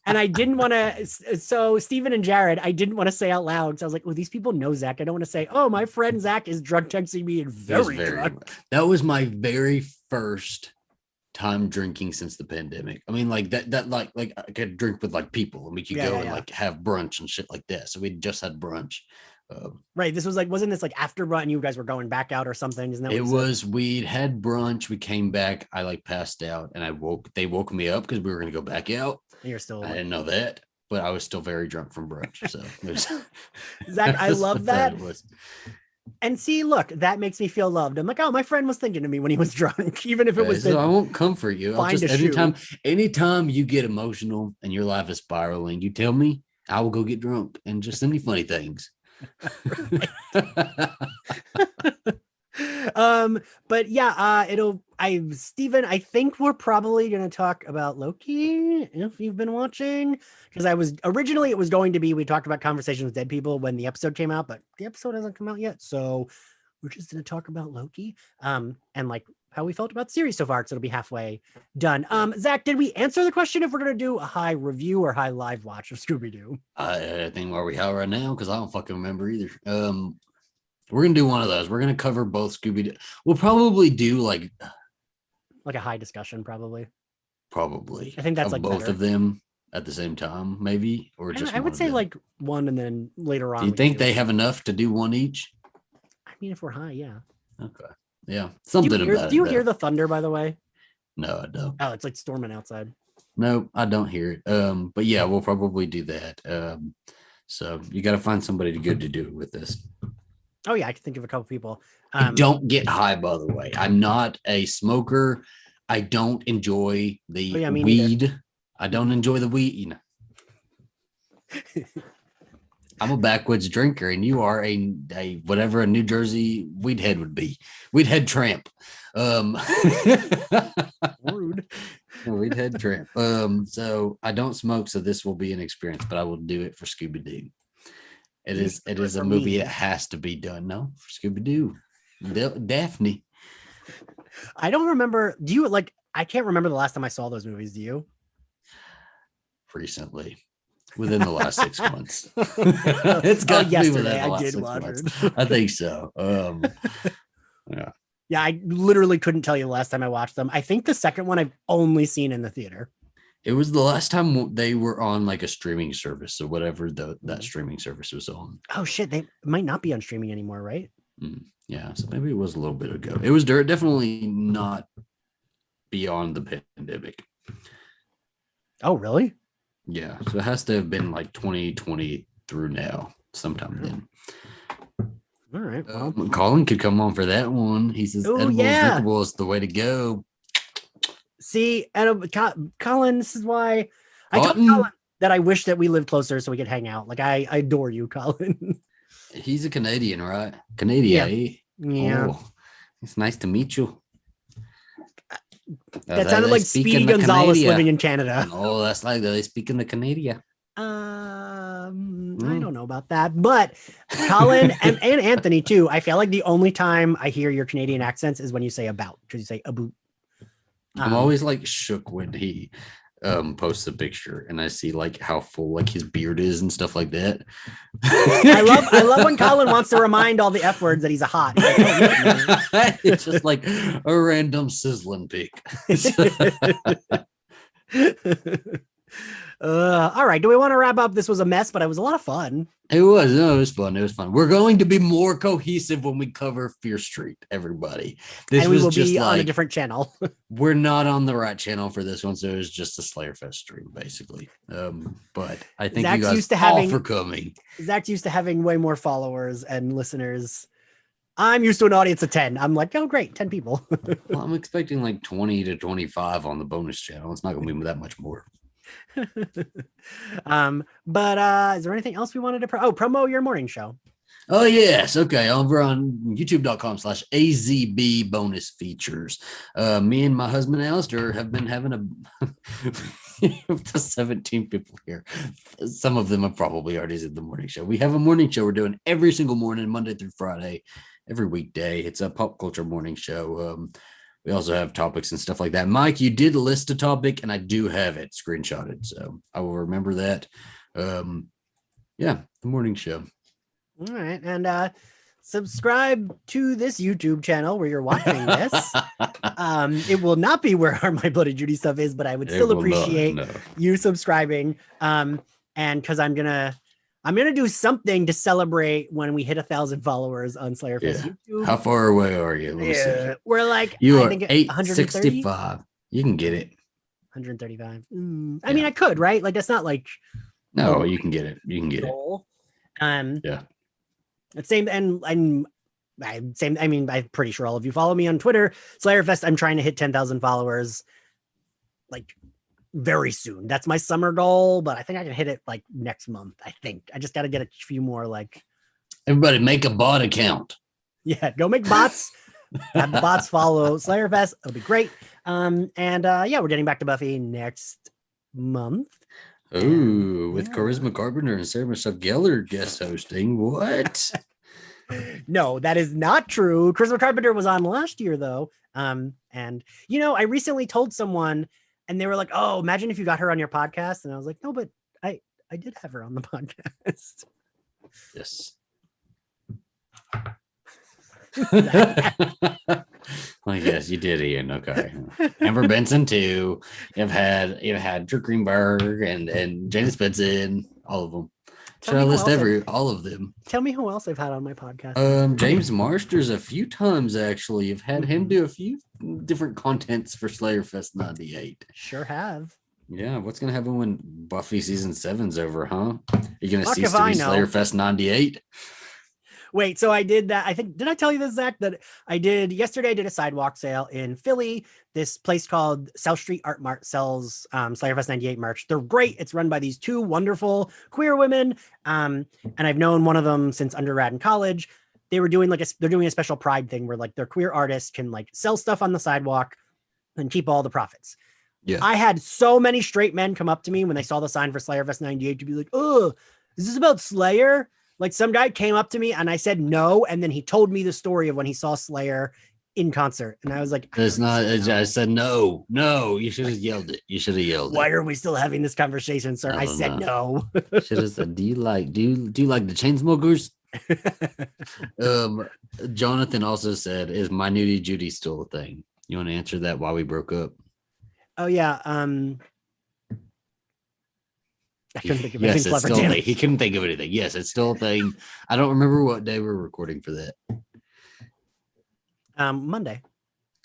A: And I didn't want to. So Steven and Jared, I didn't want to say out loud. So I was like, "Oh, these people know Zach. I don't want to say, oh, my friend Zach is drunk texting me and very drunk."
B: That was my very first time drinking since the pandemic. I mean, like that like I could drink with like people, and we could go and like have brunch and shit like that. So we just had brunch.
A: Right. This was like, wasn't this like after brunch and you guys were going back out or something? Isn't that what
B: it was? We'd had brunch. We came back. I like passed out, and they woke me up because we were gonna go back out.
A: And you're still.
B: I didn't know that, but I was still very drunk from brunch. So
A: Zach, I love that. And see, look, that makes me feel loved. I'm like, oh, my friend was thinking of me when he was drunk, even if it was.
B: So I won't comfort you.
A: I'll just
B: anytime you get emotional and your life is spiraling, you tell me. I will go get drunk and just send me funny things.
A: But yeah, Steven, I think we're probably gonna talk about Loki if you've been watching, because originally it was going to be, we talked about Conversations with Dead People when the episode came out, but the episode hasn't come out yet, so we're just gonna talk about Loki and like how we felt about the series so far, because it'll be halfway done. Zach, did we answer the question if we're gonna do a high review or high live watch of Scooby-Doo?
B: I think where we high right now, because I don't fucking remember either. We're gonna do one of those. We're gonna cover both Scooby-Doo. We'll probably do like
A: a high discussion, probably.
B: I
A: think that's like
B: both
A: better.
B: of them at the same time, maybe, or just
A: I would say like one, and then later on.
B: Do you think they have enough to do one each?
A: I mean, if we're high, yeah.
B: Okay. Yeah. Something about it.
A: Do you hear the thunder, by the way?
B: No, I don't.
A: Oh, it's like storming outside.
B: No, I don't hear it. But yeah, we'll probably do that. So you got to find somebody good to do it with this.
A: Oh yeah, I can think of a couple people.
B: I don't get high, by the way. I'm not a smoker. I don't enjoy the weed. Neither. I don't enjoy the weed. You know. I'm a backwoods drinker, and you are a whatever a New Jersey weed head would be. Weed head tramp.
A: Rude.
B: Weed head tramp. So I don't smoke, so this will be an experience, but I will do it for Scooby-Doo. It is a movie that has to be done. No, for Scooby-Doo. Daphne.
A: I don't remember. Do you like? I can't remember the last time I saw those movies. Do you?
B: Recently, within the last 6 months. It's got
A: yesterday. I did watch it.
B: I think so.
A: Yeah. Yeah, I literally couldn't tell you the last time I watched them. I think the second one I've only seen in the theater.
B: It was the last time they were on like a streaming service or whatever that streaming service was on.
A: Oh shit, they might not be on streaming anymore, right?
B: Yeah, so maybe it was a little bit ago. It was definitely not beyond the pandemic.
A: Oh, really?
B: Yeah, so it has to have been like 2020 through now, sometime then.
A: All right. Well,
B: Colin could come on for that one. He says drinkable is the way to go.
A: See, Colin, this is why I told Colin that I wish that we lived closer so we could hang out. Like I adore you, Colin.
B: He's a Canadian, right? Canadian.
A: Yeah.
B: Oh, it's nice to meet you.
A: That sounded like Speedy Gonzalez living in Canada.
B: Oh, that's like they speak in the Canadian.
A: I don't know about that, but Colin and Anthony too. I feel like the only time I hear your Canadian accents is when you say about, because you say about.
B: I'm always like shook when he posts a picture and I see like how full like his beard is and stuff like that.
A: I love when Colin wants to remind all the F words that he's a hot.
B: It's just like a random sizzling pic.
A: All right. Do we want to wrap up? This was a mess, but it was a lot of fun.
B: It was fun. It was fun. We're going to be more cohesive when we cover Fear Street, everybody.
A: This and we will be on a different channel.
B: We're not on the right channel for this one, so it was just a Slayer Fest stream, basically. But I think Zach's you guys used to all for coming.
A: Zach's used to having way more followers and listeners. I'm used to an audience of 10. I'm like, oh, great, 10 people.
B: Well, I'm expecting like 20 to 25 on the bonus channel. It's not going to be that much more.
A: But is there anything else we wanted to promo your morning show?
B: Oh yes, okay. Over on youtube.com/AZB bonus features. Me and my husband Alistair have been having the 17 people here. Some of them have probably already seen the morning show. We have a morning show we're doing every single morning, Monday through Friday, every weekday. It's a pop culture morning show. We also have topics and stuff like that. Mike, you did list a topic, and I do have it screenshotted, so I will remember that. Yeah, the morning show.
A: All right, and subscribe to this YouTube channel where you're watching this. It will not be where our My Bloody Judy stuff is, but I would still appreciate you subscribing. And because I'm gonna do something to celebrate when we hit 1,000 followers on Slayerfest YouTube.
B: How far away are you?
A: We're like,
B: I think 865. You can get it.
A: 135. I mean, I could, right? Like, that's not like.
B: No, you can get it. You can get it.
A: Yeah. The same, and I'm pretty sure all of you follow me on Twitter. Slayerfest, I'm trying to hit 10,000 followers like very soon. That's my summer goal, but I think I can hit it like next month. I think I just got to get a few more. Like,
B: everybody make a bot account.
A: Yeah, go make bots. Have the bots follow Slayerfest. It'll be great. We're getting back to Buffy next month.
B: Ooh, with Charisma Carpenter and Sarah Michelle Gellar guest hosting. What?
A: No, that is not true. Charisma Carpenter was on last year, though. I recently told someone, and they were like, "Oh, imagine if you got her on your podcast." And I was like, "No, but I did have her on the podcast."
B: Yes. Well, yes, you did, Ian. Okay. Amber Benson too. You've had Drew Greenberg and Janice Benson, all of them. Should I list all of them?
A: Tell me who else I've had on my podcast.
B: James Marsters a few times actually. You've had him do a few different contents for Slayerfest 98.
A: Sure have.
B: Yeah, what's gonna happen when Buffy season 7's over, huh? You're gonna cease to be Slayerfest 98?
A: Wait, so I did that. I think, did I tell you this, Zach, that I did yesterday? I did a sidewalk sale in Philly. This place called South Street Art Mart sells Slayerfest 98 merch. They're great. It's run by these two wonderful queer women. And I've known one of them since undergrad in college. They were doing they're doing a special Pride thing where like their queer artists can like sell stuff on the sidewalk and keep all the profits. Yeah. I had so many straight men come up to me when they saw the sign for Slayerfest 98 to be like, "Oh, is this about Slayer?" Like some guy came up to me and I said no, and then he told me the story of when he saw Slayer in concert, and I was like,
B: "It's not." I said no. You should have yelled it. You should have yelled it.
A: Why are we still having this conversation, sir? I said no.
B: Should have said, "Do you like the Chainsmokers?" Jonathan also said, "Is my nudie Judy still a thing?" You want to answer that? Why we broke up?
A: Oh yeah. I couldn't think of anything clever.
B: He couldn't think of anything. Yes, it's still a thing. I don't remember what day we're recording for that.
A: Monday.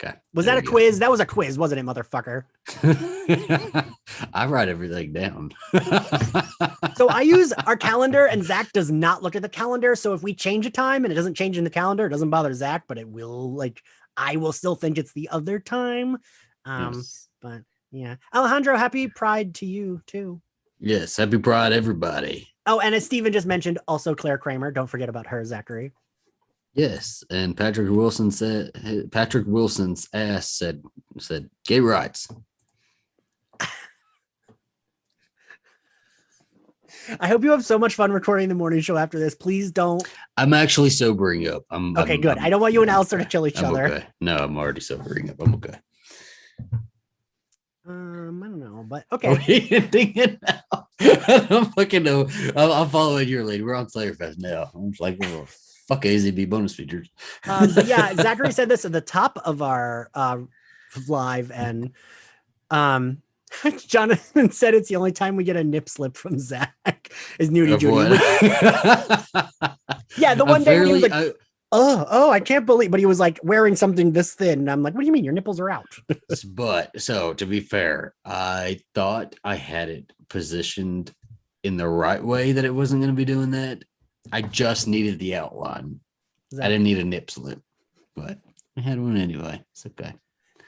B: Okay.
A: Was that a quiz? That was a quiz, wasn't it, motherfucker?
B: I write everything down.
A: So I use our calendar, and Zach does not look at the calendar. So if we change a time and it doesn't change in the calendar, it doesn't bother Zach, but it will, I will still think it's the other time. Yes. But yeah. Alejandro, happy Pride to you too.
B: Yes, happy Pride, everybody.
A: Oh, and as Steven just mentioned, also Claire Kramer. Don't forget about her, Zachary.
B: Yes, and Patrick Wilson's ass said gay rights.
A: I hope you have so much fun recording the morning show after this. Please don't.
B: I'm actually sobering up.
A: Good. I don't want you and Alistair to kill each other.
B: Okay. No, I'm already sobering up. I'm okay.
A: I don't know, but okay.
B: Are we ending it now? I don't fucking know. I'm following your lead. We're on Slayerfest now. I'm just like, oh, fuck AZB bonus features.
A: But yeah, Zachary said this at the top of our live, and Jonathan said it's the only time we get a nip slip from Zach is Nudie
B: Of
A: Judy.
B: what?
A: Yeah, the one day when he was like,
B: Apparently,
A: oh, I can't believe, but he was like wearing something this thin. And I'm like, what do you mean? Your nipples are out.
B: but so to be fair, I thought I had it positioned in the right way that it wasn't going to be doing that. I just needed the outline. I didn't need a nip slip, but I had one anyway. It's okay.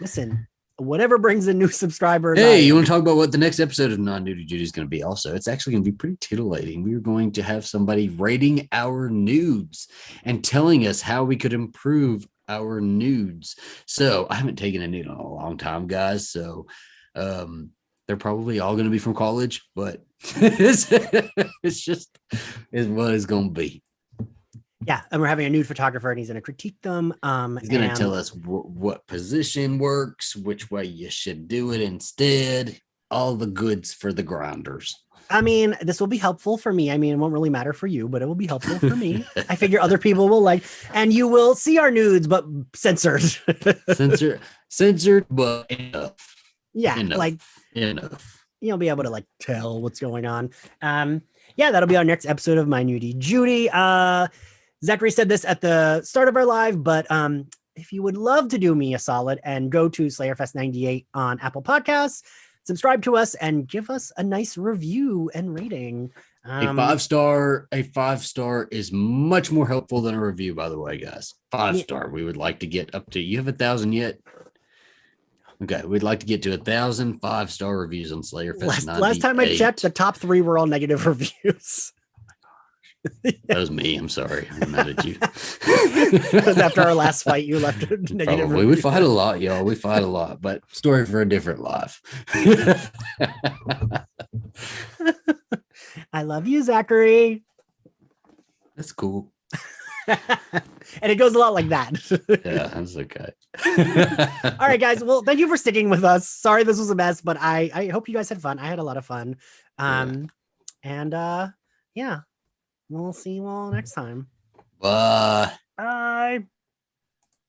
A: Listen, whatever brings in new subscribers.
B: Hey, you want to talk about what the next episode of Non-Nudie Judy is going to be? Also, it's actually going to be pretty titillating. We're going to have somebody rating our nudes and telling us how we could improve our nudes. So I haven't taken a nude in a long time, guys. So they're probably all going to be from college, but it's just is what it's going to be.
A: Yeah, and we're having a nude photographer, and he's going to critique them.
B: He's going to tell us what position works, which way you should do it instead. All the goods for the grinders.
A: I mean, this will be helpful for me. I mean, it won't really matter for you, but it will be helpful for me. I figure other people will like, and you will see our nudes, but censored. Censored,
B: but enough.
A: Yeah,
B: enough.
A: You'll be able to like tell what's going on. Yeah, that'll be our next episode of My Nudie Judy. Zachary said this at the start of our live, but if you would love to do me a solid and go to Slayerfest 98 on Apple Podcasts, subscribe to us and give us a nice review and rating.
B: A 5-star is much more helpful than a review, by the way, guys. 5-star. We would like to get up to, you have 1,000 yet? Okay, we'd like to get to 1,000 5-star reviews on Slayerfest.
A: Last time I checked, the top 3 were all negative reviews.
B: That was me. I'm sorry. I'm mad at you.
A: After our last fight, you left a negative review.
B: We fight a lot, y'all. We fight a lot, but story for a different life.
A: I love you, Zachary.
B: That's cool.
A: And it goes a lot like that.
B: Yeah, that's okay.
A: All right, guys. Well, thank you for sticking with us. Sorry this was a mess, but I hope you guys had fun. I had a lot of fun. Yeah, we'll see you all next time.
B: Bye.
A: Bye.